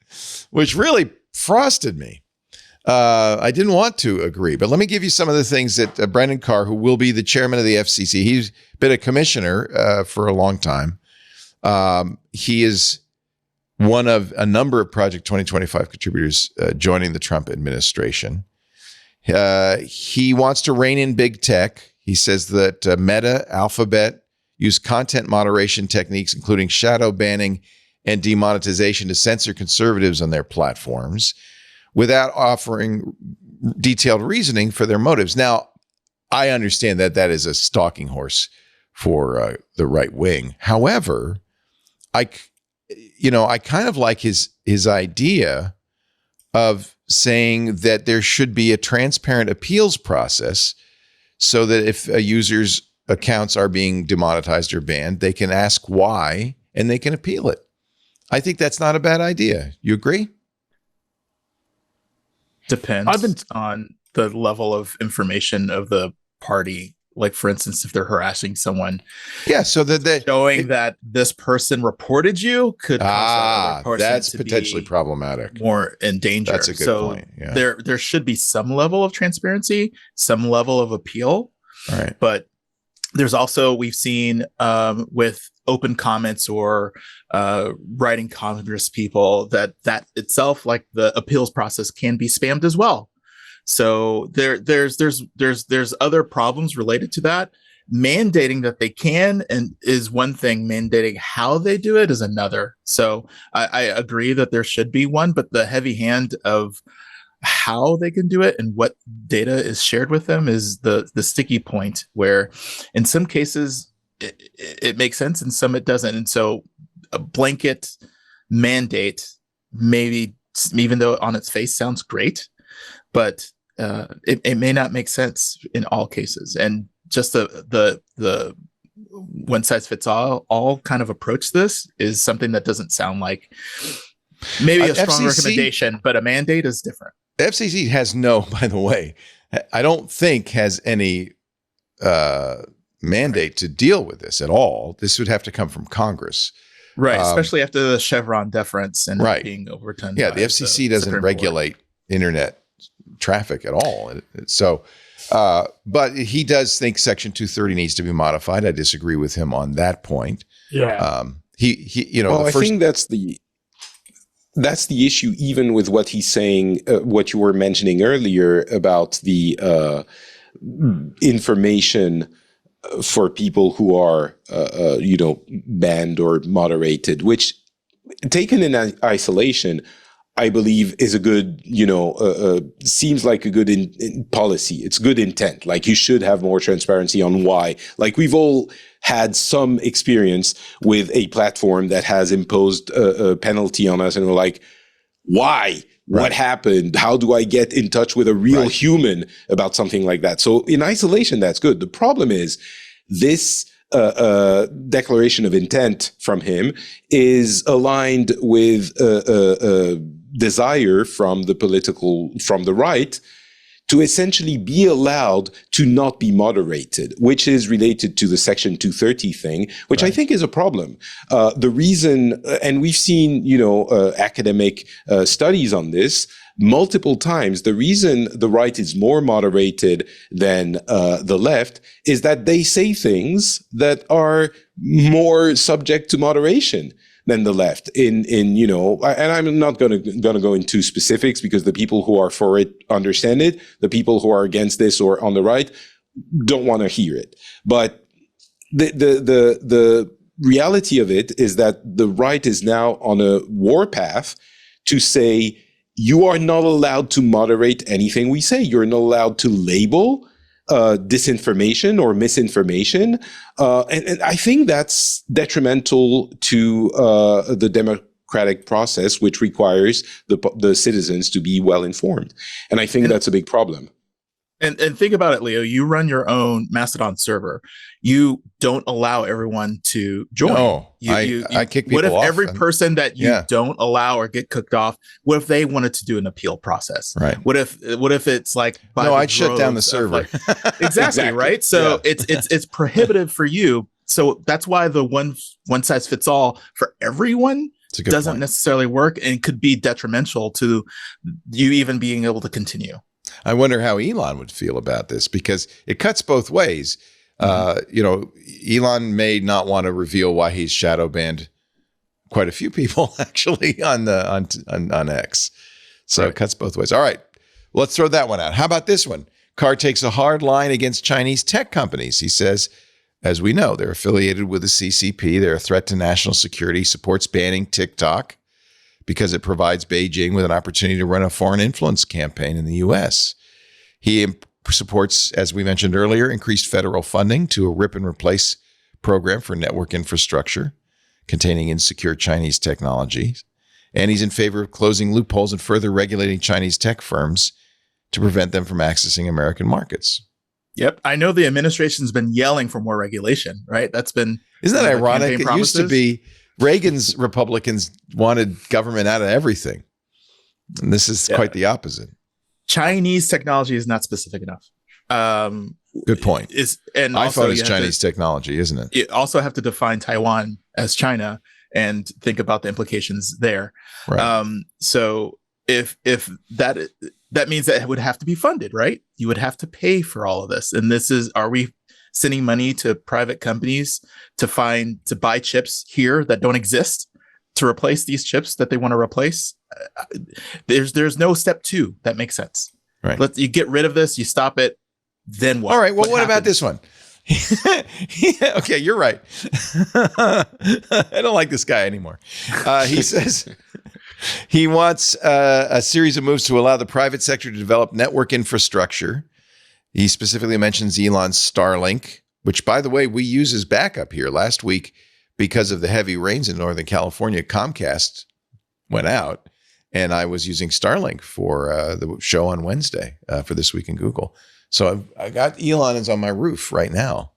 which really frosted me. I didn't want to agree, but let me give you some of the things that Brendan Carr, who will be the chairman of the FCC, he's been a commissioner for a long time. He is one of a number of Project 2025 contributors joining the Trump administration. He wants to rein in big tech. He says that Meta, Alphabet use content moderation techniques, including shadow banning and demonetization to censor conservatives on their platforms without offering detailed reasoning for their motives. Now, I understand that that is a stalking horse for the right wing. However, I kind of like his idea of saying that there should be a transparent appeals process so that if a user's accounts are being demonetized or banned, they can ask why and they can appeal it. I think that's not a bad idea. You agree? Depends on the level of information of the party. Like, for instance, if they're harassing someone, so that showing that this person reported you could cause that other person that's to potentially be problematic, more in danger. That's a good point. Yeah. There should be some level of transparency, some level of appeal. All right, but there's also, we've seen with open comments or writing Congress people that itself, like the appeals process, can be spammed as well. So there's other problems related to that. Mandating that they can and is one thing. Mandating how they do it is another. So I agree that there should be one, but the heavy hand of how they can do it and what data is shared with them is the sticky point, where in some cases it makes sense and some it doesn't. And so a blanket mandate, maybe, even though on its face sounds great, but it may not make sense in all cases. And just the one size fits all kind of approach this is something that doesn't sound like maybe a strong recommendation, but a mandate is different. The FCC has by the way, I don't think has any mandate to deal with this at all. This would have to come from Congress. Right, especially after the Chevron deference and being overturned. Yeah, the FCC doesn't regulate internet traffic at all. So, but he does think Section 230 needs to be modified. I disagree with him on that point. Yeah. I think that's the issue, even with what he's saying, what you were mentioning earlier about the information for people who are, banned or moderated, which taken in isolation, I believe is a good, seems like a good in policy. It's good intent. Like you should have more transparency on why. Like we've all had some experience with a platform that has imposed a penalty on us and we're like, why? Right. What happened? How do I get in touch with a real human about something like that? So in isolation, that's good. The problem is this declaration of intent from him is aligned with a desire from the right to essentially be allowed to not be moderated, which is related to the Section 230 thing, which I think is a problem. The reason, and we've seen, academic studies on this multiple times, the reason the right is more moderated than the left is that they say things that are more subject to moderation than the left and I'm not going to go into specifics because the people who are for it understand it. The people who are against this or on the right don't want to hear it. But the reality of it is that the right is now on a warpath to say, you are not allowed to moderate anything we say. You're not allowed to label disinformation or misinformation. And I think that's detrimental to the democratic process, which requires the citizens to be well informed. And I think that's a big problem. And think about it, Leo. You run your own Mastodon server. You don't allow everyone to join. No, I kick people off. What if every person that you don't allow or get cooked off? What if they wanted to do an appeal process? Right. What if it's like I'd shut down the server. Exactly. Right. So it's prohibitive for you. So that's why the one size fits all for everyone doesn't necessarily work and could be detrimental to you even being able to continue. I wonder how Elon would feel about this because it cuts both ways. Elon may not want to reveal why he's shadow banned quite a few people actually on X. So It cuts both ways. All right, let's throw that one out. How about this one? Carr takes a hard line against Chinese tech companies. He says, as we know, they're affiliated with the CCP. They're a threat to national security, supports banning TikTok because it provides Beijing with an opportunity to run a foreign influence campaign in the U.S. He supports, as we mentioned earlier, increased federal funding to a rip and replace program for network infrastructure containing insecure Chinese technologies. And he's in favor of closing loopholes and further regulating Chinese tech firms to prevent them from accessing American markets. Yep. I know the administration's been yelling for more regulation, right? That's been... Isn't that ironic? It used to be Reagan's Republicans wanted government out of everything. And this is quite the opposite. Chinese technology is not specific enough. Good point. And iPhone is Chinese technology, isn't it? You also have to define Taiwan as China and think about the implications there. Right. So if that means that it would have to be funded, right? You would have to pay for all of this. And are we sending money to private companies to buy chips here that don't exist to replace these chips that they want to replace? There's no step two that makes sense. Right. You get rid of this, you stop it, then what? All right. Well, what about this one? Okay, you're right. I don't like this guy anymore. He says he wants a series of moves to allow the private sector to develop network infrastructure. He specifically mentions Elon's Starlink, which, by the way, we use as backup here. Last week, because of the heavy rains in Northern California, Comcast went out, and I was using Starlink for the show on Wednesday for This Week in Google. So I got Elon is on my roof right now,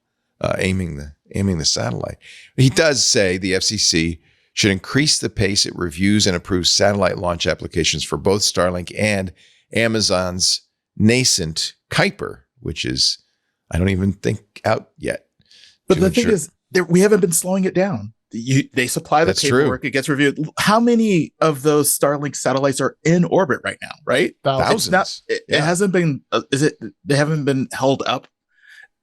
aiming the satellite. He does say the FCC should increase the pace it reviews and approves satellite launch applications for both Starlink and Amazon's nascent Kuiper, which is, I don't even think out yet. But the thing is, we haven't been slowing it down. They supply the paperwork, it gets reviewed. How many of those Starlink satellites are in orbit right now, right? Thousands. It hasn't been, they haven't been held up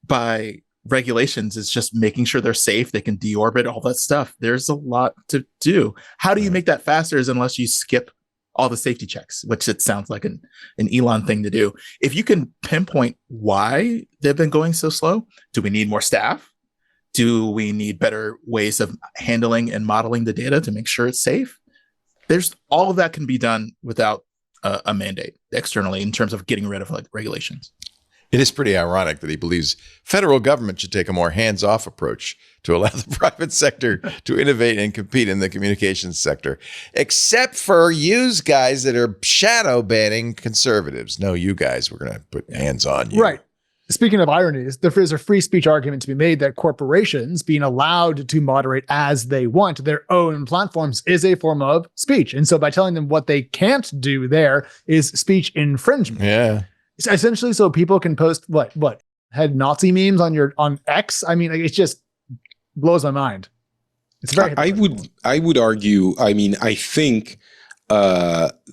by regulations. It's just making sure they're safe, they can deorbit, all that stuff. There's a lot to do. How do you make that faster is unless you skip all the safety checks, which it sounds like an Elon thing to do. If you can pinpoint why they've been going so slow, do we need more staff? Do we need better ways of handling and modeling the data to make sure it's safe? There's all of that can be done without a mandate externally in terms of getting rid of regulations. It is pretty ironic that he believes federal government should take a more hands-off approach to allow the private sector to innovate and compete in the communications sector, except for you guys that are shadow banning conservatives. No, you guys, we're going to put hands on you. Right. Speaking of ironies, there's a free speech argument to be made that corporations being allowed to moderate as they want their own platforms is a form of speech. And so by telling them what they can't do there is speech infringement. Yeah. Essentially, so people can post what had Nazi memes on X. I mean, it just blows my mind. It's very. I would argue. I mean, I think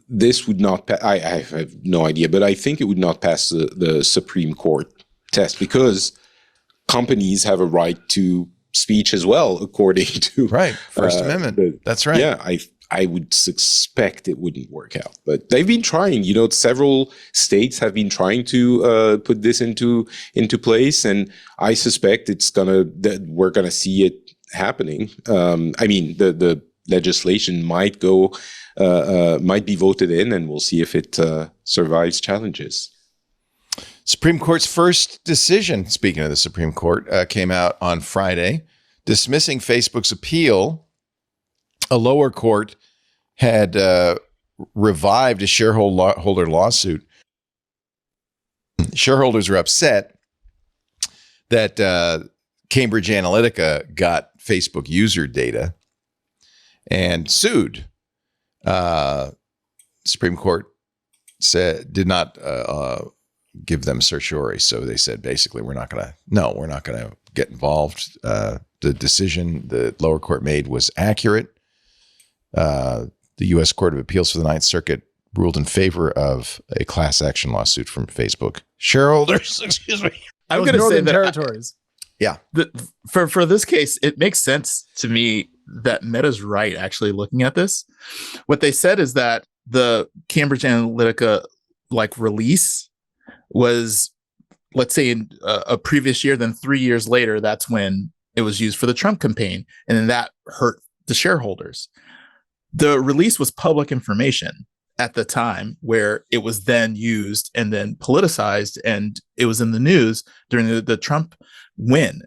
this would not. I have no idea, but I think it would not pass the Supreme Court test because companies have a right to speech as well, according to First Amendment. That's right. Yeah, I would suspect it wouldn't work out, but they've been trying. Several states have been trying to put this into place, and I suspect we're gonna see it happening. I mean, the legislation might be voted in, and we'll see if it survives challenges. Supreme Court's first decision, speaking of the Supreme Court, came out on Friday, dismissing Facebook's appeal. A lower court had revived a shareholder lawsuit. Shareholders are upset that Cambridge Analytica got Facebook user data and sued. Supreme Court did not give them certiorari, so they said basically we're not going to get involved. The decision the lower court made was accurate. The U.S. Court of Appeals for the Ninth Circuit ruled in favor of a class action lawsuit from Facebook shareholders. Excuse me. I'm going to say that territories. For this case, it makes sense to me that Meta's right. Actually, looking at this, what they said is that the Cambridge Analytica release was, let's say, in a previous year. Then 3 years later, that's when it was used for the Trump campaign, and then that hurt the shareholders. The release was public information at the time, where it was then used and then politicized, and it was in the news during the Trump win.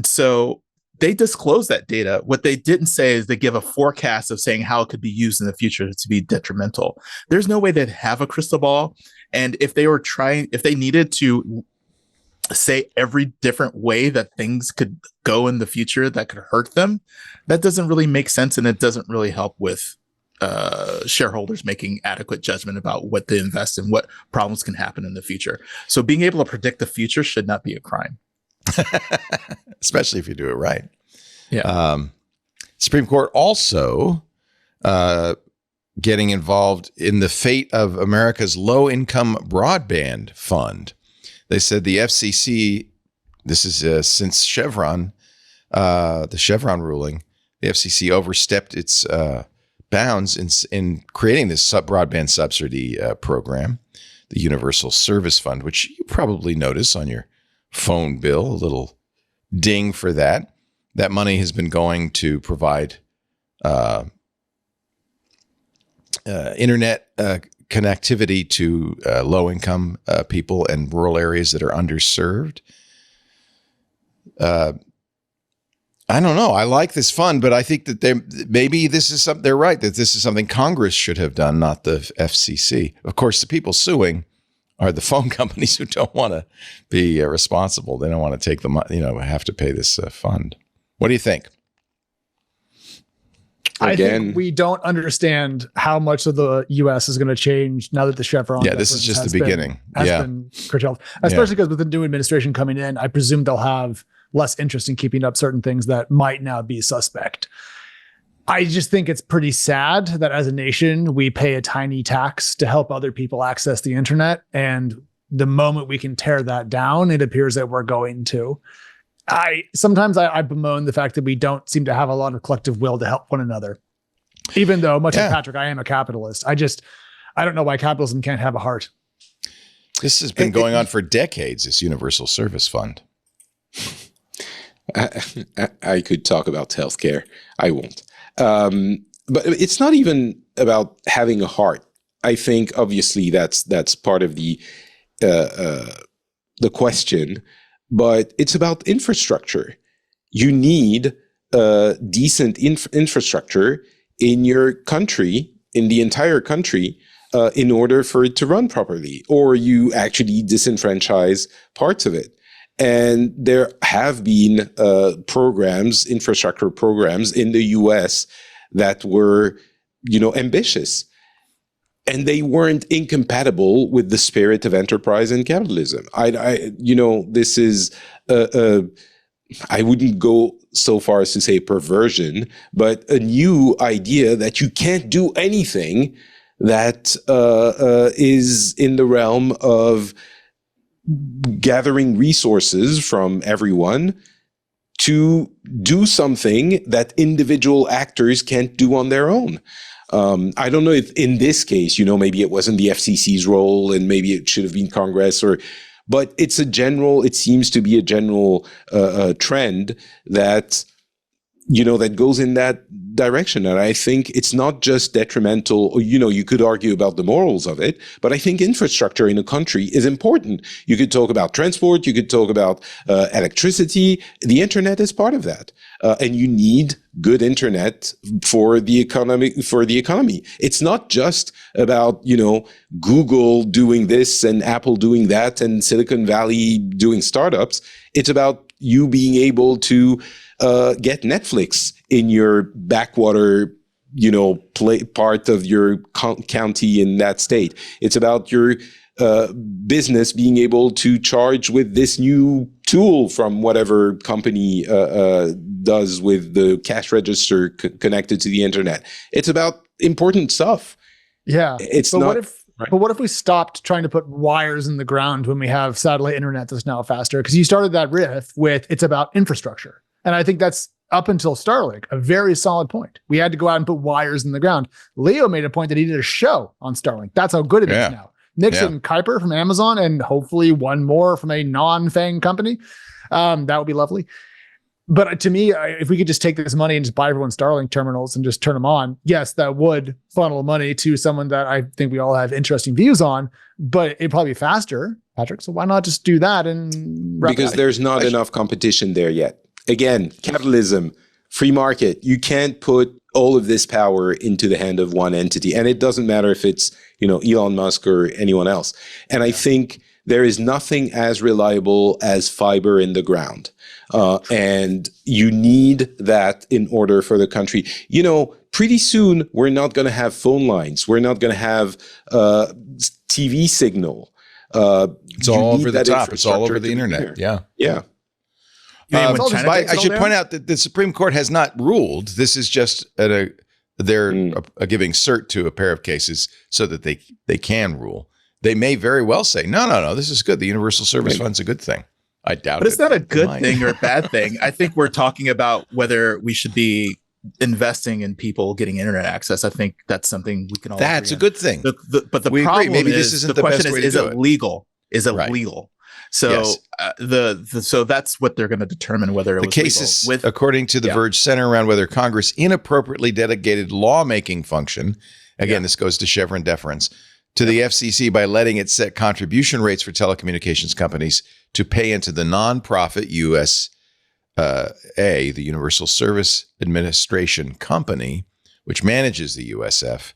So they disclosed that data. What they didn't say is they give a forecast of saying how it could be used in the future to be detrimental. There's no way they'd have a crystal ball. And if they needed to say every different way that things could go in the future that could hurt them, that doesn't really make sense, and it doesn't really help with shareholders making adequate judgment about what they invest in, what problems can happen in the future. So being able to predict the future should not be a crime. Especially if you do it right. Yeah. Supreme Court also getting involved in the fate of America's low-income broadband fund. They said the FCC, this is since Chevron, the Chevron ruling, the FCC overstepped its bounds in creating this broadband subsidy program, the Universal Service Fund, which you probably notice on your phone bill, a little ding for that. That money has been going to provide internet connectivity to low-income people and rural areas that are underserved. I don't know. I like this fund, but I think that maybe this is something. They're right that this is something Congress should have done, not the FCC. Of course, the people suing are the phone companies who don't want to be responsible. They don't want to take the money, have to pay this fund. What do you think? I think we don't understand how much of the U.S. is going to change now that the Chevron. Yeah, this is just the beginning. Has been curtailed, especially because with the new administration coming in, I presume they'll have less interest in keeping up certain things that might now be suspect. I just think it's pretty sad that as a nation, we pay a tiny tax to help other people access the internet. And the moment we can tear that down, it appears that we're going to. Sometimes I bemoan the fact that we don't seem to have a lot of collective will to help one another. Even though, much like Patrick, I am a capitalist. I don't know why capitalism can't have a heart. This has been going on for decades, this Universal Service Fund. I could talk about healthcare. I won't. But it's not even about having a heart. I think obviously that's part of the question, but it's about infrastructure. You need decent infrastructure in your country, in the entire country, in order for it to run properly, or you actually disenfranchise parts of it. And there have been infrastructure programs in the US that were, ambitious. And they weren't incompatible with the spirit of enterprise and capitalism. This is, I wouldn't go so far as to say perversion, but a new idea that you can't do anything that is in the realm of gathering resources from everyone to do something that individual actors can't do on their own. I don't know if in this case, maybe it wasn't the FCC's role and maybe it should have been Congress but it seems to be a general trend that, that goes in that direction. And I think it's not just detrimental, you could argue about the morals of it, but I think infrastructure in a country is important. You could talk about transport, you could talk about electricity. The internet is part of that. And you need good internet for the economy. It's not just about, Google doing this and Apple doing that and Silicon Valley doing startups. It's about you being able to get Netflix in your backwater, part of your county in that state. It's about your business being able to charge with this new tool from whatever company does with the cash register connected to the internet. It's about important stuff. Yeah. What if we stopped trying to put wires in the ground when we have satellite internet that's now faster? Because you started that riff with it's about infrastructure. And I think that's up until Starlink, a very solid point. We had to go out and put wires in the ground. Leo made a point that he did a show on Starlink. That's how good it is now. Nixon Kuiper from Amazon and hopefully one more from a non-FANG company. That would be lovely. But to me, if we could just take this money and just buy everyone Starlink terminals and just turn them on, yes, that would funnel money to someone that I think we all have interesting views on, but it'd probably be faster, Patrick. So why not just do that? Because there's not enough competition there yet. Again, capitalism, free market, you can't put all of this power into the hand of one entity. And it doesn't matter if it's, Elon Musk or anyone else. And I think there is nothing as reliable as fiber in the ground. And you need that in order for the country. Pretty soon, we're not going to have phone lines. We're not going to have TV signal. It's all over the top. It's all over the internet. Yeah. Yeah. I should point out that the Supreme Court has not ruled. This is just they're giving cert to a pair of cases so that they can rule. They may very well say, no, this is good. The Universal Service Fund's a good thing. I doubt it. But it's not a good thing or a bad thing. I think we're talking about whether we should be investing in people getting internet access. I think that's something we can all That's agree a good thing. But the we problem agree. Maybe is, this isn't the the best question way is to do it it. legal? Is it Right. legal? So Yes. so that's what they're going to determine whether it The was cases, legal. according to The Verge, center around whether Congress inappropriately delegated lawmaking function. Again, this goes to Chevron deference to the FCC by letting it set contribution rates for telecommunications companies to pay into the nonprofit U.S. the Universal Service Administration Company, which manages the USF.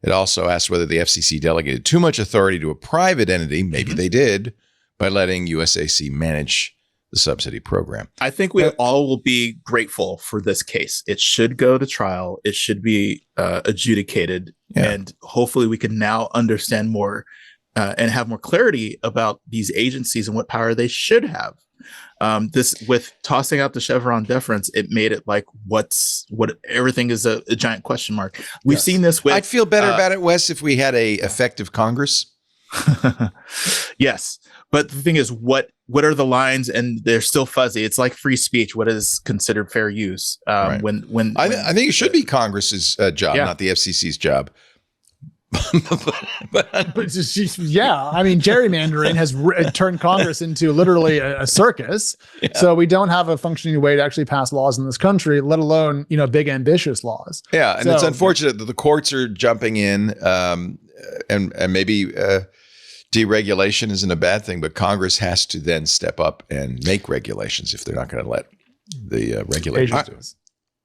It also asked whether the FCC delegated too much authority to a private entity. Maybe they did, by letting USAC manage the subsidy program. I think we all will be grateful for this case. It should go to trial. It should be adjudicated. Yeah. And hopefully we can now understand more and have more clarity about these agencies and what power they should have. This, with tossing out the Chevron deference, it made it like what everything is a giant question mark. We've seen this with. I'd feel better about it, Wes, if we had a effective Congress. Yes, but the thing is, what are the lines? And they're still fuzzy. It's like free speech. What is considered fair use? Right. When I think it should be Congress's job, not the FCC's job. but yeah, I mean, gerrymandering has turned Congress into literally a circus. Yeah. So we don't have a functioning way to actually pass laws in this country, let alone, big ambitious laws. Yeah, and it's unfortunate that the courts are jumping in, and maybe deregulation isn't a bad thing, but Congress has to then step up and make regulations if they're not going to let the regulators do it.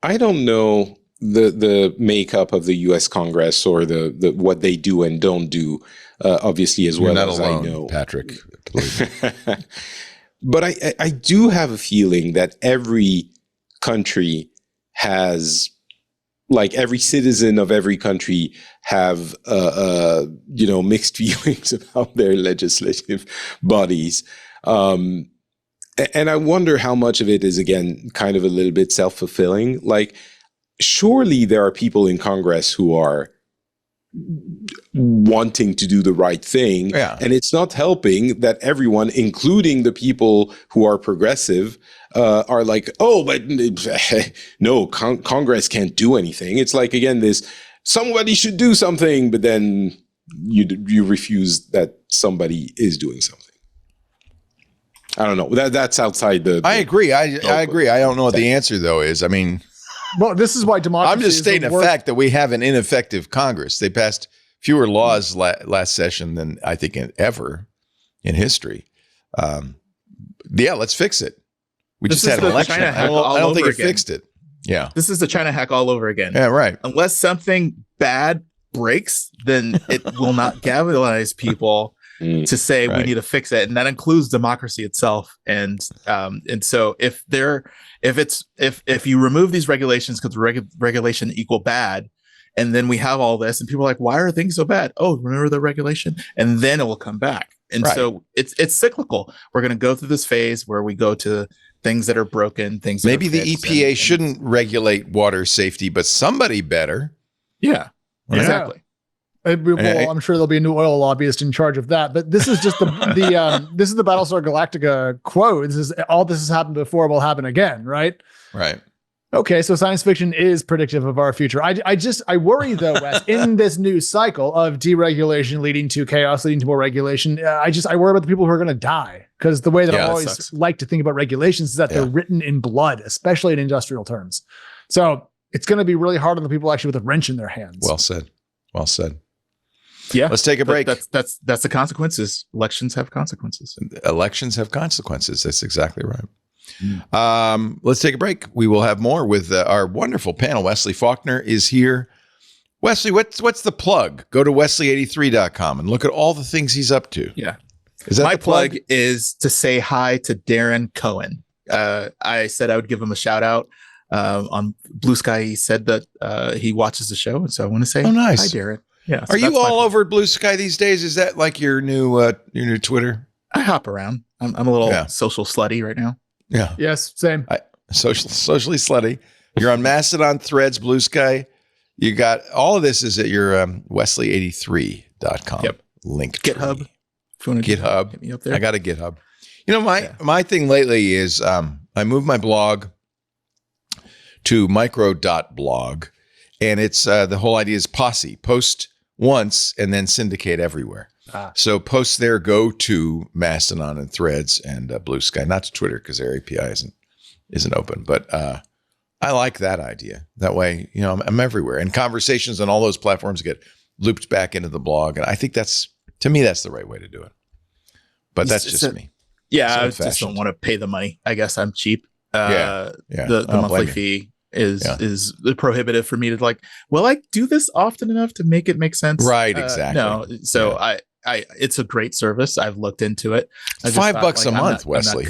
I don't know the makeup of the U.S. Congress or the what they do and don't do, obviously, as well as I know. Patrick. But I do have a feeling that every country has, like every citizen of every country have, mixed feelings about their legislative bodies. And I wonder how much of it is, again, kind of a little bit self-fulfilling. Like, surely there are people in Congress who are wanting to do the right thing. Yeah. And it's not helping that everyone, including the people who are progressive, are like, oh, but no, Congress can't do anything. It's like, again, this, somebody should do something, but then you refuse that somebody is doing something. I don't know. That's outside the I agree. I agree. I don't know what the answer, though, is. I mean, well, this is why democracy. I'm just stating a fact that we have an ineffective Congress. They passed fewer laws last session than I think ever in history. Let's fix it. We just had an election. I don't think it fixed it. Yeah. This is the China hack all over again. Yeah, right. Unless something bad breaks, then it will not galvanize people to say we need to fix it, and that includes democracy itself. And so if you remove these regulations because regulation equal bad, and then we have all this, and people are like, why are things so bad? Oh, remember the regulation, and then it will come back. And so it's cyclical. We're going to go through this phase where we go to things that are broken, things. Maybe the EPA shouldn't regulate water safety, but somebody better. Yeah, exactly. Well, I'm sure there'll be a new oil lobbyist in charge of that. But this is just this is the Battlestar Galactica quote. This is all this has happened before will happen again, right? Right. Okay, so science fiction is predictive of our future. I worry though, Wes, in this new cycle of deregulation leading to chaos, leading to more regulation. I worry about the people who are going to die, because the way that I always like to think about regulations is that they're written in blood, especially in industrial terms. So it's going to be really hard on the people actually with a wrench in their hands. Well said. Well said. Yeah, let's take a break. That's the consequences. Elections have consequences. Elections have consequences. That's exactly right. Let's take a break. We will have more with our wonderful panel. Wesley Faulkner is here. Wesley, what's the plug? Go to wesley83.com and look at all the things he's up to. Yeah. Is that my plug is to say hi to Darren Cohen. I said I would give him a shout out on Blue Sky. He said that he watches the show, and so I want to say, nice. Hi, Darren. Yeah. So are you all over Blue Sky these days? Is that like your new Twitter? I hop around. I'm a little social slutty right now. Yeah. Yes. Same. Socially slutty. You're on Mastodon, Threads, Blue Sky. You got all of this is at your Wesley83.com. Yep. Link. GitHub. If you want to GitHub. Get me up there. I got a GitHub. My thing lately is I moved my blog to micro.blog, and it's the whole idea is posse. Post once and then syndicate everywhere. So posts there go to Mastodon and Threads and Blue Sky, not to Twitter because their API isn't open. But I like that idea. That way, I'm everywhere, and conversations on all those platforms get looped back into the blog. And I think that's the right way to do it. But that's just me. Yeah, I just don't want to pay the money. I guess I'm cheap. The monthly fee is prohibitive for me to like, will I do this often enough to make it make sense? Right, exactly. No. So I it's a great service. I've looked into it. $5 a month, Wesley.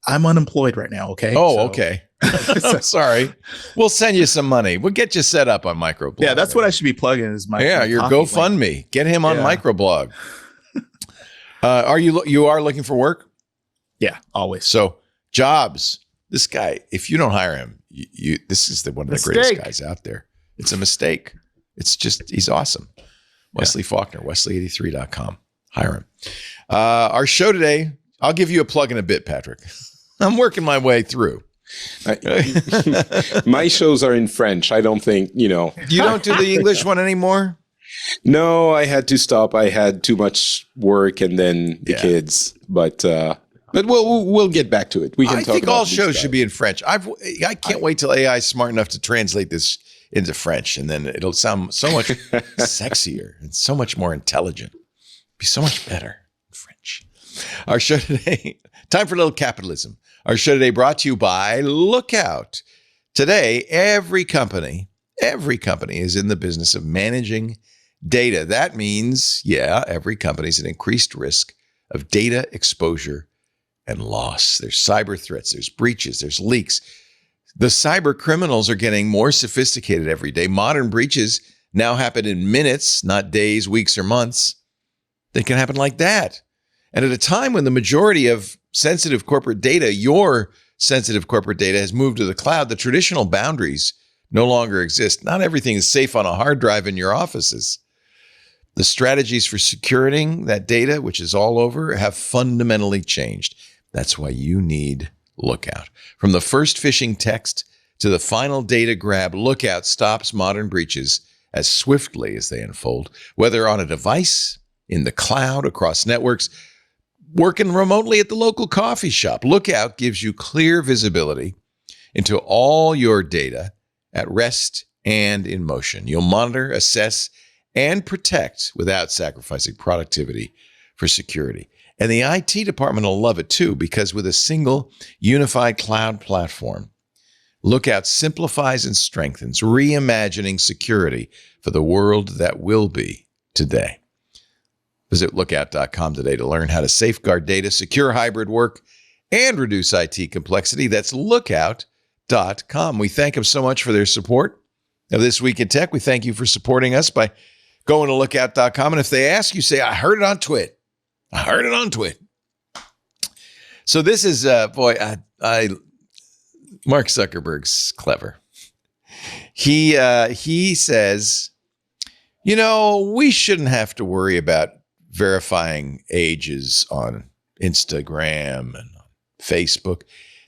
I'm unemployed right now. Okay. Oh, okay. I'm sorry. We'll send you some money. We'll get you set up on Microblog. Yeah, that's what I should be plugging is my your GoFundMe. Link. Get him on Microblog. You are looking for work? Yeah, always. So jobs. This guy, if you don't hire him, this is one of the greatest guys out there. It's a mistake. It's just he's awesome. Wesley Faulkner, Wesley83.com. Hire him. Our show today, I'll give you a plug in a bit, Patrick. I'm working my way through. My shows are in French. I don't think, You don't do the English one anymore? No, I had to stop. I had too much work and then the kids. But we'll get back to it. I think all shows should be in French. I can't wait till AI is smart enough to translate this into French, and then it'll sound so much sexier and so much more intelligent. Be so much better in French. Our show today, time for a little capitalism. Our show today brought to you by Lookout. Today, every company is in the business of managing data. That means, every company is at increased risk of data exposure and loss. There's cyber threats, there's breaches, there's leaks. The cyber criminals are getting more sophisticated every day. Modern breaches now happen in minutes, not days, weeks, or months. They can happen like that. And at a time when the majority of sensitive corporate data, your sensitive corporate data, has moved to the cloud, the traditional boundaries no longer exist. Not everything is safe on a hard drive in your offices. The strategies for securing that data, which is all over, have fundamentally changed. That's why you need Lookout. From the first phishing text to the final data grab, Lookout stops modern breaches as swiftly as they unfold, whether on a device, in the cloud, across networks, working remotely at the local coffee shop. Lookout gives you clear visibility into all your data at rest and in motion. You'll monitor, assess, and protect without sacrificing productivity for security. And the IT department will love it too, because with a single unified cloud platform, Lookout simplifies and strengthens, reimagining security for the world that will be today. Visit lookout.com today to learn how to safeguard data, secure hybrid work, and reduce IT complexity. That's lookout.com. We thank them so much for their support of This Week in Tech. We thank you for supporting us by going to lookout.com. And if they ask you, say, I heard it on Twit. I heard it on Twit. So this is, Mark Zuckerberg's clever. He says, we shouldn't have to worry about verifying ages on Instagram and Facebook.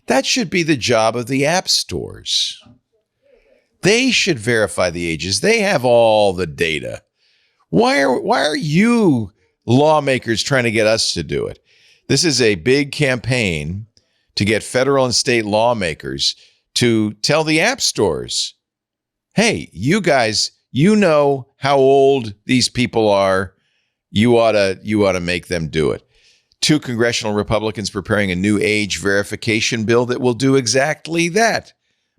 That should be the job of the app stores. They should verify the ages. They have all the data. Why are you lawmakers trying to get us to do it? This is a big campaign to get federal and state lawmakers to tell the app stores, hey, you guys, you know how old these people are. You ought to make them do it. 2 congressional Republicans preparing a new age verification bill that will do exactly that.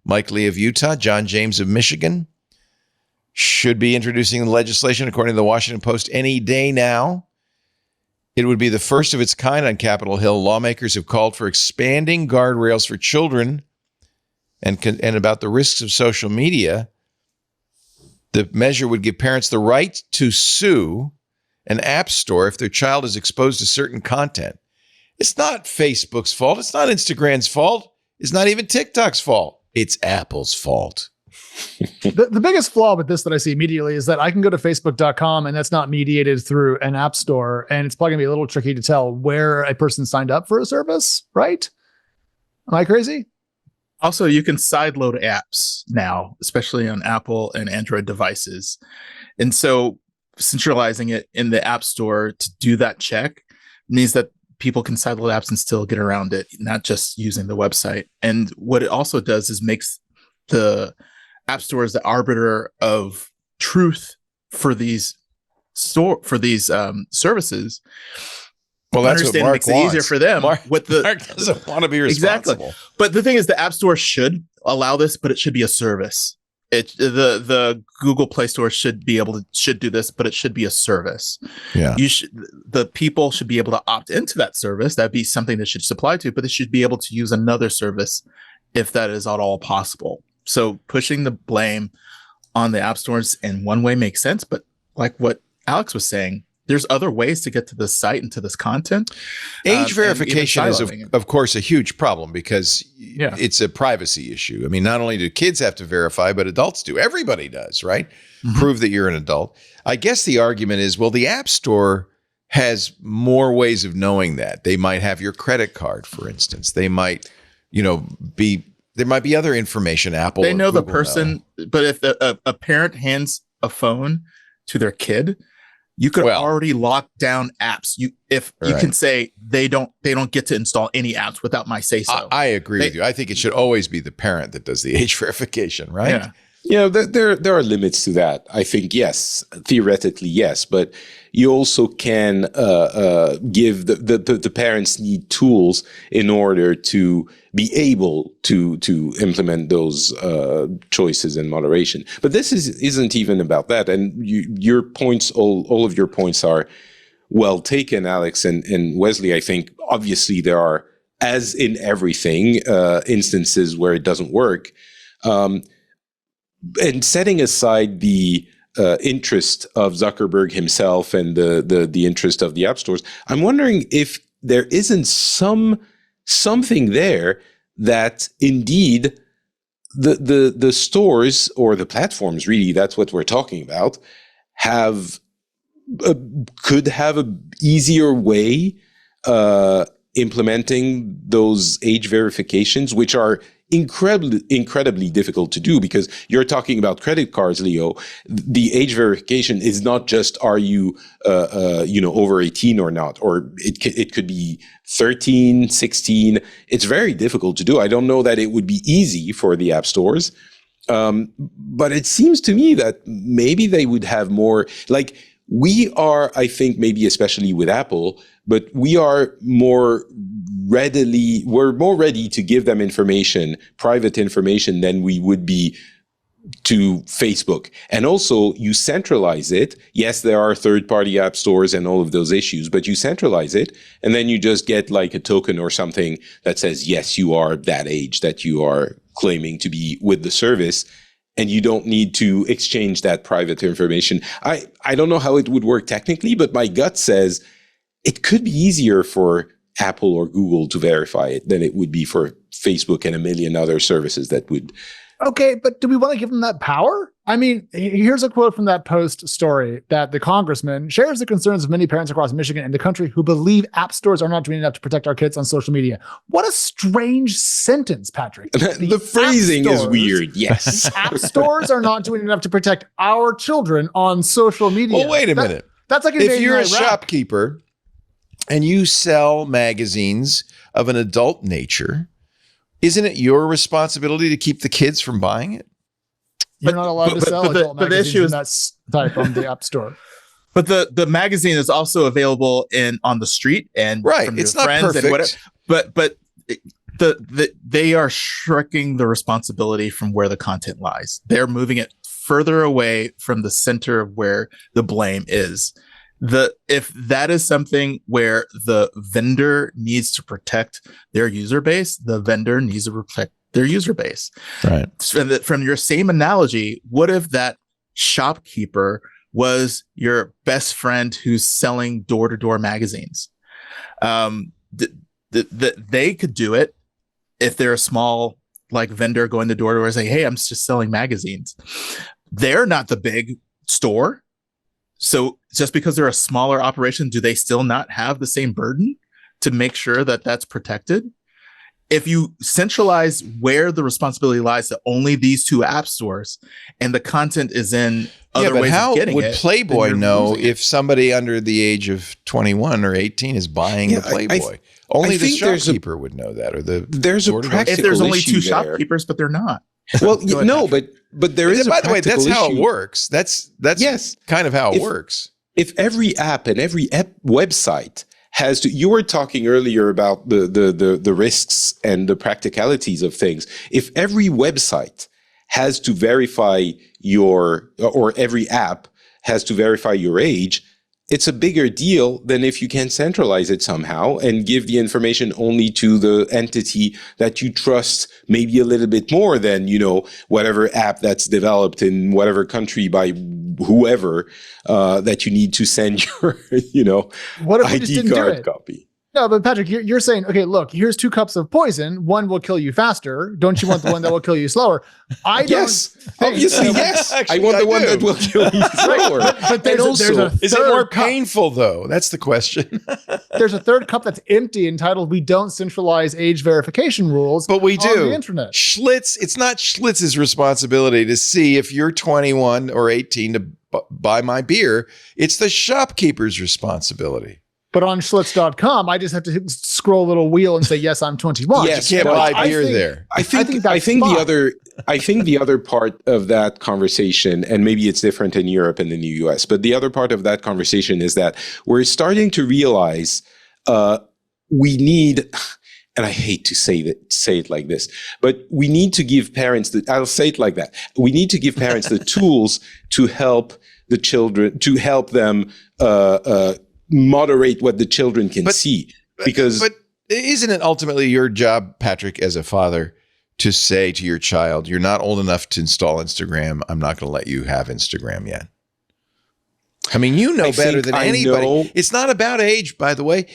Mike Lee of Utah, John James of Michigan should be introducing the legislation, according to the Washington Post, any day now. It would be the first of its kind on Capitol Hill. Lawmakers have called for expanding guardrails for children and about the risks of social media. The measure would give parents the right to sue an app store if their child is exposed to certain content. It's not Facebook's fault. It's not Instagram's fault. It's not even TikTok's fault. It's Apple's fault. The biggest flaw with this that I see immediately is that I can go to facebook.com and that's not mediated through an app store. And it's probably gonna be a little tricky to tell where a person signed up for a service, right? Am I crazy? Also, you can sideload apps now, especially on Apple and Android devices. And so centralizing it in the app store to do that check means that people can sideload apps and still get around it, not just using the website. And what it also does is makes the app stores the arbiter of truth for these services. Well, that's what understand Mark makes it easier wants. for them. Mark with doesn't want to be responsible. Exactly. But the thing is, the App Store should allow this, but it should be a service. The Google Play Store should do this, but it should be a service. Yeah. The people should be able to opt into that service. That'd be something that should supply to, but they should be able to use another service if that is at all possible. So pushing the blame on the app stores in one way makes sense, but like what Alex was saying, there's other ways to get to this site and to this content. Age verification is, of course, a huge problem because it's a privacy issue. I mean, not only do kids have to verify, but adults do. Everybody does, right? Mm-hmm. Prove that you're an adult. I guess the argument is, well, the App Store has more ways of knowing that. They might have your credit card, for instance. They might, there might be other information. Apple, they know Google the person, but if a parent hands a phone to their kid, you could already lock down apps. You can say they don't get to install any apps without my say so. I agree with you. I think it should always be the parent that does the age verification, right? Yeah. There are limits to that. I think, yes, theoretically, yes, but you also can give the parents need tools in order to be able to implement those choices in moderation. But this isn't even about that. And your points, all of your points are well taken, Alex and Wesley. I think obviously there are, as in everything, instances where it doesn't work. And setting aside the interest of Zuckerberg himself and the interest of the app stores, I'm wondering if there isn't something there that indeed the stores or the platforms, really, that's what we're talking about, could have a easier way implementing those age verifications, which are incredibly difficult to do, because you're talking about credit cards, Leo. The age verification is not just are you over 18 or not, or it could be 13, 16. It's very difficult to do. I don't know that it would be easy for the app stores, but it seems to me that maybe they would have more, like we are, I think, maybe especially with Apple, but we're more ready to give them information, private information, than we would be to Facebook. And also, you centralize it. Yes, there are third-party app stores and all of those issues, but you centralize it, and then you just get like a token or something that says, yes, you are that age that you are claiming to be with the service, and you don't need to exchange that private information. I don't know how it would work technically, but my gut says it could be easier for Apple or Google to verify it than it would be for Facebook and a million other services that would. Okay, but do we want to give them that power? I mean, here's a quote from that Post story that the congressman shares the concerns of many parents across Michigan and the country who believe app stores are not doing enough to protect our kids on social media. What a strange sentence, Patrick. The phrasing is weird, yes. App stores are not doing enough to protect our children on social media. Well, wait a minute. That's like if you're a shopkeeper and you sell magazines of an adult nature, isn't it your responsibility to keep the kids from buying it? You're not allowed to sell adult magazines, the issue is that type on the App Store. But the magazine is also available on the street and from it's your not friends perfect. And whatever. But they are shirking the responsibility from where the content lies. They're moving it further away from the center of where the blame is. If that is something where the vendor needs to protect their user base, the vendor needs to protect their user base. Right. From your same analogy, what if that shopkeeper was your best friend who's selling door-to-door magazines? They could do it if they're a small vendor going to door-to-door and say, hey, I'm just selling magazines. They're not the big store. So just because they're a smaller operation, do they still not have the same burden to make sure that that's protected? If you centralize where the responsibility lies to only these two app stores and the content is in other ways of getting it. How would Playboy know if somebody under the age of 21 or 18 Yeah, is buying the Playboy? Only the shopkeeper would know that, or there's a practical if there's only two issue there. shopkeepers, but they're not. Well, no, but there is. By the way, practical that's how it issue. works. That's Yes. kind of how it works. If every app and every website has to, you were talking earlier about the risks and the practicalities of things. If every website has to verify or every app has to verify your age, it's a bigger deal than if you can centralize it somehow and give the information only to the entity that you trust maybe a little bit more than, whatever app that's developed in whatever country by whoever, that you need to send your, what if we just ID didn't do card it? copy. No, but Patrick, you're saying, okay, look, here's 2 cups of poison. One will kill you faster. Don't you want the one that will kill you slower? Yes, obviously, yes. Actually, I want the I one do. that will kill you slower. But there's a Is it more third cup. painful though? That's the question. There's a third cup that's empty entitled "We don't centralize age verification rules." But we on do. the internet. Schlitz, it's not Schlitz's responsibility to see if you're 21 or 18 to buy my beer. It's the shopkeeper's responsibility. But on Schlitz.com, I just have to scroll a little wheel and say, "Yes, I'm 21." Yes, You can't but buy beer there. I think that's the other part of that conversation, and maybe it's different in Europe and in the US, but the other part of that conversation is that we're starting to realize we need, and I hate to say it like this, but we need to give parents I'll say it like that. We need to give parents the tools to help the children, to help them moderate what the children can see. But isn't it ultimately your job, Patrick, as a father, to say to your child, you're not old enough to install Instagram. I'm not going to let you have Instagram yet. I mean, better than anybody. It's not about age, by the way.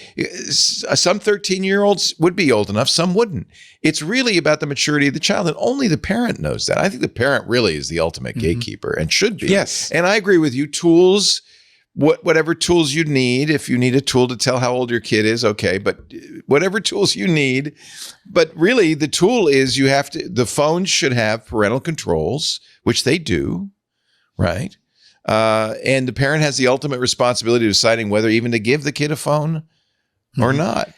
Some 13-year-olds would be old enough. Some wouldn't. It's really about the maturity of the child. And only the parent knows that. I think the parent really is the ultimate gatekeeper and should be. Yes. And I agree with you. Tools, whatever tools you need, if you need a tool to tell how old your kid is, okay, but whatever tools you need. But really, the tool is the phones should have parental controls, which they do, right? And the parent has the ultimate responsibility of deciding whether even to give the kid a phone or not.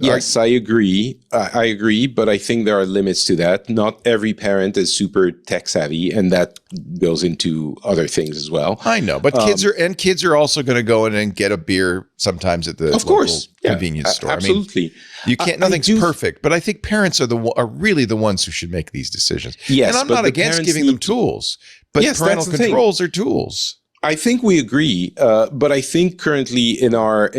Yes, I agree. I agree, but I think there are limits to that. Not every parent is super tech savvy, and that goes into other things as well. I know, but kids are also going to go in and get a beer sometimes at the local convenience store. Absolutely. I mean, you can't. Nothing's perfect, but I think parents are really the ones who should make these decisions. Yes, and I'm not against giving them tools, but parental controls are tools. I think we agree, but I think currently in our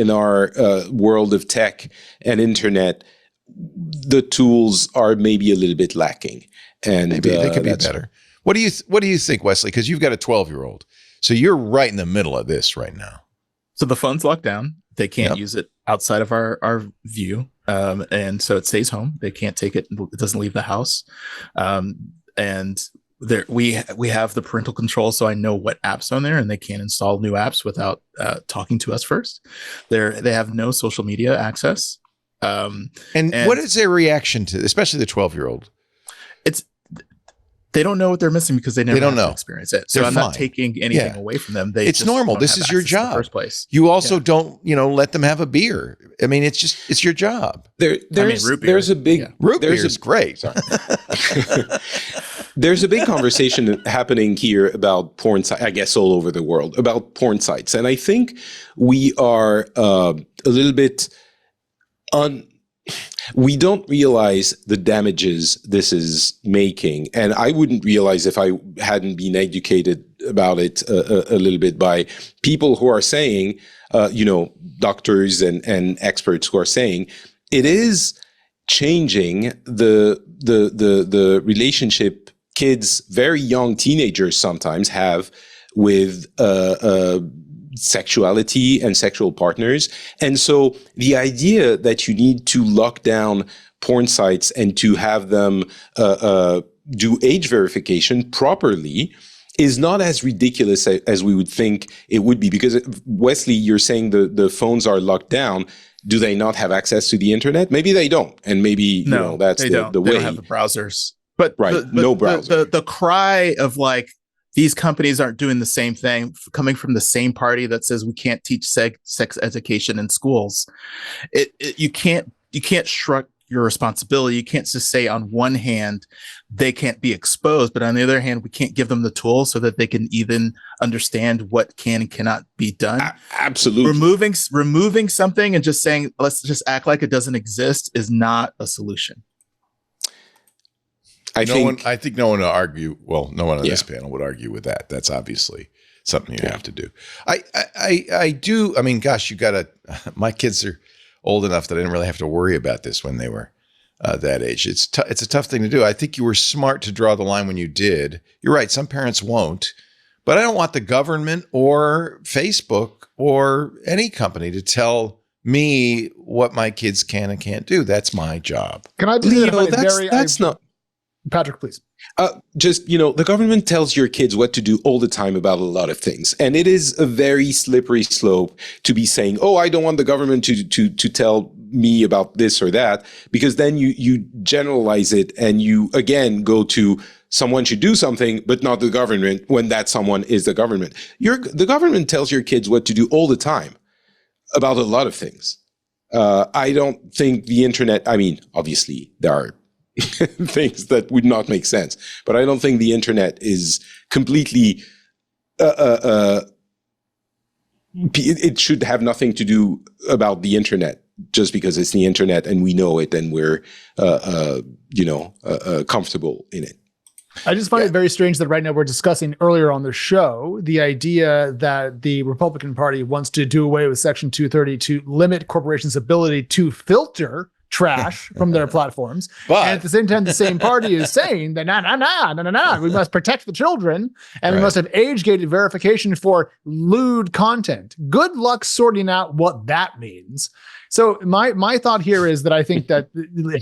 world of tech and internet, the tools are maybe a little bit lacking, and maybe they could be better. What do you think, Wesley? Because you've got a 12-year-old, so you're right in the middle of this right now. So the phone's locked down; they can't use it outside of our view, and so it stays home. They can't take it; it doesn't leave the house, and there we have the parental control, so I know what apps are on there, and they can't install new apps without talking to us first. They have no social media access. And what is their reaction to, especially the 12-year-old? They don't know what they're missing because they never don't have to know. experience it. So They're I'm fine. not taking anything away from them. It's normal. This is your job. In the first place. You also don't, let them have a beer. I mean, it's your job. There's a big root beer is great. There's a big conversation happening here about porn sites, I guess all over the world, about porn sites. And I think we are a little bit we don't realize the damages this is making. And I wouldn't realize if I hadn't been educated about it a little bit by people who are saying, doctors and experts who are saying it is changing the relationship kids, very young teenagers sometimes have with sexuality and sexual partners. And so the idea that you need to lock down porn sites and to have them do age verification properly is not as ridiculous as we would think it would be. Because Wesley, you're saying the phones are locked down. Do they not have access to the internet? Maybe they don't. And maybe that's the way. They don't have the browsers. But no browser. The cry of like, these companies aren't doing the same thing, coming from the same party that says we can't teach sex education in schools. You can't shrug your responsibility. You can't just say on one hand, they can't be exposed, but on the other hand, we can't give them the tools so that they can even understand what can and cannot be done. Absolutely. Removing something and just saying, let's just act like it doesn't exist is not a solution. I think no one would argue. Well, no one on this panel would argue with that. That's obviously something you have to do. I do. I mean, gosh, my kids are old enough that I didn't really have to worry about this when they were that age. It's a tough thing to do. I think you were smart to draw the line when you did. You're right. Some parents won't, but I don't want the government or Facebook or any company to tell me what my kids can and can't do. That's my job. Can I be that's not. Patrick, please. The government tells your kids what to do all the time about a lot of things. And it is a very slippery slope to be saying, oh, I don't want the government to tell me about this or that, because then you generalize it and you, again, go to someone should do something, but not the government, when that someone is the government. The government tells your kids what to do all the time about a lot of things. I don't think the internet, I mean, obviously there are things that would not make sense, but I don't think the internet is completely it should have nothing to do about the internet just because it's the internet and we know it and we're comfortable in it. I just find it very strange that right now we're discussing earlier on the show the idea that the Republican Party wants to do away with Section 230 to limit corporations' ability to filter trash from their platforms. But and at the same time, the same party is saying that we must protect the children and we must have age-gated verification for lewd content. Good luck sorting out what that means. So my thought here is that I think that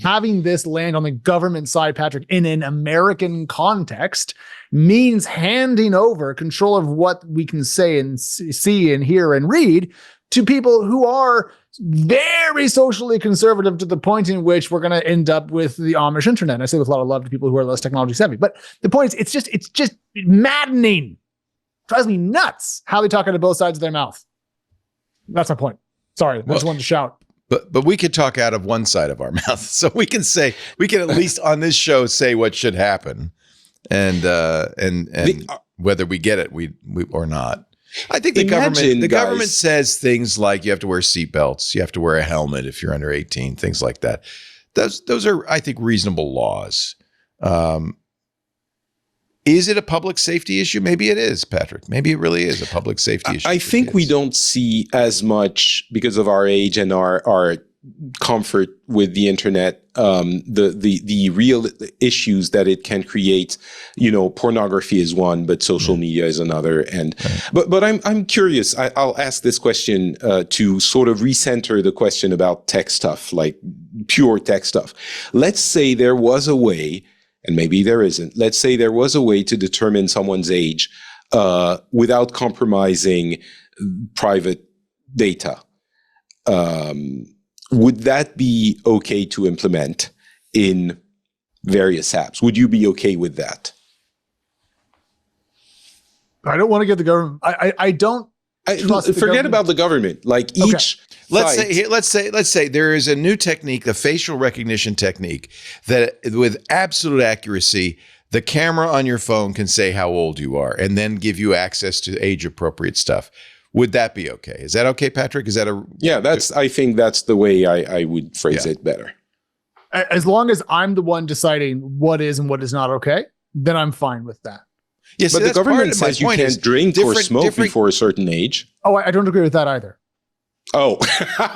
having this land on the government side, Patrick, in an American context means handing over control of what we can say and see and hear and read to people who are very socially conservative to the point in which we're going to end up with the Amish internet. And I say with a lot of love to people who are less technology savvy, but the point is it's just maddening. It drives me nuts how they talk out of both sides of their mouth. That's my point. Sorry, I just wanted to shout. But we could talk out of one side of our mouth, so we can at least on this show say what should happen, and whether we get it we or not. I think the government says things like you have to wear seatbelts, you have to wear a helmet if you're under 18, things like that. Those are, I think, reasonable laws. Is it a public safety issue? Maybe it is, Patrick. Maybe it really is a public safety issue. I think we don't see as much because of our age and our comfort with the internet, the real issues that it can create. Pornography is one, but social media is another. And but I'm curious. I'll ask this question to sort of recenter the question about tech stuff, like pure tech stuff. Let's say there was a way. And maybe there isn't. Let's say there was a way to determine someone's age without compromising private data. Would that be okay to implement in various apps? Would you be okay with that? I don't want to get the government. I don't. Forget about the government. Like each. Let's say there is a new technique, the facial recognition technique, that with absolute accuracy, the camera on your phone can say how old you are and then give you access to age appropriate stuff. Would that be okay? Is that okay, Patrick? Is that I think that's the way I would phrase it better. As long as I'm the one deciding what is and what is not okay, then I'm fine with that. Yes, but the government says you can't drink or smoke before a certain age. Oh, I don't agree with that either. Oh,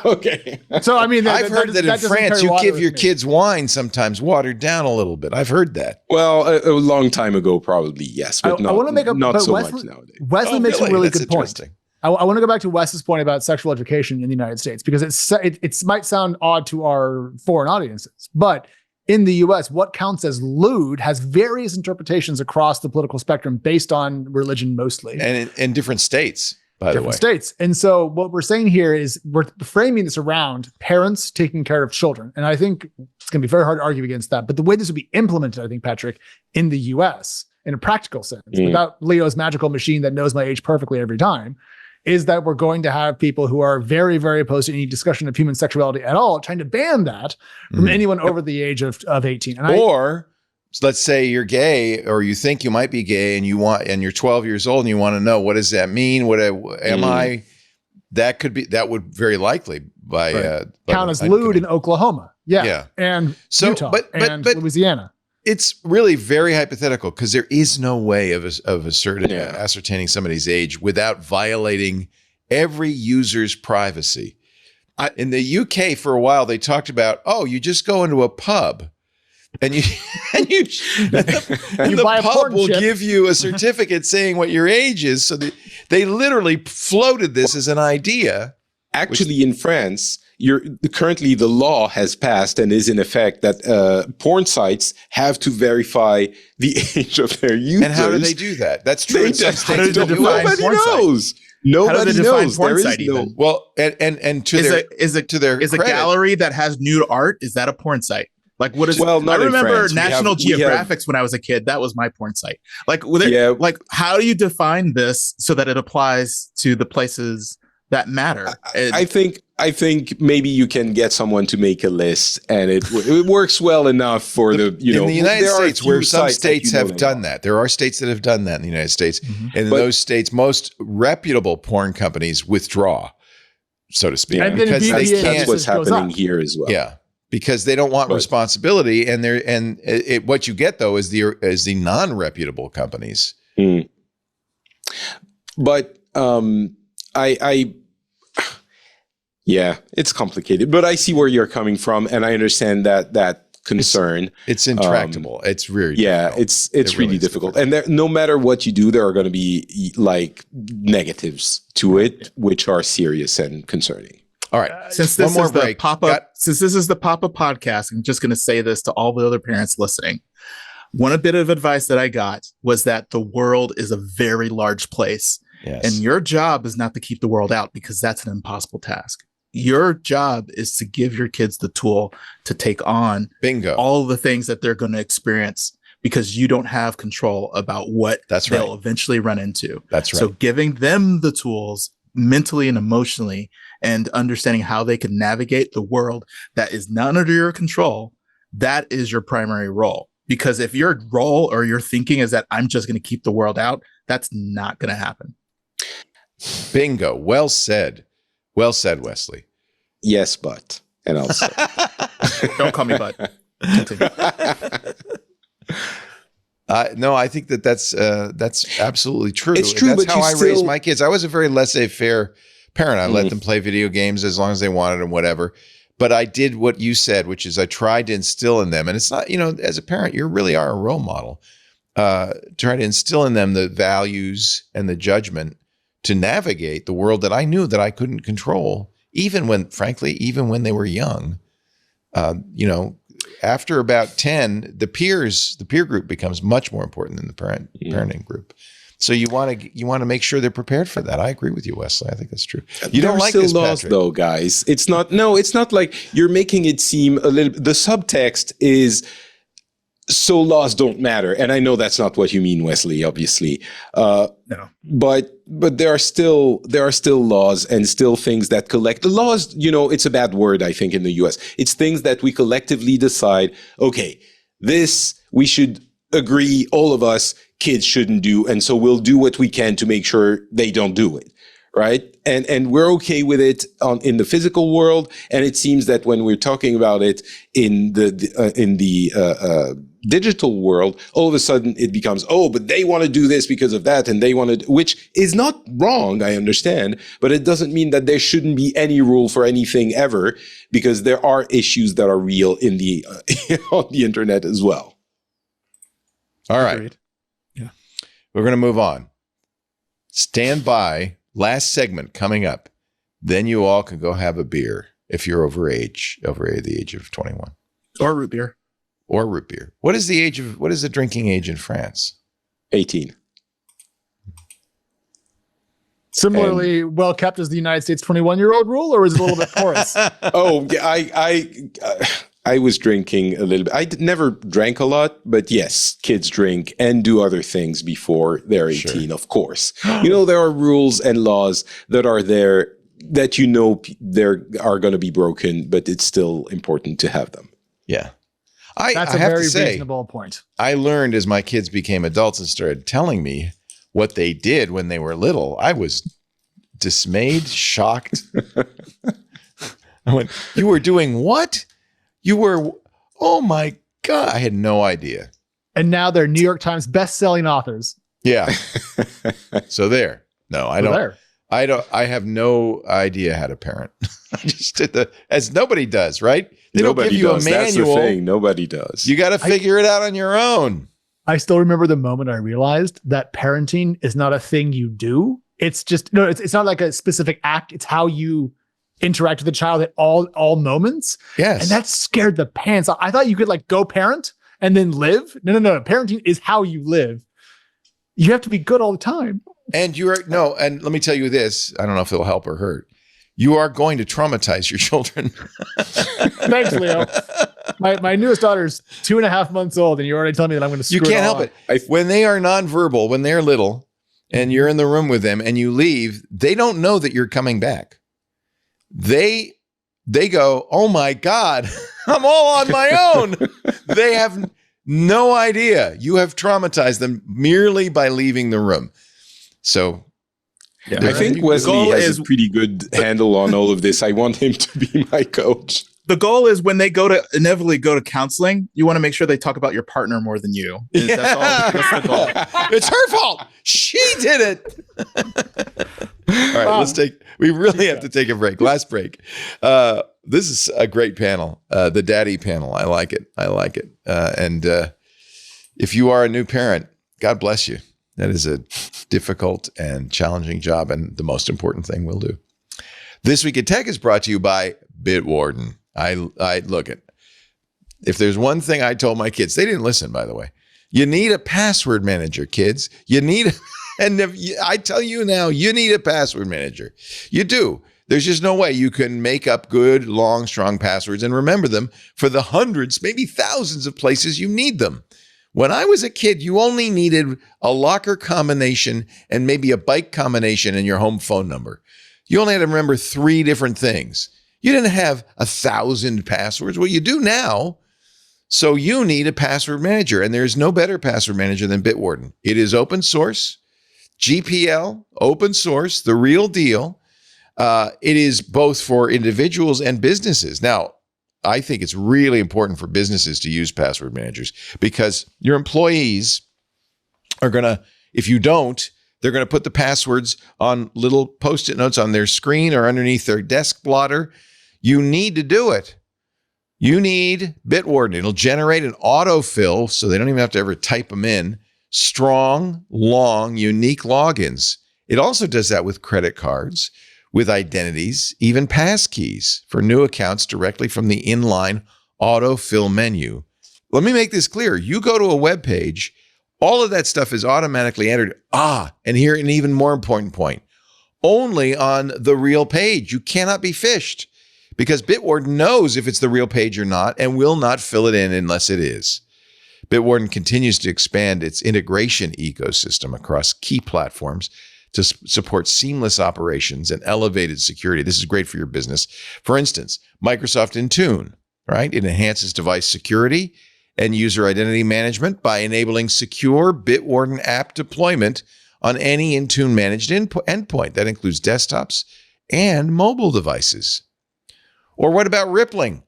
okay. So, I mean, I've heard that in France, you give your kids wine sometimes watered down a little bit. I've heard that. Well, a long time ago, probably, yes. But I want to make not so much nowadays. Wesley makes a really good point. I want to go back to Wes's point about sexual education in the United States, because it might sound odd to our foreign audiences, but in the US, what counts as lewd has various interpretations across the political spectrum based on religion mostly. And in different states. Different states. And so what we're saying here is we're framing this around parents taking care of children. And I think it's going to be very hard to argue against that. But the way this would be implemented, I think, Patrick, in the US, in a practical sense, without Leo's magical machine that knows my age perfectly every time, is that we're going to have people who are very, very opposed to any discussion of human sexuality at all, trying to ban that from anyone over the age of 18. And let's say you're gay, or you think you might be gay, and you're 12 years old, and you want to know, what does that mean? Am I? That would very likely count as lewd in Oklahoma, and Utah, and Louisiana. It's really very hypothetical, because there is no way of ascertaining somebody's age without violating every user's privacy. In the UK, for a while, they talked about, you just go into a pub. And the pub will give you a certificate saying what your age is. So they literally floated this as an idea. Actually, in France, currently the law has passed and is in effect that porn sites have to verify the age of their users. And how do they do that? That's true. Nobody knows. Nobody knows. There is no. Well, and to their credit, a gallery that has nude art, is that a porn site? Like, what is? Well, I remember National Geographics when I was a kid. That was my porn site. Like, like, how do you define this so that it applies to the places that matter? I think maybe you can get someone to make a list, and it works well enough for in the United States, where some states have done that. There are states that have done that in the United States, and in those states, most reputable porn companies withdraw, so to speak, because that's what's happening here as well. Yeah. Because they don't want responsibility, and what you get though is the non-reputable companies. But it's complicated. But I see where you're coming from, and I understand that concern. It's intractable. It's really difficult. It's really difficult. And no matter what you do, there are going to be like negatives to it, which are serious and concerning. All right. Since this is the Papa podcast, I'm just going to say this to all the other parents listening. One bit of advice that I got was that the world is a very large place. Yes. And your job is not to keep the world out, because that's an impossible task. Your job is to give your kids the tool to take on all the things that they're going to experience, because you don't have control about what they'll eventually run into. That's right. So giving them the tools mentally and emotionally, and understanding how they can navigate the world that is not under your control, that is your primary role. Because if your role or your thinking is that I'm just going to keep the world out, that's not going to happen. Bingo. Well said. Well said, Wesley. Yes, but. And I'll say. Don't call me but. No, I think that's absolutely true. It's true, that's but how I raised my kids. I was a very laissez-faire parent. I let them play video games as long as they wanted and whatever. But I did what you said, which is I tried to instill in them. And it's not, as a parent, you really are a role model. Try to instill in them the values and the judgment to navigate the world that I knew that I couldn't control, even when they were young. After about 10, the peer group becomes much more important than the parenting group. So you want to make sure they're prepared for that. I agree with you, Wesley. I think that's true. You don't like this, laws, Patrick. though, guys. It's not like you're making it seem a little. The subtext is so laws don't matter, and I know that's not what you mean, Wesley. Obviously, no. But there are still laws and still things that collect the laws. It's a bad word, I think, in the U.S. It's things that we collectively decide. Okay, this we should agree, all of us. Kids shouldn't do, and so we'll do what we can to make sure they don't do it, right? And we're okay with it in the physical world, and it seems that when we're talking about it in the digital world, all of a sudden it becomes, but they want to do this because of that, and they want to, which is not wrong, I understand, but it doesn't mean that there shouldn't be any rule for anything ever, because there are issues that are real in the on the internet as well. All right. Agreed. We're going to move on. Stand by. Last segment coming up. Then you all can go have a beer if you're over the age of 21. Or root beer. What is the drinking age in France? 18. Similarly well kept as the United States 21-year-old rule, or is it a little bit porous? I was drinking a little bit. I never drank a lot, but yes, kids drink and do other things before they're 18, sure. Of course. There are rules and laws that are there that there are going to be broken, but it's still important to have them. Yeah. That's a very reasonable point. I learned as my kids became adults and started telling me what they did when they were little. I was dismayed, shocked. I went, "You were doing what? You were, oh my God." I had no idea. And now they're New York Times best-selling authors. Yeah. So there. No, I don't. I have no idea how to parent. I just did as nobody does, right? They don't give you a manual. That's the thing. Nobody does. You got to figure it out on your own. I still remember the moment I realized that parenting is not a thing you do. It's just, no, it's not like a specific act. It's how you interact with the child at all moments. Yes. And that scared the pants off. I thought you could like go parent and then live. No. Parenting is how you live. You have to be good all the time. And and let me tell you this. I don't know if it'll help or hurt. You are going to traumatize your children. Thanks, Leo. My newest daughter's 2.5 months old, and you're already telling me that I'm going to screw it. You can't help it. When they are nonverbal, when they're little, and you're in the room with them, and you leave, they don't know that you're coming back. They go, "Oh my God, I'm all on my own." They have no idea. You have traumatized them merely by leaving the room. So. Yeah, I think Wesley has a pretty good handle on all of this. I want him to be my coach. The goal is when they inevitably go to counseling, you want to make sure they talk about your partner more than you. That's the goal. It's her fault. She did it. All right, we really have to take a break. Last break. This is a great panel, the daddy panel. I like it. And if you are a new parent, God bless you. That is a difficult and challenging job, and the most important thing we'll do. This Week in Tech is brought to you by Bitwarden. I look at, if there's one thing I told my kids, they didn't listen, by the way. You need a password manager, kids. I tell you now, you need a password manager. You do. There's just no way you can make up good, long, strong passwords and remember them for the hundreds, maybe thousands of places you need them. When I was a kid, you only needed a locker combination and maybe a bike combination and your home phone number. You only had to remember 3 different things. You didn't have 1,000 passwords. Well, you do now. So you need a password manager, and there's no better password manager than Bitwarden. It is open source, GPL, open source, the real deal. It is both for individuals and businesses. Now, I think it's really important for businesses to use password managers because your employees are going to, if you don't, they're going to put the passwords on little Post-it notes on their screen or underneath their desk blotter. You need to do it. You need Bitwarden. It'll generate an autofill so they don't even have to ever type them in. Strong, long, unique logins. It also does that with credit cards, with identities, even passkeys for new accounts directly from the inline autofill menu. Let me make this clear. You go to a web page, all of that stuff is automatically entered. And here an even more important point. Only on the real page. You cannot be phished because Bitwarden knows if it's the real page or not and will not fill it in unless it is. Bitwarden continues to expand its integration ecosystem across key platforms to support seamless operations and elevated security. This is great for your business. For instance, Microsoft Intune, right? It enhances device security and user identity management by enabling secure Bitwarden app deployment on any Intune managed endpoint. That includes desktops and mobile devices. Or what about Rippling?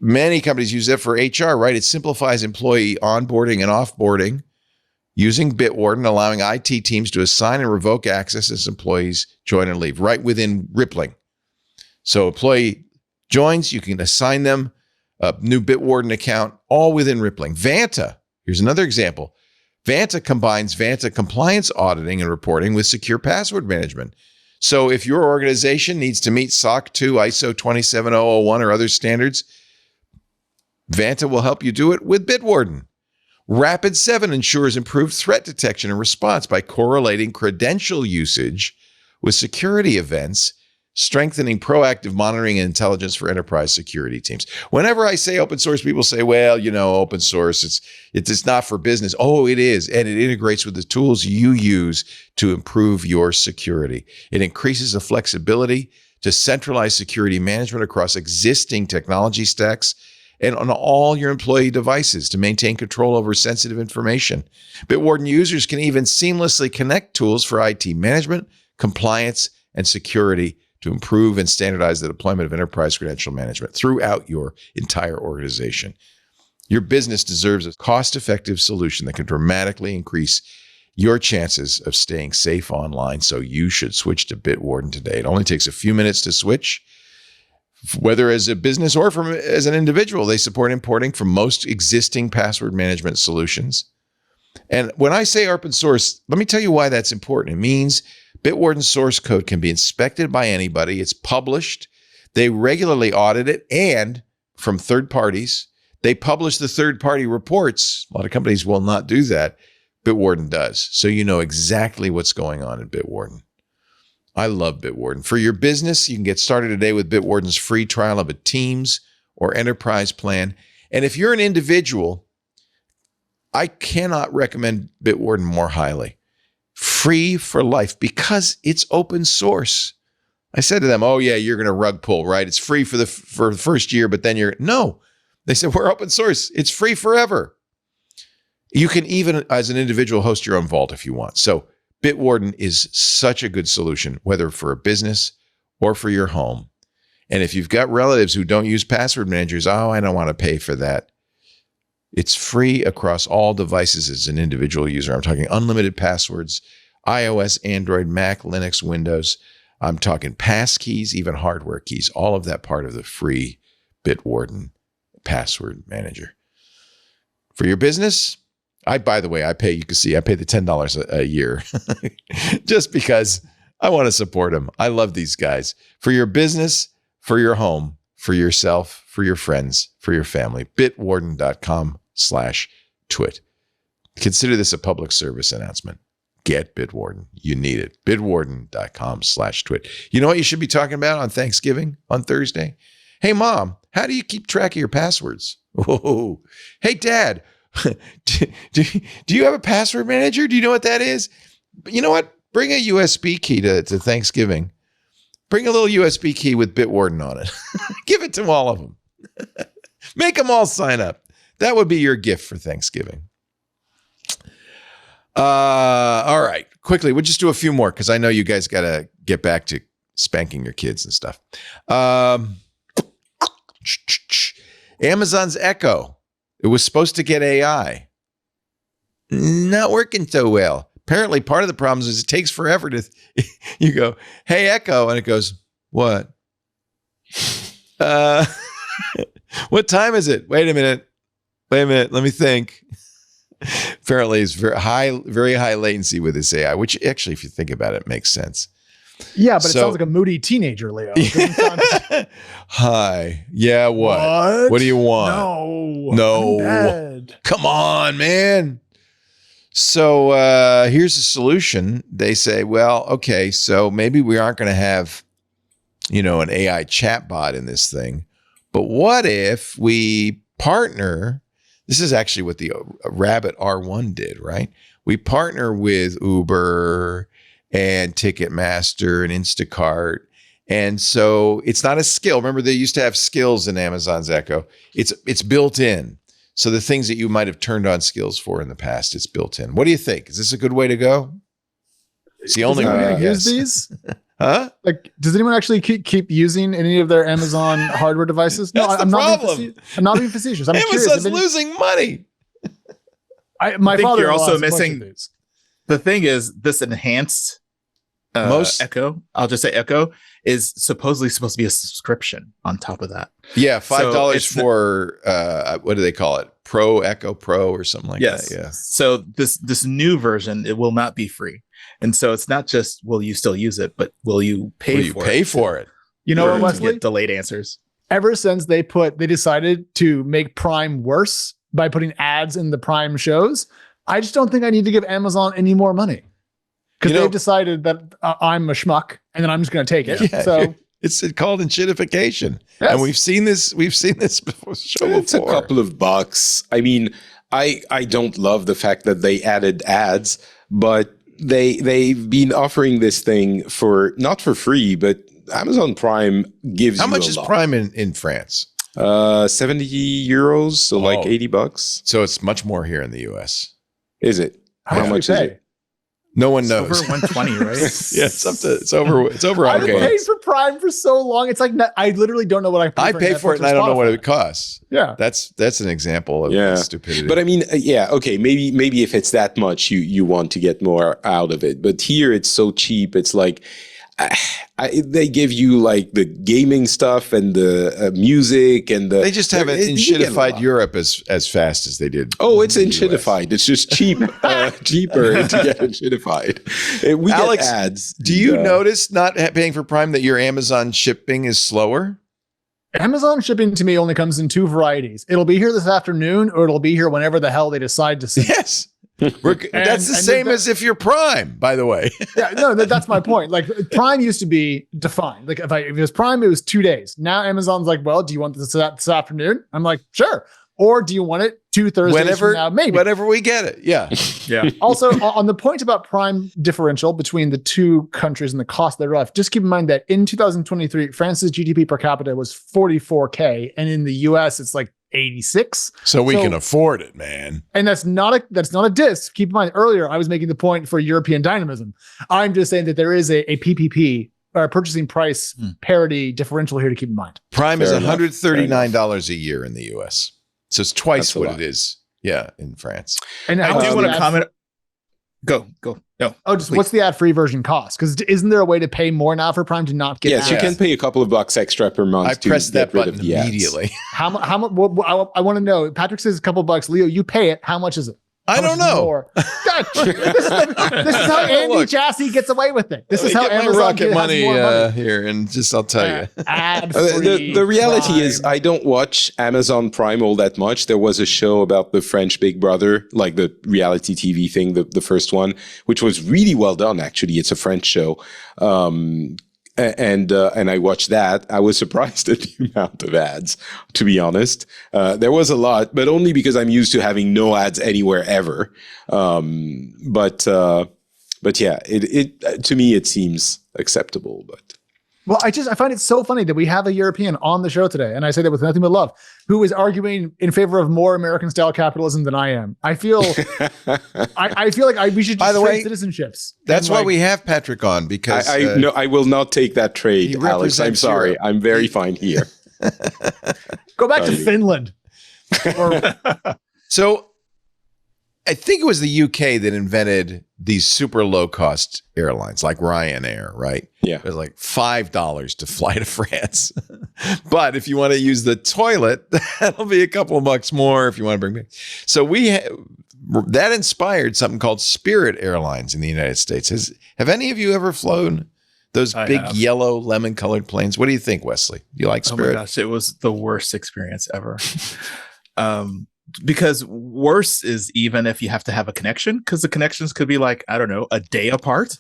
Many companies use it for HR, right? It simplifies employee onboarding and offboarding using Bitwarden, allowing IT teams to assign and revoke access as employees join and leave right within Rippling. So employee joins, you can assign them a new Bitwarden account, all within Rippling. Vanta, here's another example. Vanta combines Vanta compliance auditing and reporting with secure password management. So if your organization needs to meet SOC 2, ISO 27001 or other standards, Vanta will help you do it with Bitwarden. Rapid7 ensures improved threat detection and response by correlating credential usage with security events strengthening proactive monitoring and intelligence for enterprise security teams. Whenever I say open source, people say, well, open source, it's not for business. Oh, it is. And it integrates with the tools you use to improve your security. It increases the flexibility to centralize security management across existing technology stacks and on all your employee devices to maintain control over sensitive information. Bitwarden users can even seamlessly connect tools for IT management, compliance, and security to improve and standardize the deployment of enterprise credential management throughout your entire organization. Your business deserves a cost-effective solution that can dramatically increase your chances of staying safe online, so you should switch to Bitwarden today. It only takes a few minutes to switch. Whether as a business or as an individual, they support importing from most existing password management solutions. And when I say open source, let me tell you why that's important. It means Bitwarden source code can be inspected by anybody. It's published. They regularly audit it, and from third parties, they publish the third-party reports. A lot of companies will not do that. Bitwarden does. So you know exactly what's going on in Bitwarden. I love Bitwarden. For your business, you can get started today with Bitwarden's free trial of a Teams or Enterprise plan. And if you're an individual, I cannot recommend Bitwarden more highly. Free for life because it's open source. I said to them, oh yeah, you're going to rug pull, right? It's free for the first year, but then no. They said, we're open source. It's free forever. You can even, as an individual, host your own vault if you want. So Bitwarden is such a good solution, whether for a business or for your home. And if you've got relatives who don't use password managers, I don't want to pay for that. It's free across all devices as an individual user. I'm talking unlimited passwords, iOS, Android, Mac, Linux, Windows. I'm talking passkeys, even hardware keys, all of that part of the free Bitwarden password manager. For your business, by the way, I pay the $10 a year just because I want to support them. I love these guys. For your business, for your home, for yourself, for your friends, for your family, bitwarden.com/twit. Consider this a public service announcement. Get Bitwarden. You need it. Bitwarden.com/twit. You know what you should be talking about on Thanksgiving on Thursday? Hey, Mom, how do you keep track of your passwords? Oh, hey, Dad, do you have a password manager? Do you know what that is? You know what? Bring a USB key to Thanksgiving. Bring a little USB key with Bitwarden on it. Give it to all of them. Make them all sign up. That would be your gift for Thanksgiving. All right. Quickly, we'll just do a few more because I know you guys got to get back to spanking your kids and stuff. Amazon's Echo. It was supposed to get AI. Not working so well. Apparently, part of the problem is it takes forever to, you go, hey, Echo, and it goes, what? What time is it? Wait a minute. Let me think. Apparently, it's very high latency with this AI, which actually, if you think about it, makes sense. Yeah, but it sounds like a moody teenager, Leo. Hi. Yeah, what? What do you want? No. Come on, man. So here's a solution. They say, well, okay, so maybe we aren't going to have, an AI chatbot in this thing. But what if we partner? This is actually what the Rabbit R1 did, right? We partner with Uber and Ticketmaster and Instacart. And so it's not a skill. Remember, they used to have skills in Amazon's Echo. It's built in. So the things that you might have turned on skills for in the past, it's built in. What do you think? Is this a good way to go? It's the only way to use these. Huh? Like, does anyone actually keep using any of their Amazon hardware devices? No, I'm not being facetious. I'm Amazon's losing money. My father you're also missing. The thing is, this enhanced Echo, I'll just say Echo, is supposedly supposed to be a subscription on top of that. Yeah, $5 for what do they call it? Pro Echo Pro or something like that. Yeah. So this new version, it will not be free. And so it's not just will you still use it, but will you pay for it? You know what, Wesley? Get delayed answers. Ever since they decided to make Prime worse by putting ads in the Prime shows, I just don't think I need to give Amazon any more money. Because they've decided that I'm a schmuck and then I'm just going to take it. Yeah, so It's called enshittification. Yes. And we've seen this before. It's a couple of bucks. I mean, I don't love the fact that they added ads, but they've been offering this thing not for free, but Amazon Prime gives How you much a is lot. Prime in France? 70 euros, so like $80. So it's much more here in the US. Is it? How much is it? No one It's knows. over 120, right? Yeah, it's over I've been $100. paying for Prime for so long. It's like I literally don't know what I pay I for pay for Netflix it and or I don't know what Spotify. it costs. Yeah. That's an example of Yeah. stupidity. But I mean, okay, maybe if it's that much, you want to get more out of it. But here it's so cheap. It's like they give you like the gaming stuff and the music and they just haven't you get a enshittified lot. Europe as fast as they did. Oh, it's in the US. enshittified. It's just cheaper to get enshittified. We Alex, get ads. Do you notice not paying for Prime that your Amazon shipping is slower? Amazon shipping to me only comes in two varieties. It'll be here this afternoon, or it'll be here whenever the hell they decide to send. Yes. That's the same as if you're Prime, by the way. Yeah, no, that's my point. Like Prime used to be defined. Like if it was Prime, it was 2 days. Now Amazon's like, well, do you want this afternoon? I'm like, sure. Or do you want it 2 Thursdays from now? Maybe. Whenever we get it. Yeah. Yeah. Also, on the point about Prime differential between the two countries and the cost thereof, just keep in mind that in 2023, France's GDP per capita was 44K, and in the US, it's like 86. So we can afford it, man. And that's not a diss. Keep in mind, earlier I was making the point for European dynamism. I'm just saying that there is a PPP or purchasing price parity differential here to keep in mind. Prime is Fair enough. $139 a year in the US. So it's twice That's a what lot. it is. Yeah, in France. And I how do much want the to ad- comment. Go. No. Oh, just please. what's the ad-free version cost? Because isn't there a way to pay more now for Prime to not get Yes, ads? you can pay a couple of bucks extra per month I to pressed get that rid button of the ads. immediately. How much? I want to know. Patrick says a couple bucks. Leo, you pay it. How much is it? I How don't much is know. more? God, this is how Andy Look. Jassy gets away with it. This is how Get my Amazon rocket has money, more money. here, and I'll tell you. Ad-free The reality Prime. is, I don't watch Amazon Prime all that much. There was a show about the French Big Brother, like the reality TV thing, the first one, which was really well done. Actually, it's a French show, and I watched that. I was surprised at the amount of ads. To be honest, there was a lot, but only because I'm used to having no ads anywhere ever. But yeah, it to me it seems acceptable, but. Well, I find it so funny that we have a European on the show today, and I say that with nothing but love, who is arguing in favor of more American-style capitalism than I am. I feel, I feel like we should By just the trade way, citizenships. That's And, why like, we have Patrick on, because No, I will not take that trade, He Alex. I'm represents sorry. Europe. I'm very fine here. go back to Finland. Or, So I think it was the UK that invented these super low cost airlines like Ryanair, right? Yeah. It was like $5 to fly to France. But if you want to use the toilet, that'll be a couple of bucks more if you want to bring back. So that inspired something called Spirit Airlines in the United States. Have any of you ever flown those I big have. yellow lemon colored planes? What do you think, Wesley? You like Oh my Spirit? gosh, it was the worst experience ever. Because worse is even if you have to have a connection, because the connections could be like, I don't know, a day apart.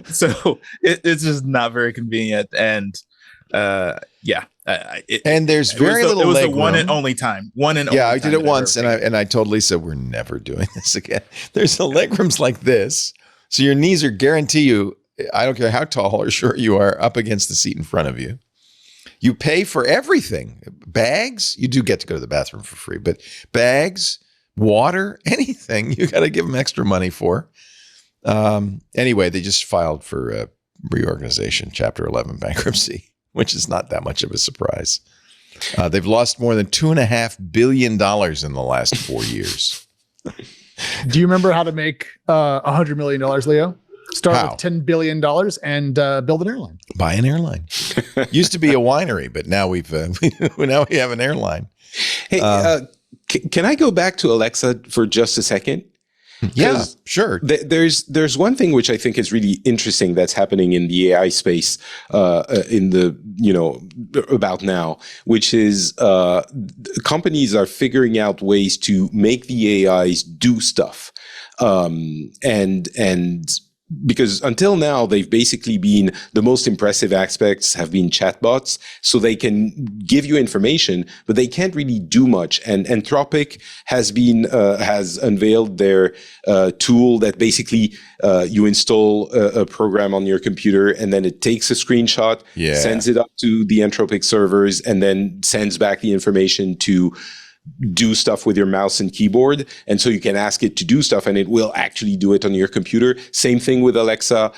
So it's just not very convenient. And yeah. And there's very little It was leg the one room. and only time. One and Yeah, only I did time it that once, ever and I told Lisa we're never doing this again. There's the leg rooms like this, so your knees are guarantee you. I don't care how tall or short you are, up against the seat in front of you. You pay for everything. Bags, you do get to go to the bathroom for free, but bags, water, anything, you got to give them extra money for. Anyway, they just filed for reorganization, Chapter 11 bankruptcy, which is not that much of a surprise. They've lost more than $2.5 billion in the last 4 years. do you remember how to make $100 million, Leo? Start How? with $10 billion and build an airline. Buy an airline. Used to be a winery, but now we have an airline. Hey, can I go back to Alexa for just a second? Yeah, sure. There's one thing which I think is really interesting that's happening in the AI space in the about now, which is companies are figuring out ways to make the AIs do stuff, and because until now, they've basically been, the most impressive aspects have been chatbots. So they can give you information, but they can't really do much. And Anthropic has unveiled their tool that basically you install a program on your computer, and then it takes a screenshot, sends it up to the Anthropic servers, and then sends back the information to do stuff with your mouse and keyboard. And so you can ask it to do stuff and it will actually do it on your computer. Same thing with Alexa,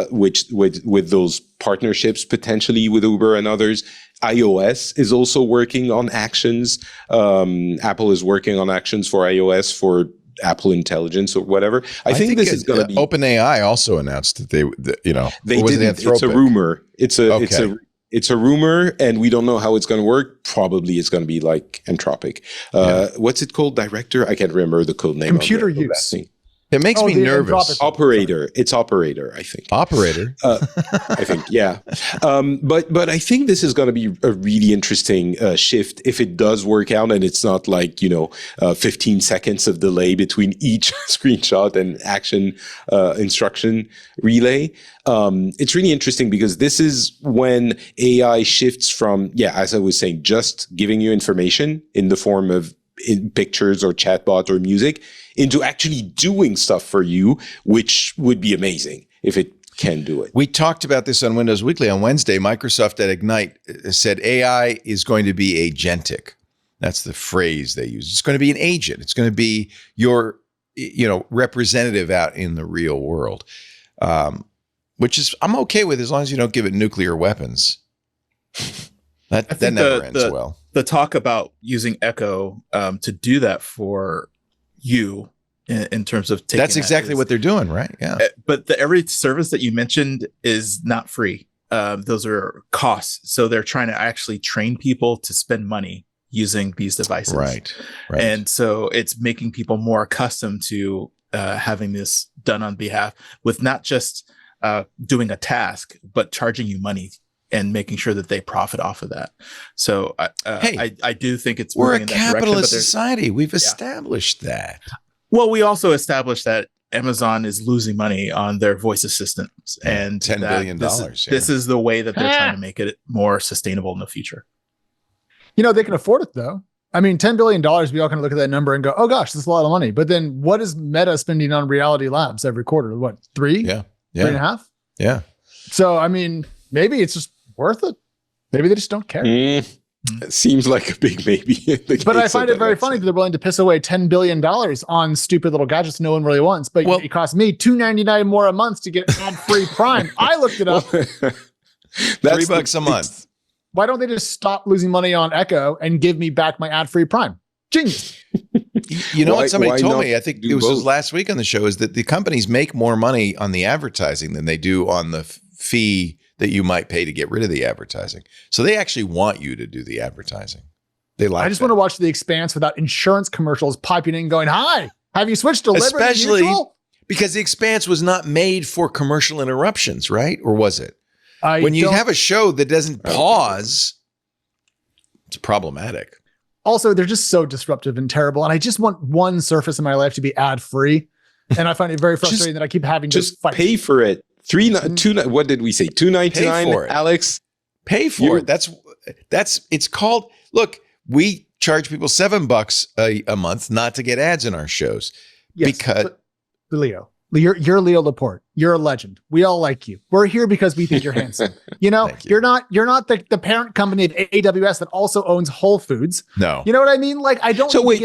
which with those partnerships potentially with Uber and others. iOS is also working on actions. Apple is working on actions for iOS for Apple Intelligence or whatever. I think this is going to be. OpenAI also announced that they didn't. It's a rumor. It's a rumor, and we don't know how it's going to work. Probably it's going to be like Anthropic. What's it called? Director? I can't remember the code name. Computer use. It makes me nervous. Operator. It's Operator, I think. Operator. I think, yeah. But I think this is going to be a really interesting shift if it does work out, and it's not like 15 seconds of delay between each screenshot and action instruction relay. It's really interesting because this is when AI shifts from, as I was saying, just giving you information in the form of pictures or chatbot or music into actually doing stuff for you, which would be amazing if it can do it. We talked about this on Windows Weekly on Wednesday. Microsoft at Ignite said AI is going to be agentic. That's the phrase they use. It's going to be an agent. It's going to be your representative out in the real world, which is I'm okay with as long as you don't give it nuclear weapons. That never ends well. The talk about using Echo to do that for you in terms of taking that's exactly what they're doing, right? Yeah. But every service that you mentioned is not free. Those are costs. So they're trying to actually train people to spend money using these devices. Right. And so it's making people more accustomed to having this done on behalf with not just doing a task, but charging you money and making sure that they profit off of that. So I do think it's we're a capitalist society. We've established that. Well, we also established that Amazon is losing money on their voice assistants, and $10 billion. This is the way that they're trying to make it more sustainable in the future. They can afford it though. I mean, $10 billion, we all kind of look at that number and go, oh gosh, that's a lot of money. But then what is Meta spending on Reality Labs every quarter? What, 3? Yeah. 3.5? Yeah. So, I mean, maybe it's just worth it. Maybe they just don't care. It seems like a big maybe. But I find it very funny that they're willing to piss away $10 billion on stupid little gadgets no one really wants. But it costs me $2.99 more a month to get ad-free Prime. I looked it up. That's $3 a month. Why don't they just stop losing money on Echo and give me back my ad-free Prime? Genius. What somebody told me, I think it was last week on the show, is that the companies make more money on the advertising than they do on the fee that you might pay to get rid of the advertising. So they actually want you to do the advertising. I just want to watch The Expanse without insurance commercials piping in going, hi, have you switched to Liberty Especially Mutual? Because The Expanse was not made for commercial interruptions, right? Or was it? When you have a show that doesn't pause, it's problematic. Also, they're just so disruptive and terrible. And I just want one surface in my life to be ad-free. And I find it very frustrating that I keep having to fight. Pay for it. What did we say? $2.99, Alex? Pay for it. It's called, look, we charge people $7 a month not to get ads in our shows. Yes, because Leo, you're Leo Laporte. You're a legend. We all like you. We're here because we think you're handsome. You're not the parent company of AWS that also owns Whole Foods. No. You know what I mean? Like, I don't. So wait,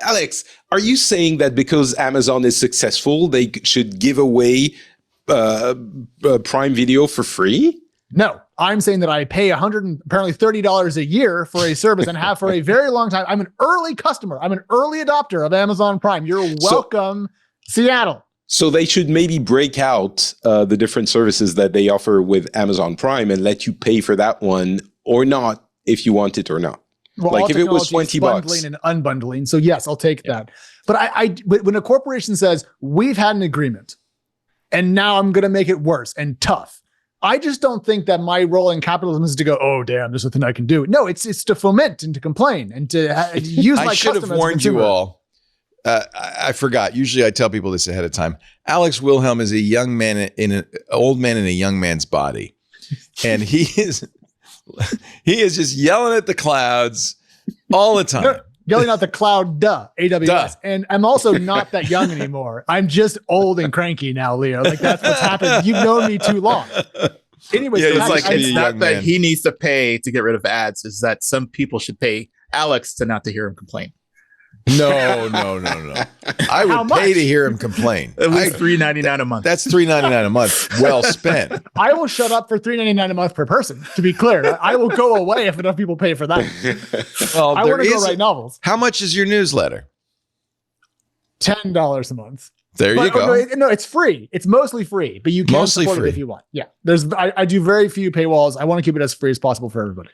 Alex, are you saying that because Amazon is successful, they should give away Prime Video for free? No, I'm saying that I pay $130 a year for a service and have for a very long time. I'm an early customer. I'm an early adopter of Amazon Prime. You're welcome, Seattle. So they should maybe break out the different services that they offer with Amazon Prime and let you pay for that one or not if you want it or not. Well, like if it was $20. Bundling and unbundling. So yes, I'll take that. But when a corporation says, we've had an agreement, and now I'm going to make it worse and tough. I just don't think that my role in capitalism is to go, oh, damn, there's nothing I can do. No, it's to foment and to complain and to use my customers. I should have warned you all. I forgot. Usually I tell people this ahead of time. Alex Wilhelm is a young man in an old man in a young man's body. And he is just yelling at the clouds all the time. Yelling out the cloud, AWS. Duh. And I'm also not that young anymore. I'm just old and cranky now, Leo. Like that's what's happened. You've known me too long. Anyway, yeah, it's not that he needs to pay to get rid of ads. Is that some people should pay Alex to not to hear him complain. No. I would pay to hear him complain. At least $3.99 a month. That's $3.99 a month. Well spent. I will shut up for $3.99 a month per person. To be clear, I will go away if enough people pay for that. Well, I want to go write novels. How much is your newsletter? $10 a month. There you go. No, it's free. It's mostly free, but you can support it if you want. Yeah, I do very few paywalls. I want to keep it as free as possible for everybody.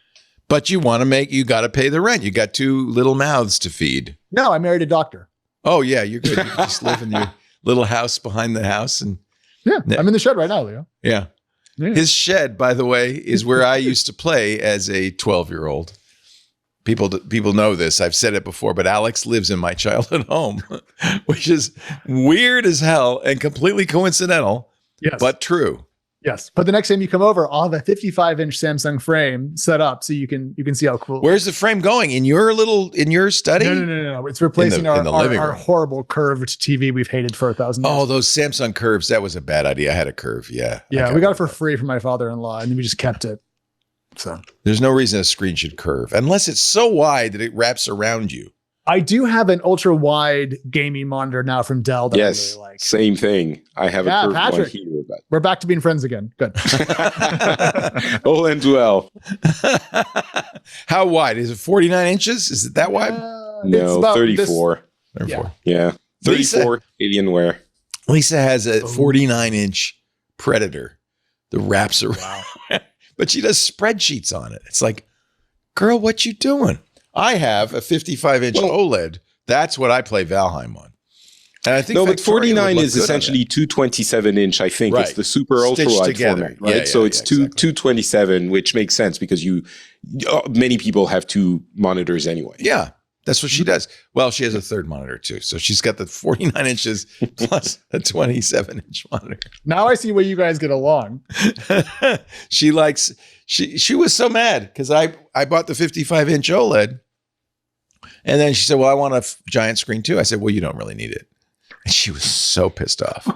But you got to pay the rent. You got two little mouths to feed. No, I married a doctor. Oh yeah, you're good. You just live in your little house behind the house, and I'm in the shed right now, Leo. Yeah. His shed, by the way, is where I used to play as a 12-year-old. People know this. I've said it before, but Alex lives in my childhood home, which is weird as hell and completely coincidental, but true. Yes, but the next time you come over, I'll have a 55-inch Samsung frame set up so you can see how cool. Where's the frame going? In your study? No. It's replacing our horrible curved TV we've hated for 1,000 years. Oh, those Samsung curves. That was a bad idea. I had a curve. Yeah. Yeah, we got it for free from my father-in-law, and then we just kept it. So there's no reason a screen should curve unless it's so wide that it wraps around you. I do have an ultra wide gaming monitor now from Dell that I really like. Same thing. I have a curved one here. But we're back to being friends again. Good. All ends well. How wide? Is it 49 inches? Is it that wide? No, 34. 34. Yeah. 34 Alienware. Lisa has a 49-inch Predator that wraps around. Wow. But she does spreadsheets on it. It's like, girl, what you doing? I have a 55-inch OLED. That's what I play Valheim on. And I think but 49 is essentially 227-inch. I think it's the super ultra wide format, right? Yeah, so it's 227, which makes sense because many people have two monitors anyway. Yeah, that's what she does. Well, she has a third monitor too, so she's got the 49 inches plus a 27-inch monitor. Now I see where you guys get along. She was so mad because I bought the 55-inch OLED, and then she said, "Well, I want a giant screen too." I said, "Well, you don't really need it." And she was so pissed off.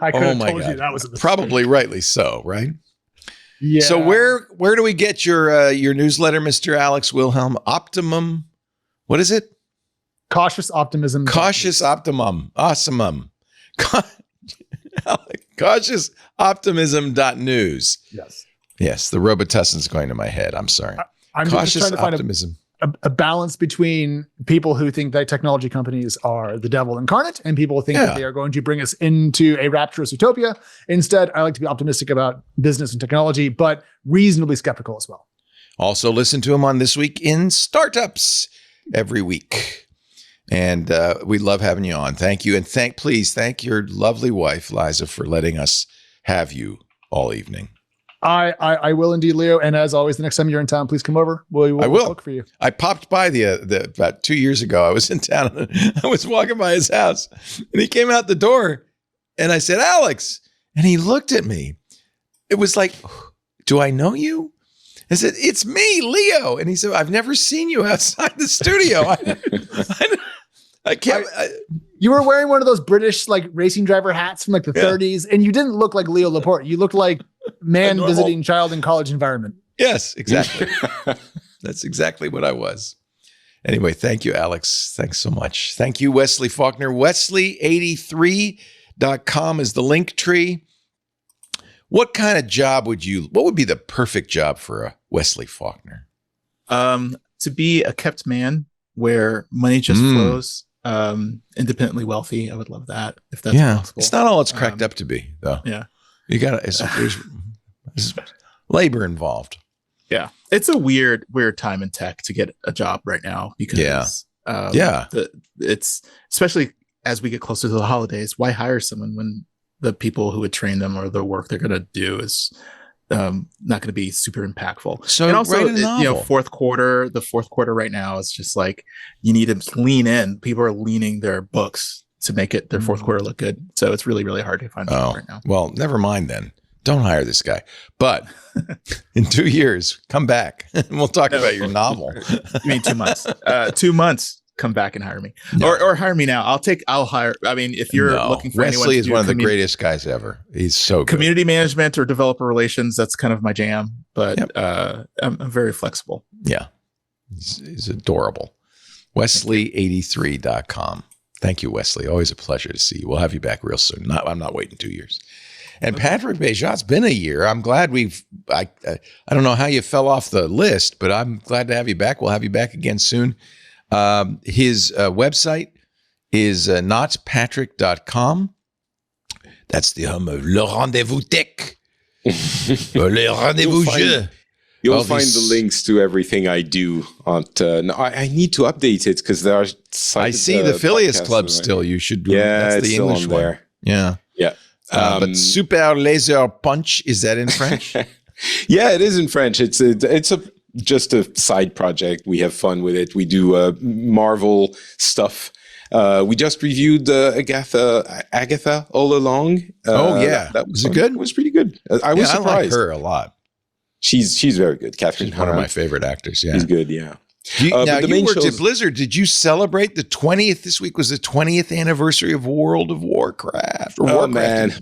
I could have told you that was a mistake. Probably rightly so, right? Yeah. So where do we get your newsletter, Mr. Alex Wilhelm? Optimum. What is it? Cautious Optimism. Cautious Optimum. Awesome. Cautious Optimism.news. Yes, the Robitussin's going to my head. I'm sorry. I'm Cautious just trying to Optimism. find a balance between people who think that technology companies are the devil incarnate and people who think that they are going to bring us into a rapturous utopia. Instead, I like to be optimistic about business and technology, but reasonably skeptical as well. Also, listen to him on This Week in Startups every week. And we love having you on. Thank you. And please thank your lovely wife, Liza, for letting us have you all evening. I will indeed, Leo. And as always, the next time you're in town, please come over. We'll look for you. I popped by about 2 years ago. I was in town. And I was walking by his house, and he came out the door, and I said, "Alex," and he looked at me. It was like, "Do I know you?" I said, "It's me, Leo." And he said, "I've never seen you outside the studio." I can't. You were wearing one of those British racing driver hats from the 30s, and you didn't look like Leo Laporte. You looked like man visiting child in college environment. Yes, exactly. That's exactly what I was. Anyway, thank you, Alex. Thanks so much. Thank you, Wesley Faulkner. Wesley83.com is the link tree. What kind of job what would be the perfect job for a Wesley Faulkner? To be a kept man where money just flows, independently wealthy. I would love that if that's possible. It's not all it's cracked up to be, though. Yeah. You got there's labor involved. Yeah. It's a weird time in tech to get a job right now because it's especially as we get closer to the holidays, why hire someone when the people who would train them or the work they're going to do is not going to be super impactful. So and also, write a novel. the fourth quarter right now is just like you need to lean in. People are leaning their books to make it their fourth quarter look good. So it's really, really hard to find stuff right now. Well, never mind then. Don't hire this guy. But in 2 years, come back and we'll talk about your novel. You mean 2 months? 2 months. Come back and hire me, or hire me now. I'll hire. I mean, if you're looking for anyone, Wesley is one of the greatest guys ever. He's so good. Community management or developer relations. That's kind of my jam. But I'm very flexible. Yeah, he's adorable. Wesley83.com. Thank you, Wesley. Always a pleasure to see you. We'll have you back real soon. I'm not waiting 2 years. And Patrick Béja, it's been a year. I'm glad I don't know how you fell off the list, but I'm glad to have you back. We'll have you back again soon. His website is notpatrick.com. That's the home of Le Rendezvous Tech. Le Rendezvous Jeu. You'll find the links to everything I do on. I need to update it because there are. I see the Phileas Club still. You should. Yeah, that's the English one. There. Yeah. But Super Laser Punch, is that in French? Yeah, it is in French. It's just a side project. We have fun with it. We do Marvel stuff. We just reviewed Agatha All Along. That was good. It was pretty good. I was surprised. I like her a lot. She's very good. Catherine, she's one of my favorite actors. Yeah, she's good. Yeah. Now you worked at Blizzard. Did you celebrate the 20th? This week was the 20th anniversary of World of Warcraft. Man.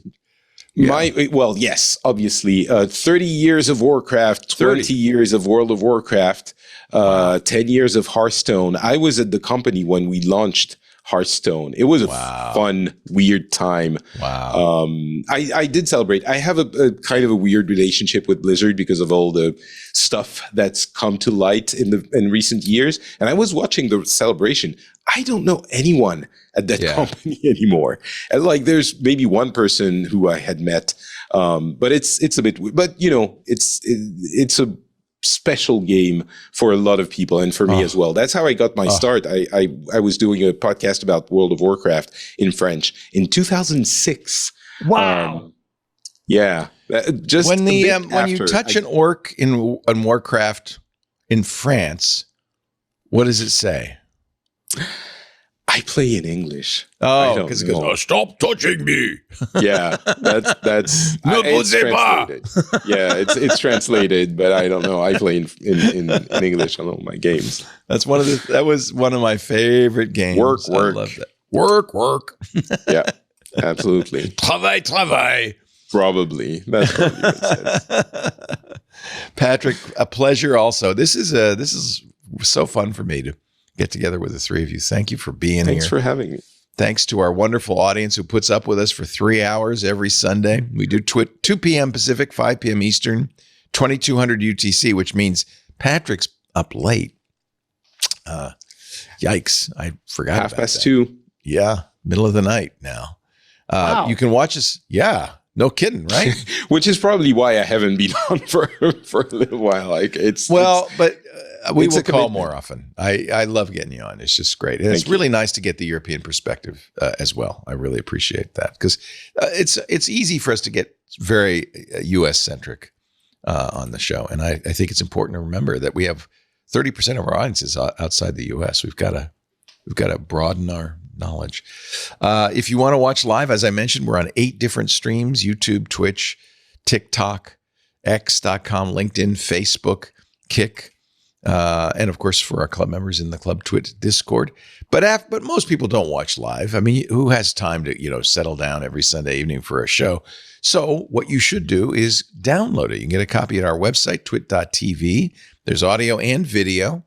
Yeah. Yes, obviously. 30 years of Warcraft, 20 years of World of Warcraft, 10 years of Hearthstone. I was at the company when we launched Hearthstone. It was a fun, weird time. Wow. I did celebrate. I have a kind of a weird relationship with Blizzard because of all the stuff that's come to light in recent years. And I was watching the celebration. I don't know anyone at that company anymore. And there's maybe one person who I had met, but it's a bit. But it's a special game for a lot of people and for me as well. That's how I got my start. I was doing a podcast about World of Warcraft in French in 2006. Wow. Just when you touch an orc in Warcraft in France, what does it say? I play in English. Oh, because it goes, stop touching me. Yeah, that's it's translated. Yeah, it's translated, but I don't know. I play in English on all my games. That was one of my favorite games. Work. I love that. Work. Yeah, absolutely. Travail. Probably. That's probably what it says. Patrick, a pleasure also. This is so fun for me to get together with the three of you. Thank you for being here. Thanks for having me. Thanks to our wonderful audience who puts up with us for 3 hours every Sunday. We do 2 p.m. Pacific, 5 p.m. Eastern, 2200 UTC, which means Patrick's up late. Yikes. I forgot about that. 2:30. Yeah. Middle of the night now. Wow. You can watch us. Yeah. No kidding, right? Which is probably why I haven't been on for a little while. We will call more often. I love getting you on. It's just great. And it's really nice to get the European perspective as well. I really appreciate that because it's easy for us to get very U.S. centric on the show. And I think it's important to remember that we have 30% of our audience is outside the U.S. We've got to broaden our knowledge. If you want to watch live, as I mentioned, we're on 8 different streams: YouTube, Twitch, TikTok, X.com, LinkedIn, Facebook, Kick. And of course, for our club members in the Club Twitch Discord. But most people don't watch live. I mean, who has time to settle down every Sunday evening for a show? So what you should do is download it. You can get a copy at our website, twit.tv. There's audio and video.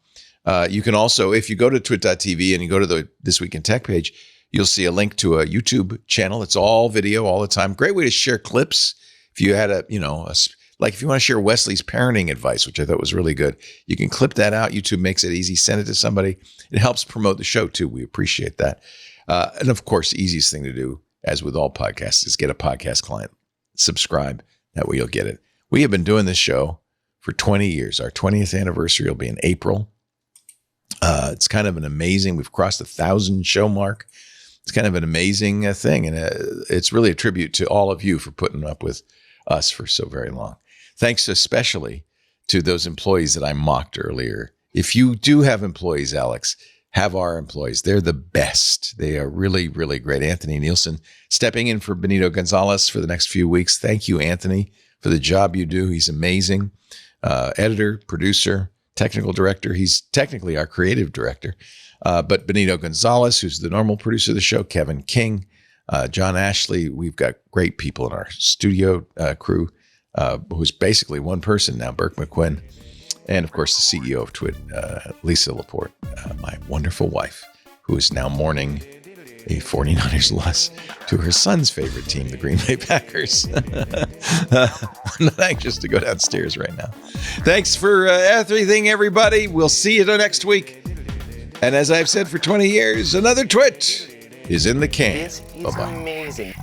You can also, if you go to twit.tv and you go to the This Week in Tech page, you'll see a link to a YouTube channel. It's all video all the time. Great way to share clips. If you had if you want to share Wesley's parenting advice, which I thought was really good, you can clip that out. YouTube makes it easy. Send it to somebody. It helps promote the show too. We appreciate that. And of course, the easiest thing to do, as with all podcasts, is get a podcast client. Subscribe. That way you'll get it. We have been doing this show for 20 years. Our 20th anniversary will be in April. It's kind of an amazing, we've crossed 1,000 show mark. It's kind of an amazing thing. And it's really a tribute to all of you for putting up with us for so very long. Thanks especially to those employees that I mocked earlier. If you do have employees, Alex, have our employees. They're the best. They are really, really great. Anthony Nielsen stepping in for Benito Gonzalez for the next few weeks. Thank you, Anthony, for the job you do. He's amazing. Editor, producer, technical director. He's technically our creative director. But Benito Gonzalez, who's the normal producer of the show, Kevin King, John Ashley. We've got great people in our studio crew, who's basically one person now, Burke McQuinn. And, of course, the CEO of Twit, Lisa Laporte, my wonderful wife, who is now mourning a 49ers loss to her son's favorite team, the Green Bay Packers. I'm not anxious to go downstairs right now. Thanks for everything, everybody. We'll see you next week. And as I've said for 20 years, another Twit is in the can. This is amazing.